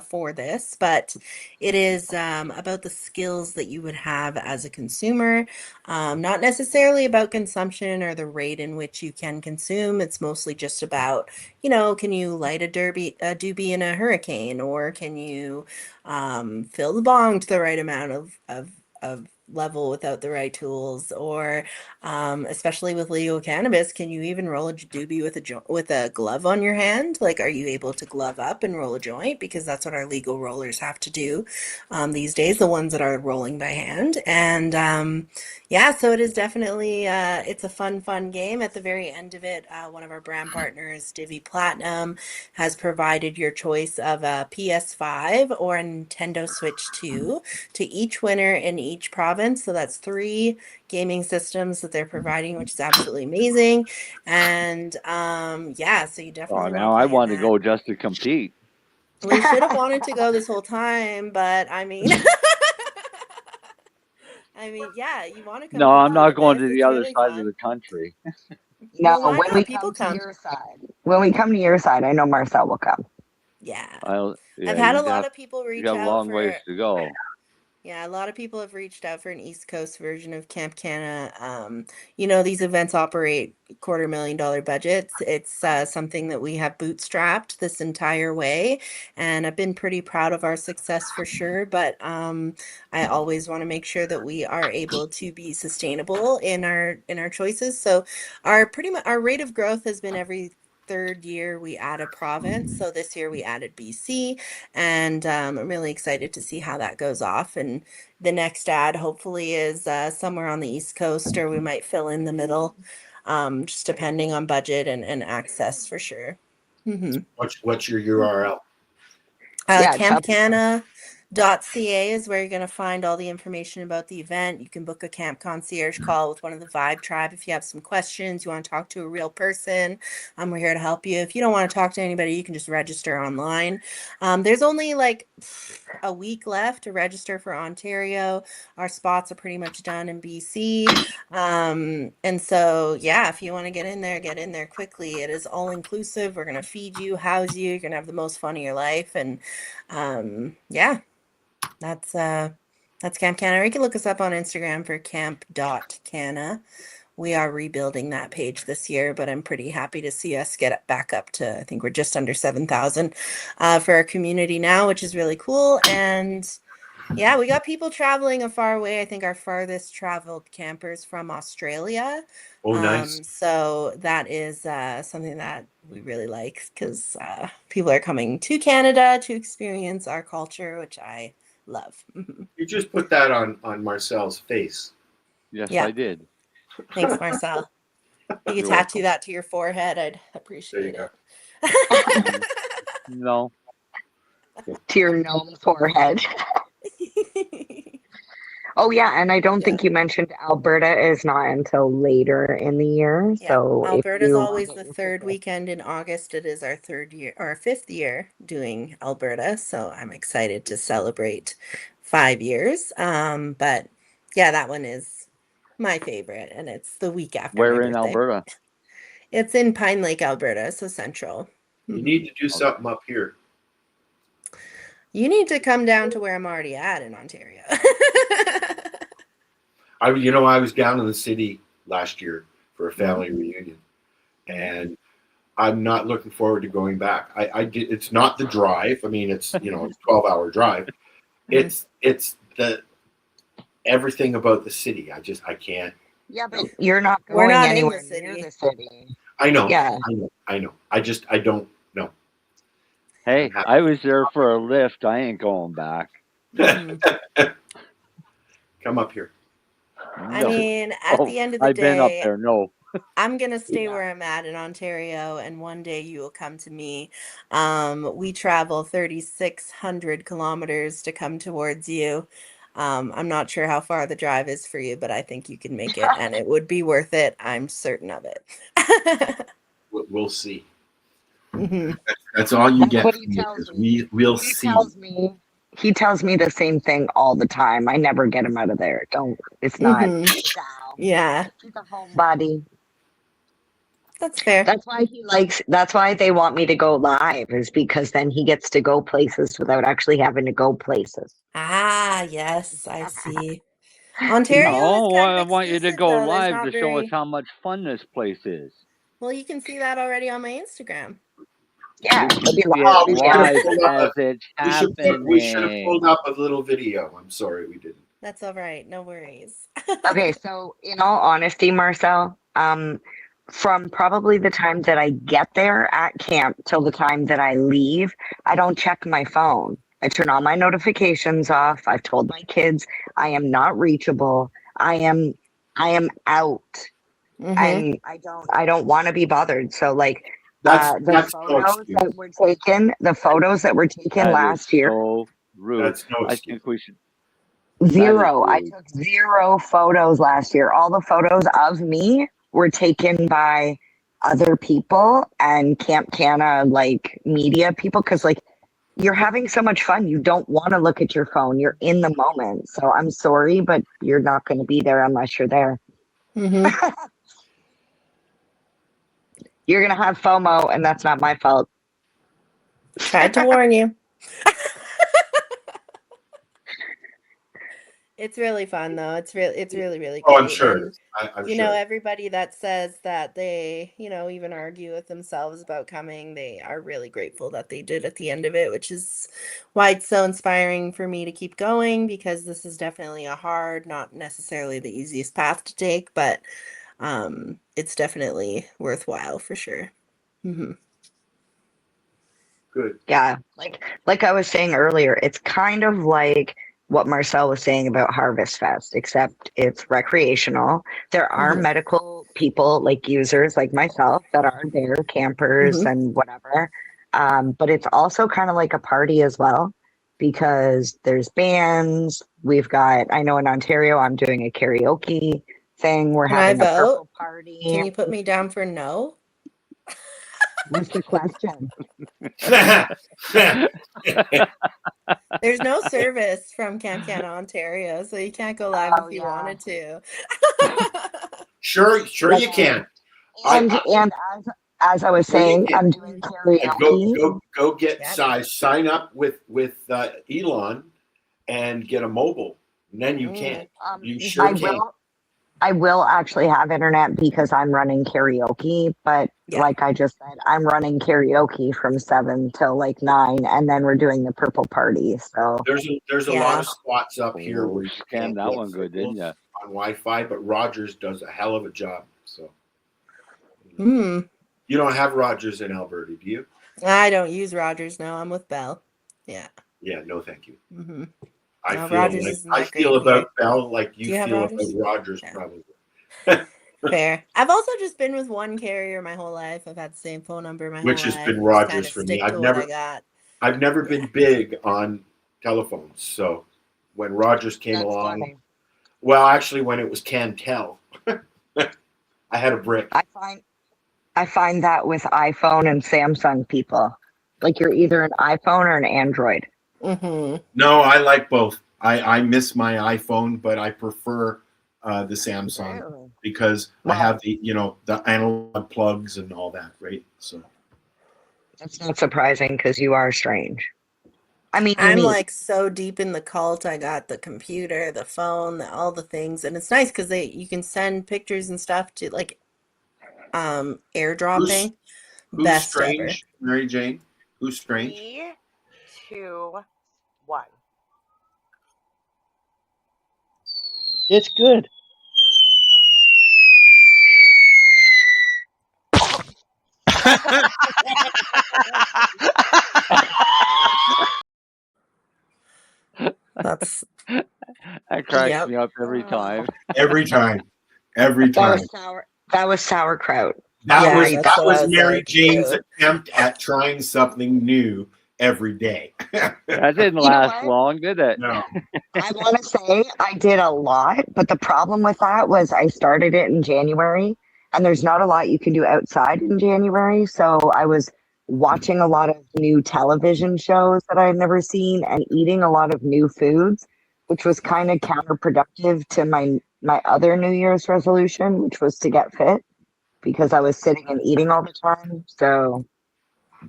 [SPEAKER 1] for this. But it is about the skills that you would have as a consumer, not necessarily about consumption or the rate in which you can consume. It's mostly just about, can you light a doobie in a hurricane, or can you fill the bong to the right amount of level without the right tools, or especially with legal cannabis, can you even roll a doobie with with a glove on your hand? Like, are you able to glove up and roll a joint? Because that's what our legal rollers have to do these days, the ones that are rolling by hand. And yeah, so it is definitely it's a fun game. At the very end of it, one of our brand partners, Divi Platinum, has provided your choice of a PS5 or a Nintendo Switch 2 to each winner in each province. So that's 3 gaming systems that they're providing, which is absolutely amazing. And yeah, so you
[SPEAKER 5] Oh,
[SPEAKER 1] definitely want
[SPEAKER 5] now
[SPEAKER 1] to
[SPEAKER 5] I
[SPEAKER 1] play in
[SPEAKER 5] want to
[SPEAKER 1] that.
[SPEAKER 5] go just to compete.
[SPEAKER 1] We should have wanted to go this whole time, but I mean, I mean, yeah, you want to come
[SPEAKER 5] No, I'm
[SPEAKER 1] compete
[SPEAKER 5] not
[SPEAKER 1] in
[SPEAKER 5] going
[SPEAKER 1] this.
[SPEAKER 5] to the
[SPEAKER 1] It's
[SPEAKER 5] other
[SPEAKER 1] really
[SPEAKER 5] side of
[SPEAKER 1] fun.
[SPEAKER 5] the country.
[SPEAKER 3] No,
[SPEAKER 1] Well, why
[SPEAKER 3] when
[SPEAKER 1] not?
[SPEAKER 3] we
[SPEAKER 1] People
[SPEAKER 3] come to
[SPEAKER 1] come.
[SPEAKER 3] your side, when we come to your side, I know Marcel will come.
[SPEAKER 1] Yeah. I've
[SPEAKER 5] Yeah,
[SPEAKER 1] had a lot of people
[SPEAKER 5] you
[SPEAKER 1] reach
[SPEAKER 5] got a
[SPEAKER 1] out
[SPEAKER 5] long ways
[SPEAKER 1] for,
[SPEAKER 5] to go.
[SPEAKER 1] yeah, a lot of people have reached out for an East Coast version of Camp Canna. These events operate $250,000 budgets. It's something that we have bootstrapped this entire way, and I've been pretty proud of our success for sure. But I always want to make sure that we are able to be sustainable in our choices. So our rate of growth has been every third year we add a province. So this year we added BC, and I'm really excited to see how that goes off. And the next ad hopefully is somewhere on the East Coast, or we might fill in the middle, just depending on budget and access for sure. Mm-hmm.
[SPEAKER 4] What's your URL?
[SPEAKER 3] Yeah, tell people.
[SPEAKER 1] campcanna.ca is where you're going to find all the information about the event. You can book a camp concierge call with one of the Vibe Tribe if you have some questions, you want to talk to a real person. We're here to help you. If you don't want to talk to anybody, you can just register online. There's only like a week left to register for Ontario. Our spots are pretty much done in BC. And so, yeah, if you want to get in there quickly. It is all inclusive. We're going to feed you, house you. You're going to have the most fun of your life. And yeah, that's Camp Canna. Or you can look us up on Instagram for camp.canna. We are rebuilding that page this year, but I'm pretty happy to see us get it back up to, I think we're just under 7,000 for our community now, which is really cool. And yeah, we got people traveling a far way. I think our farthest traveled campers from Australia.
[SPEAKER 4] Oh, nice.
[SPEAKER 1] So that is something that we really like, because people are coming to Canada to experience our culture, which I love.
[SPEAKER 4] You just put that on Marcel's face.
[SPEAKER 5] Yes,
[SPEAKER 1] Yeah.
[SPEAKER 5] I did.
[SPEAKER 1] Thanks, Marcel. You could
[SPEAKER 4] You're
[SPEAKER 1] tattoo
[SPEAKER 4] welcome.
[SPEAKER 1] that to your forehead. I'd appreciate
[SPEAKER 4] There
[SPEAKER 1] it.
[SPEAKER 5] No.
[SPEAKER 3] To your gnome forehead. Oh yeah, and I don't think you mentioned Alberta is not until later in the year.
[SPEAKER 1] Yeah,
[SPEAKER 3] So if
[SPEAKER 1] Alberta's
[SPEAKER 3] you
[SPEAKER 1] always
[SPEAKER 3] get
[SPEAKER 1] the
[SPEAKER 3] your
[SPEAKER 1] third
[SPEAKER 3] ticket,
[SPEAKER 1] weekend in August. It is our third year or our fifth year doing Alberta, so I'm excited to celebrate 5 years. But yeah, that one is my favorite, and it's the week after my
[SPEAKER 5] Where in
[SPEAKER 1] birthday.
[SPEAKER 5] Alberta?
[SPEAKER 1] It's in Pine Lake, Alberta, so central.
[SPEAKER 4] You need to do something up here.
[SPEAKER 1] You need to come down to where I'm already at in Ontario.
[SPEAKER 4] I was down in the city last year for a family reunion, and I'm not looking forward to going back. It's not the drive. I mean, it's it's a 12-hour drive. It's the everything about the city. I can't.
[SPEAKER 3] yeah, but you're not
[SPEAKER 1] We're
[SPEAKER 3] going
[SPEAKER 1] not in the
[SPEAKER 3] anywhere
[SPEAKER 1] city.
[SPEAKER 3] near the city.
[SPEAKER 4] I know.
[SPEAKER 3] Yeah.
[SPEAKER 4] I know. I don't know.
[SPEAKER 5] Hey, I was there for a lift. I ain't going back.
[SPEAKER 4] Come up here.
[SPEAKER 1] I
[SPEAKER 5] No.
[SPEAKER 1] mean, at the end of the
[SPEAKER 5] I've been up
[SPEAKER 1] day,
[SPEAKER 5] there. No.
[SPEAKER 1] I'm gonna stay
[SPEAKER 3] Yeah.
[SPEAKER 1] where I'm at in Ontario, and one day you will come to me. We travel 3,600 kilometers to come towards you. I'm not sure how far the drive is for you, but I think you can make it, and it would be worth it. I'm certain of it.
[SPEAKER 4] We'll see.
[SPEAKER 1] Mhm.
[SPEAKER 4] That's all you
[SPEAKER 3] That's
[SPEAKER 4] get
[SPEAKER 3] what
[SPEAKER 4] from
[SPEAKER 3] he
[SPEAKER 4] me,
[SPEAKER 3] tells
[SPEAKER 4] is
[SPEAKER 3] me.
[SPEAKER 4] we'll
[SPEAKER 3] He
[SPEAKER 4] see.
[SPEAKER 3] tells me the same thing all the time. I never get him out of there. It's not
[SPEAKER 1] Mhm.
[SPEAKER 3] down.
[SPEAKER 1] Yeah,
[SPEAKER 3] He's a homebody.
[SPEAKER 1] that's fair.
[SPEAKER 3] That's why they want me to go live, is because then he gets to go places without actually having to go places.
[SPEAKER 1] Ah, yes, I see. Ontario is
[SPEAKER 5] No,
[SPEAKER 1] kind of
[SPEAKER 5] I want you to
[SPEAKER 1] exclusive,
[SPEAKER 5] go
[SPEAKER 1] though. There's
[SPEAKER 5] live to
[SPEAKER 1] not
[SPEAKER 5] show us
[SPEAKER 1] very
[SPEAKER 5] how much fun this place is.
[SPEAKER 1] well. You can see that already on my Instagram.
[SPEAKER 3] Yeah,
[SPEAKER 5] You
[SPEAKER 3] it'll be
[SPEAKER 5] can see
[SPEAKER 3] live.
[SPEAKER 5] it
[SPEAKER 4] We should have
[SPEAKER 5] live
[SPEAKER 4] pulled up
[SPEAKER 5] as it's
[SPEAKER 4] we should have
[SPEAKER 5] happening.
[SPEAKER 4] pulled up a little video. I'm sorry we didn't.
[SPEAKER 1] That's all right. No worries.
[SPEAKER 3] Okay, so in all honesty, Marcel, from probably the time that I get there at camp till the time that I leave, I don't check my phone. I turn all my notifications off. I've told my kids I am not reachable. I am out,
[SPEAKER 1] Mm-hmm.
[SPEAKER 3] and I don't want to be bothered. So like
[SPEAKER 4] That's no excuse.
[SPEAKER 3] the photos that were taken
[SPEAKER 5] That is
[SPEAKER 3] last year,
[SPEAKER 5] so rude.
[SPEAKER 4] That's no
[SPEAKER 5] I
[SPEAKER 4] excuse.
[SPEAKER 5] think we should.
[SPEAKER 3] zero. I
[SPEAKER 5] rude.
[SPEAKER 3] took 0 photos last year. All the photos of me were taken by other people and Camp Canna like media people, because like you're having so much fun, you don't want to look at your phone. You're in the moment. So I'm sorry, but you're not going to be there unless you're there.
[SPEAKER 1] Mm-hmm.
[SPEAKER 3] You're going to have FOMO, and that's not my fault.
[SPEAKER 1] Tried to warn you. It's really fun though. It's really great.
[SPEAKER 4] Oh, I'm sure.
[SPEAKER 1] And
[SPEAKER 4] I'm
[SPEAKER 1] you know,
[SPEAKER 4] sure.
[SPEAKER 1] everybody that says that they, even argue with themselves about coming, they are really grateful that they did at the end of it, which is why it's so inspiring for me to keep going, because this is definitely a hard, not necessarily the easiest path to take, but it's definitely worthwhile for sure. Hmm.
[SPEAKER 4] Good.
[SPEAKER 3] Yeah, like I was saying earlier, it's kind of like what Marcel was saying about Harvest Fest, except it's recreational. There are
[SPEAKER 1] Hmm.
[SPEAKER 3] medical people, like users like myself, that are there, campers
[SPEAKER 1] Hmm.
[SPEAKER 3] and whatever. But it's also kind of like a party as well, because there's bands. I know in Ontario, I'm doing a karaoke thing. We're
[SPEAKER 1] Can I
[SPEAKER 3] having a
[SPEAKER 1] vote?
[SPEAKER 3] purple party.
[SPEAKER 1] Can you put me down for no?
[SPEAKER 3] What's the question?
[SPEAKER 1] There's no service from Camp Canna, Ontario, so you can't go live
[SPEAKER 3] Oh,
[SPEAKER 1] if you
[SPEAKER 3] yeah.
[SPEAKER 1] wanted to.
[SPEAKER 4] Sure you can.
[SPEAKER 3] And as I was
[SPEAKER 4] Sure you
[SPEAKER 3] saying,
[SPEAKER 4] can.
[SPEAKER 3] I'm doing
[SPEAKER 4] Go
[SPEAKER 3] karaoke.
[SPEAKER 4] go get
[SPEAKER 1] Yep.
[SPEAKER 4] sign up with Elon and get a mobile. And then you can. You sure
[SPEAKER 3] I
[SPEAKER 4] can.
[SPEAKER 3] will actually have internet because I'm running karaoke, but
[SPEAKER 1] Yeah.
[SPEAKER 3] like I just said, I'm running karaoke from 7 till like 9, and then we're doing the purple party. So
[SPEAKER 4] There's a
[SPEAKER 1] Yeah.
[SPEAKER 4] lot of spots up here
[SPEAKER 5] Oh,
[SPEAKER 4] where you
[SPEAKER 5] scammed
[SPEAKER 4] can't
[SPEAKER 5] that
[SPEAKER 4] get
[SPEAKER 5] one good, didn't
[SPEAKER 4] signals
[SPEAKER 5] you?
[SPEAKER 4] on Wi-Fi, but Rogers does a hell of a job. So
[SPEAKER 1] Hmm.
[SPEAKER 4] you don't have Rogers in Alberta, do you?
[SPEAKER 1] I don't use Rogers. No, I'm with Bell. Yeah.
[SPEAKER 4] Yeah, no, thank you.
[SPEAKER 1] Hmm.
[SPEAKER 4] I
[SPEAKER 1] No,
[SPEAKER 4] feel
[SPEAKER 1] Rogers
[SPEAKER 4] like
[SPEAKER 1] isn't
[SPEAKER 4] I
[SPEAKER 1] that
[SPEAKER 4] feel
[SPEAKER 1] great here.
[SPEAKER 4] about Bell like
[SPEAKER 1] Do
[SPEAKER 4] you
[SPEAKER 1] you have
[SPEAKER 4] feel
[SPEAKER 1] Rogers?
[SPEAKER 4] about Rogers,
[SPEAKER 1] Yeah.
[SPEAKER 4] probably.
[SPEAKER 1] Fair. I've also just been with one carrier my whole life. I've had the same phone number my
[SPEAKER 4] Which
[SPEAKER 1] whole
[SPEAKER 4] has
[SPEAKER 1] life.
[SPEAKER 4] been
[SPEAKER 1] I just kind
[SPEAKER 4] Rogers
[SPEAKER 1] of
[SPEAKER 4] for me.
[SPEAKER 1] stick to what I got.
[SPEAKER 4] I've never
[SPEAKER 1] Yeah.
[SPEAKER 4] been big on telephones. So when Rogers came
[SPEAKER 3] that's
[SPEAKER 4] along,
[SPEAKER 3] funny.
[SPEAKER 4] well, actually, when it was Cantel, I had a brick.
[SPEAKER 3] I find that with iPhone and Samsung people, like you're either an iPhone or an Android.
[SPEAKER 1] Hmm.
[SPEAKER 4] No, I like both. I miss my iPhone, but I prefer the Samsung
[SPEAKER 3] Really?
[SPEAKER 4] because I
[SPEAKER 3] Well,
[SPEAKER 4] have the analog plugs and all that, right? So
[SPEAKER 3] that's not surprising because you are strange. I mean,
[SPEAKER 1] I'm
[SPEAKER 3] unique.
[SPEAKER 1] like so deep in the cult. I got the computer, the phone, all the things, and it's nice because you can send pictures and stuff to like
[SPEAKER 4] who's
[SPEAKER 1] airdropping.
[SPEAKER 4] who's
[SPEAKER 1] Best ever.
[SPEAKER 4] strange, Mary Jane? Who's strange?
[SPEAKER 3] 3, 2, 1.
[SPEAKER 5] It's good.
[SPEAKER 1] That's
[SPEAKER 5] That cracks
[SPEAKER 1] yep.
[SPEAKER 5] me up every time.
[SPEAKER 4] Every time, every
[SPEAKER 3] That
[SPEAKER 4] time.
[SPEAKER 3] was sour. That was sauerkraut.
[SPEAKER 4] That
[SPEAKER 1] Yeah,
[SPEAKER 4] was
[SPEAKER 3] You
[SPEAKER 1] that's
[SPEAKER 4] that
[SPEAKER 1] what I
[SPEAKER 4] was
[SPEAKER 1] was
[SPEAKER 4] Mary
[SPEAKER 1] like
[SPEAKER 4] Jane's
[SPEAKER 1] too.
[SPEAKER 4] attempt at trying something new every day.
[SPEAKER 5] That didn't
[SPEAKER 3] know
[SPEAKER 5] last
[SPEAKER 3] what?
[SPEAKER 5] long, did it?
[SPEAKER 4] No,
[SPEAKER 3] I want to say I did a lot, but the problem with that was I started it in January, and there's not a lot you can do outside in January. So I was watching a lot of new television shows that I had never seen and eating a lot of new foods, which was kind of counterproductive to my other New Year's resolution, which was to get fit because I was sitting and eating all the time. So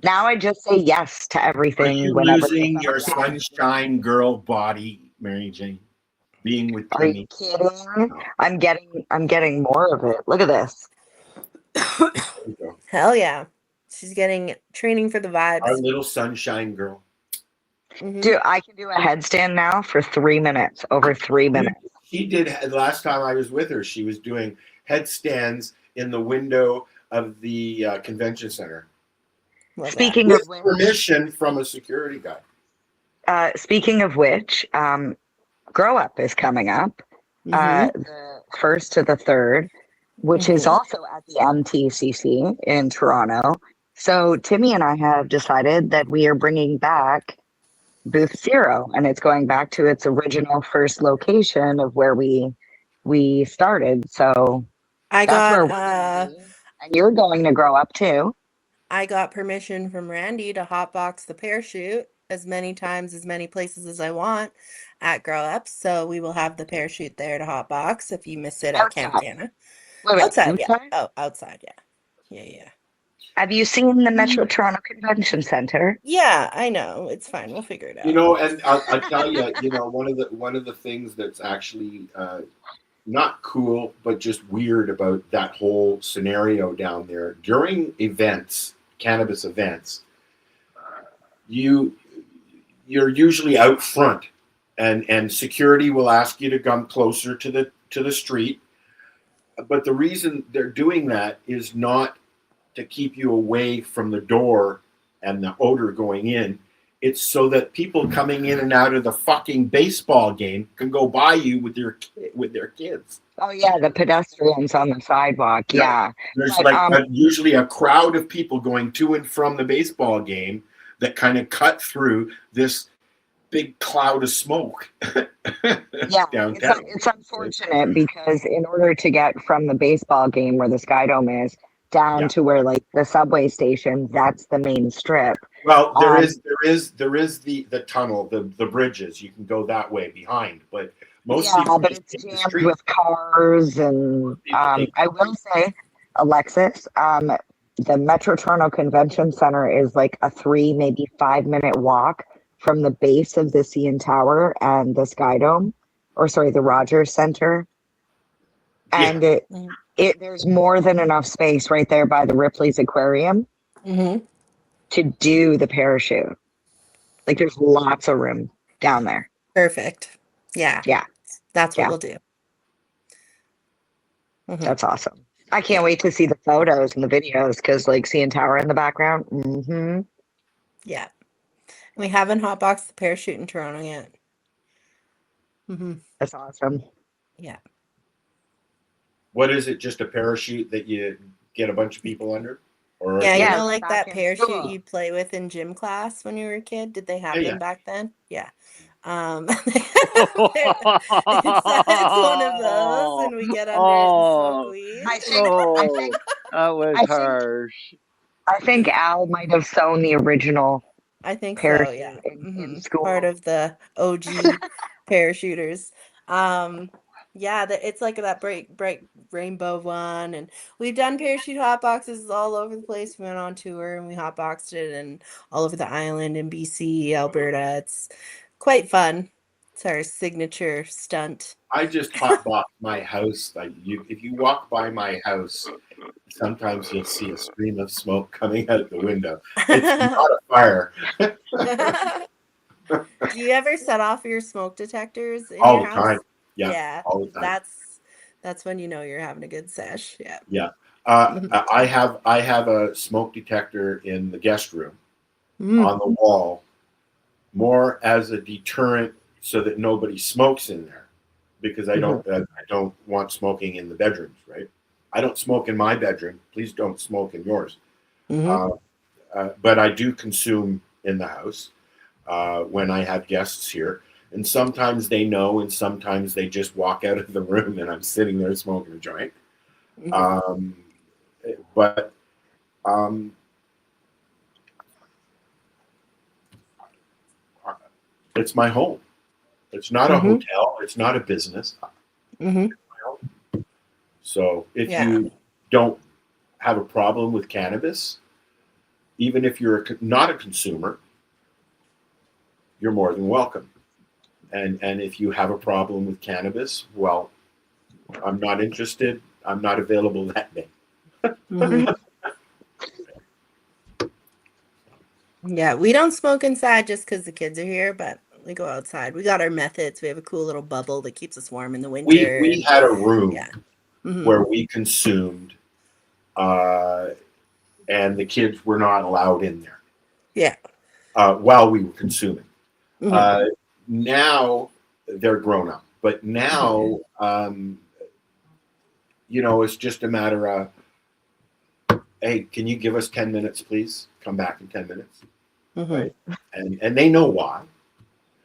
[SPEAKER 3] now I just say yes to
[SPEAKER 4] are
[SPEAKER 3] everything
[SPEAKER 4] you
[SPEAKER 3] whenever they
[SPEAKER 4] losing
[SPEAKER 3] say
[SPEAKER 4] your
[SPEAKER 3] yes.
[SPEAKER 4] sunshine girl body, Mary Jane? Being with
[SPEAKER 3] Are you
[SPEAKER 4] Timmy?
[SPEAKER 3] kidding?
[SPEAKER 4] No.
[SPEAKER 3] I'm getting more of it. Look at this.
[SPEAKER 4] There we go.
[SPEAKER 1] Hell yeah. She's getting training for the
[SPEAKER 4] Our
[SPEAKER 1] vibes.
[SPEAKER 4] little sunshine girl.
[SPEAKER 1] Hmm.
[SPEAKER 3] Dude, I can do a headstand now for 3 minutes, over 3 minutes.
[SPEAKER 4] She did last time I was with her. She was doing headstands in the window of the convention center
[SPEAKER 1] Love that.
[SPEAKER 3] Speaking
[SPEAKER 4] with
[SPEAKER 3] of which,
[SPEAKER 4] permission from a security guy.
[SPEAKER 3] speaking of which, Grow Up is coming up,
[SPEAKER 1] Hmm.
[SPEAKER 3] the 1st to the 3rd, which is
[SPEAKER 1] Hmm.
[SPEAKER 3] also at the MTCC in Toronto. So Timmy and I have decided that we are bringing back Booth Zero, and it's going back to its original first location of where we started. So
[SPEAKER 1] I
[SPEAKER 3] that's
[SPEAKER 1] got
[SPEAKER 3] where we're going to be, and you're going to Grow Up too.
[SPEAKER 1] I got permission from Randy to hotbox the parachute as many times, as many places as I want at Grow Up. So we will have the parachute there to hotbox if you miss it at Camp
[SPEAKER 3] Outside.
[SPEAKER 1] Canna.
[SPEAKER 3] Wait,
[SPEAKER 1] Outside, yeah.
[SPEAKER 3] inside?
[SPEAKER 1] Oh, outside, yeah. Yeah, yeah.
[SPEAKER 3] Have you seen the Metro Toronto Convention Center?
[SPEAKER 1] Yeah, I know. It's fine. We'll figure it out.
[SPEAKER 4] You know, and I tell you, you know, one of the things that's actually not cool, but just weird about that whole scenario down there during events, cannabis events, you're usually out front, and security will ask you to come closer to the street. But the reason they're doing that is not to keep you away from the door and the odor going in. It's so that people coming in and out of the fucking baseball game can go by you with their kids.
[SPEAKER 3] Oh yeah, the pedestrians on the sidewalk. Yeah,
[SPEAKER 4] There's
[SPEAKER 3] but,
[SPEAKER 4] usually a crowd of people going to and from the baseball game that kind of cut through this big cloud of smoke.
[SPEAKER 3] yeah,
[SPEAKER 4] downtown.
[SPEAKER 3] it's unfortunate because in order to get from the baseball game where the Sky Dome is down to where like the subway station, that's the main strip.
[SPEAKER 4] Well, there is the tunnel, the bridges. You can go that way behind, but most people
[SPEAKER 3] but it's jammed with cars and I will say, Alexis, the Metro Toronto Convention Center is like a 3, maybe 5 minute walk from the base of the CN Tower and the Sky Dome, the Rogers Center. And there's more than enough space right there by the Ripley's Aquarium to do the parachute. Like there's lots of room down there.
[SPEAKER 1] Perfect. Yeah.
[SPEAKER 3] Yeah.
[SPEAKER 1] That's what we'll do.
[SPEAKER 3] That's awesome. I can't wait to see the photos and the videos because like CN Tower in the background.
[SPEAKER 1] Yeah. We haven't hotboxed the parachute in Toronto yet.
[SPEAKER 3] That's awesome.
[SPEAKER 1] Yeah.
[SPEAKER 4] What is it? Just a parachute that you get a bunch of people under? Or
[SPEAKER 1] Yeah, you know,
[SPEAKER 3] like
[SPEAKER 1] like that
[SPEAKER 3] back in
[SPEAKER 1] parachute
[SPEAKER 3] school.
[SPEAKER 1] you play with in gym class when you were a kid. Did they have
[SPEAKER 4] Yeah,
[SPEAKER 1] them
[SPEAKER 4] yeah.
[SPEAKER 1] back then? Yeah. It's one of those, and we get under it and smoke weed.
[SPEAKER 5] That was harsh.
[SPEAKER 3] I think Al might have sewn the original
[SPEAKER 1] I think so,
[SPEAKER 3] parachute
[SPEAKER 1] yeah.
[SPEAKER 3] in school.
[SPEAKER 1] Part of the OG parachuters. Yeah, it's like that bright rainbow one, and we've done parachute hot boxes all over the place. We went on tour and we hot boxed it and all over the island in BC, Alberta. It's quite fun. It's our signature stunt.
[SPEAKER 4] I just hotbox my house. If you walk by my house, sometimes you'll see a stream of smoke coming out the window. It's not a fire.
[SPEAKER 1] Do you ever set off your smoke detectors in
[SPEAKER 4] All
[SPEAKER 1] your
[SPEAKER 4] the
[SPEAKER 1] house?
[SPEAKER 4] time. Yeah, all the time.
[SPEAKER 1] That's when you know you're having a good sesh. Yeah.
[SPEAKER 4] Yeah. I have a smoke detector in the guest room on the wall, more as a deterrent so that nobody smokes in there, because I don't want smoking in the bedrooms, right? I don't smoke in my bedroom. Please don't smoke in yours. But I do consume in the house when I have guests here. And sometimes they know, and sometimes they just walk out of the room and I'm sitting there smoking a joint. But it's my home. It's not a hotel. It's not a business. It's my home. So if you don't have a problem with cannabis, even if you're not a consumer, you're more than welcome. And if you have a problem with cannabis, well, I'm not interested. I'm not available that day.
[SPEAKER 1] Yeah, we don't smoke inside just because the kids are here, but we go outside. We got our methods. We have a cool little bubble that keeps us warm in the winter.
[SPEAKER 4] We had a room where we consumed, and the kids were not allowed in there.
[SPEAKER 1] Yeah.
[SPEAKER 4] While we were consuming. Now they're grown up, but now, it's just a matter of, hey, can you give us 10 minutes, please? Come back in 10 minutes. Right? And they know why.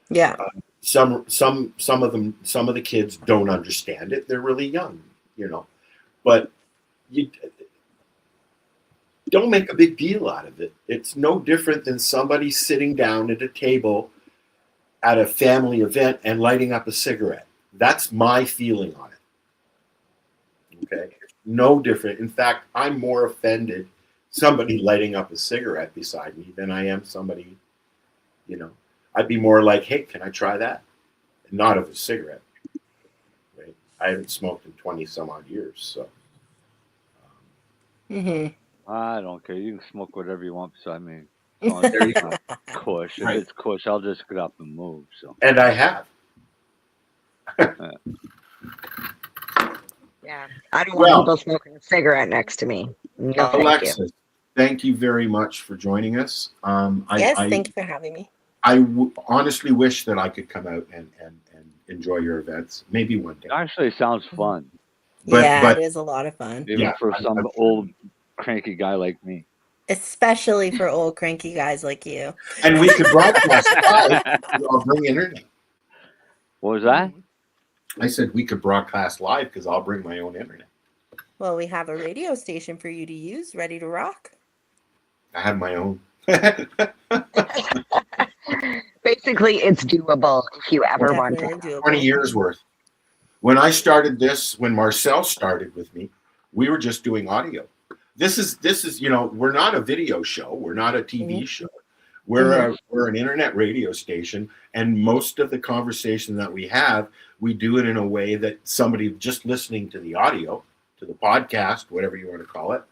[SPEAKER 1] Yeah.
[SPEAKER 4] Some of the kids don't understand it. They're really young, but you don't make a big deal out of it. It's no different than somebody sitting down at a table at a family event and lighting up a cigarette. That's my feeling on it. Okay. It's no different. In fact, I'm more offended somebody lighting up a cigarette beside me than I am somebody, you know. I'd be more like, hey, can I try that? Not of a cigarette. Right? I haven't smoked in 20 some odd years, so.
[SPEAKER 5] I don't care. You can smoke whatever you want beside me. As long as it's not kush. If
[SPEAKER 4] Right.
[SPEAKER 5] it's kush, I'll just get up and move. So.
[SPEAKER 4] And I have.
[SPEAKER 3] Yeah. I don't want people smoking a cigarette next to me. No,
[SPEAKER 4] Alexis, thank you very much for joining us.
[SPEAKER 1] Thank you for having me.
[SPEAKER 4] I honestly wish that I could come out and enjoy your events. Maybe one day.
[SPEAKER 5] Actually, it sounds fun.
[SPEAKER 1] But it is a lot of fun.
[SPEAKER 5] Even for some old cranky guy like me.
[SPEAKER 1] Especially for old cranky guys like you.
[SPEAKER 4] And we could broadcast live. I'll bring internet.
[SPEAKER 5] What was that?
[SPEAKER 4] I said we could broadcast live because I'll bring my own internet.
[SPEAKER 1] Well, we have a radio station for you to use, ready to rock.
[SPEAKER 4] I have my own.
[SPEAKER 3] Basically, it's doable if you ever want to.
[SPEAKER 4] 20 years worth. When I started this, when Marcel started with me, we were just doing audio. This is, you know, we're not a video show. We're not a TV show. We're an internet radio station, and most of the conversation that we have, we do it in a way that somebody just listening to the audio, to the podcast, whatever you want to call it,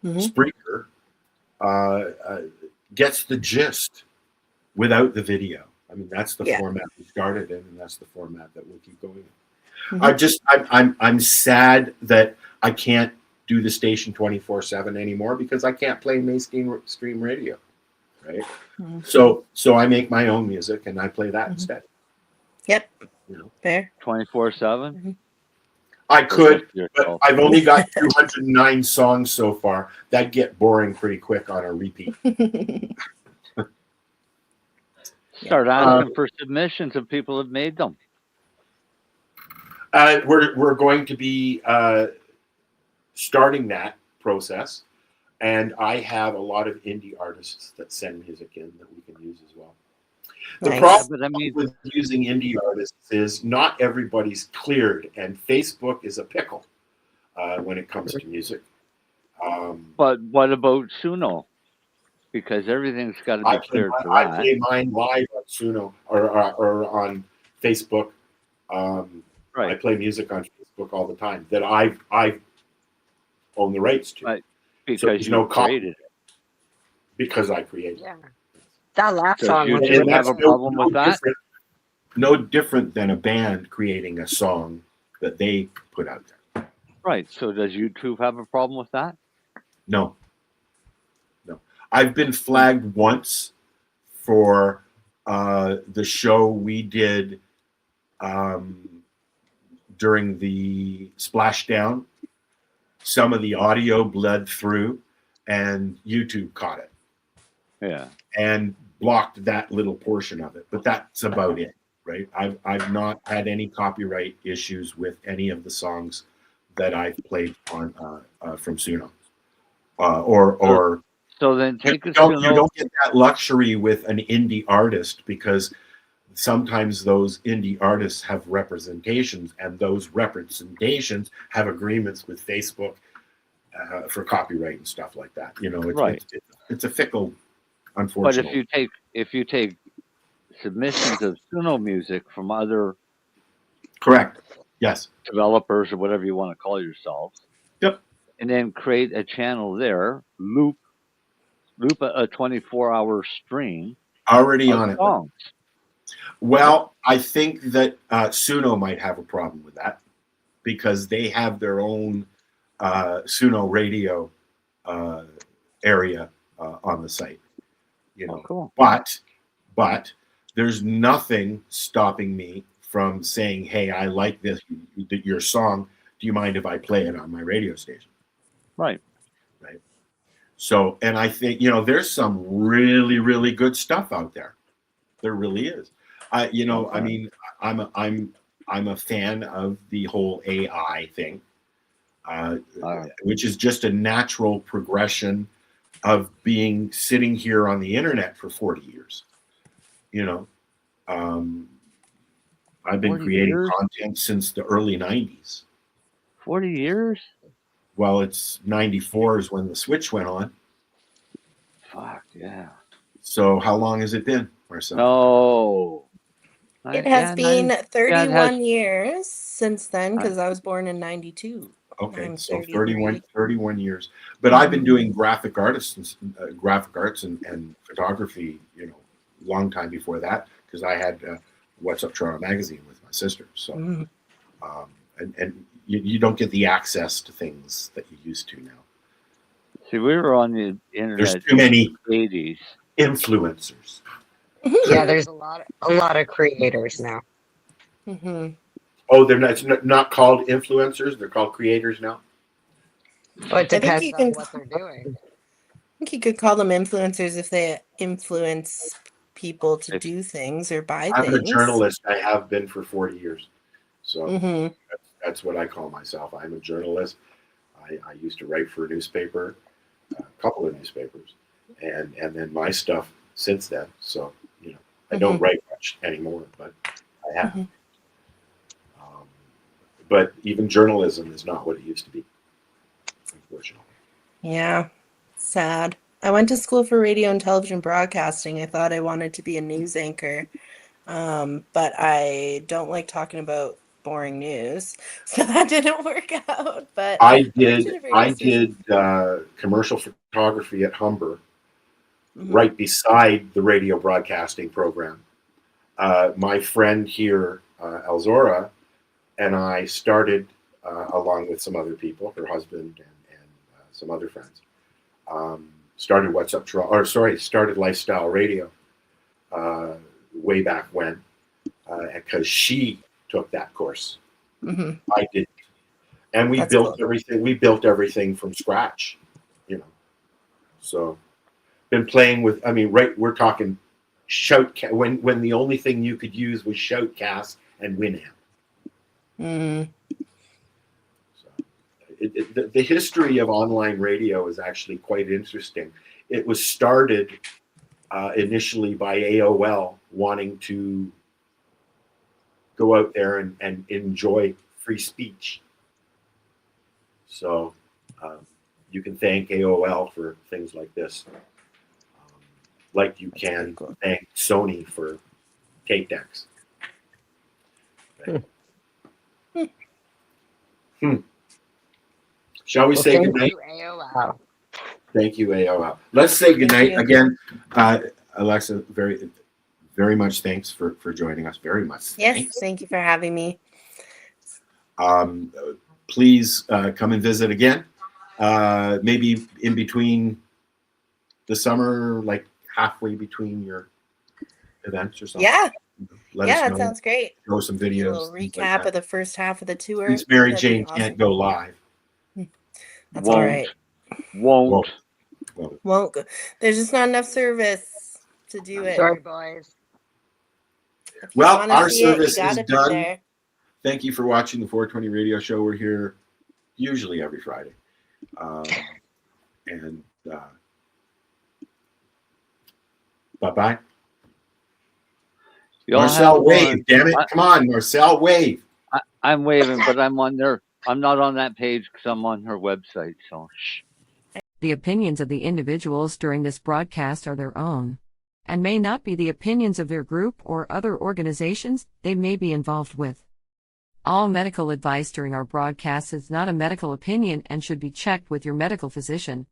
[SPEAKER 4] Spreaker, gets the gist without the video. I mean, that's the format we started in, and that's the format that we'll keep going in. I'm sad that I can't do the station 24/7 anymore because I can't play mainstream radio, right? So I make my own music and I play that instead.
[SPEAKER 1] Yep.
[SPEAKER 4] You know,
[SPEAKER 1] fair.
[SPEAKER 5] 24/7.
[SPEAKER 4] I could, but I've only got 209 songs so far. That get boring pretty quick on a repeat.
[SPEAKER 5] Start asking for submissions if people have made them.
[SPEAKER 4] We're going to be starting that process, and I have a lot of indie artists that send music in that we can use as well. The problem with using indie artists is not everybody's cleared, and Facebook is a pickle when it comes to music.
[SPEAKER 5] But what about Suno? Because everything's got to be cleared for that.
[SPEAKER 4] I play mine live on Suno or on Facebook. I play music on Facebook all the time that I own the rights to.
[SPEAKER 5] Right. Because you created it.
[SPEAKER 4] Because I created it.
[SPEAKER 3] That last song
[SPEAKER 5] you didn't have a problem with that?
[SPEAKER 4] No different than a band creating a song that they put out there.
[SPEAKER 5] Right. So does YouTube have a problem with that?
[SPEAKER 4] No. I've been flagged once for the show we did during the splashdown. Some of the audio bled through, and YouTube caught it.
[SPEAKER 5] Yeah.
[SPEAKER 4] And blocked that little portion of it, but that's about it, right? I've not had any copyright issues with any of the songs that I've played on from Suno, or.
[SPEAKER 5] So then take
[SPEAKER 4] you don't get that luxury with an indie artist because sometimes those indie artists have representations, and those representations have agreements with Facebook for copyright and stuff like that. You know, it's a fickle, unfortunately.
[SPEAKER 5] But if you take submissions of Suno music from other developers or whatever you want to call yourselves, and then create a channel there, loop a 24-hour stream
[SPEAKER 4] already on it.
[SPEAKER 5] Songs.
[SPEAKER 4] Well, I think that Suno might have a problem with that because they have their own Suno radio area on the site. You know,
[SPEAKER 5] cool.
[SPEAKER 4] But there's nothing stopping me from saying, "Hey, I like your song. Do you mind if I play it on my radio station?"
[SPEAKER 5] Right.
[SPEAKER 4] So, and I think, you know, there's some really, really good stuff out there. There really is. I mean, I'm a fan of the whole AI thing, which is just a natural progression of sitting here on the internet for 40 years. You know, I've been creating content since the early 90s.
[SPEAKER 5] 40 years?
[SPEAKER 4] Well, it's 94 is when the switch went on.
[SPEAKER 5] fuck, yeah.
[SPEAKER 4] So how long has it been, Marcel?
[SPEAKER 5] No.
[SPEAKER 1] It has been 31
[SPEAKER 5] has,
[SPEAKER 1] years since then, because I was born in 92.
[SPEAKER 4] Okay,
[SPEAKER 1] I'm
[SPEAKER 4] so
[SPEAKER 1] 33.
[SPEAKER 4] 31 years. But I've been doing graphic arts and photography, long time before that, because I had What's Up Toronto magazine with my sister. So, and you don't get the access to things that you used to now.
[SPEAKER 5] See, we were on the internet.
[SPEAKER 4] There's too many
[SPEAKER 5] in the 80s.
[SPEAKER 4] Influencers.
[SPEAKER 3] Yeah, there's a lot of creators now.
[SPEAKER 4] Oh, it's not called influencers; they're called creators now.
[SPEAKER 3] Well, it depends on what they're doing.
[SPEAKER 1] I think you could call them influencers if they influence people to do things or buy things.
[SPEAKER 4] I'm a journalist. I have been for 40 years. So that's what I call myself. I'm a journalist. I used to write for a newspaper, a couple of newspapers, and then my stuff since then. So, I don't write much anymore, but I have. But even journalism is not what it used to be, unfortunately.
[SPEAKER 1] Yeah, sad. I went to school for radio and television broadcasting. I thought I wanted to be a news anchor, but I don't like talking about boring news, so that didn't work out. But
[SPEAKER 4] I did commercial photography at Humber, right beside the radio broadcasting program. My friend here, Elzora, and I started, along with some other people, her husband and some other friends, started Lifestyle Radio way back when, because she took that course. I didn't, and we built everything. We built everything from scratch, So, been playing with. We're talking Shoutcast when the only thing you could use was Shoutcast and Winamp. So, the history of online radio is actually quite interesting. It was started initially by AOL wanting to go out there and enjoy free speech. So you can thank AOL for things like this. Like you can thank Sony for tape decks. Okay. Shall we say goodnight? Thank you, AOL. Let's say goodnight again. Alexa, very, very much thanks for joining us. Very much.
[SPEAKER 1] Yes, thank you for having me.
[SPEAKER 4] Please come and visit again. Maybe in between the summer, like halfway between your events or something.
[SPEAKER 1] Yeah.
[SPEAKER 4] Let us know.
[SPEAKER 1] That sounds great.
[SPEAKER 4] Show some videos.
[SPEAKER 1] A little recap of the first half of the tour.
[SPEAKER 4] Since Marijane can't go live.
[SPEAKER 1] That's all right.
[SPEAKER 5] Won't.
[SPEAKER 1] Go. There's just not enough service to do it.
[SPEAKER 3] Sorry, boys.
[SPEAKER 4] Well, our service is done. Thank you for watching the 420 Radio Show. We're here usually every Friday. And bye-bye. Marcel, wave, damn it. Come on, Marcel, wave.
[SPEAKER 5] I'm waving, but I'm on there. I'm not on that page because I'm on her website, so shh.
[SPEAKER 2] The opinions of the individuals during this broadcast are their own, and may not be the opinions of their group or other organizations they may be involved with. All medical advice during our broadcast is not a medical opinion and should be checked with your medical physician.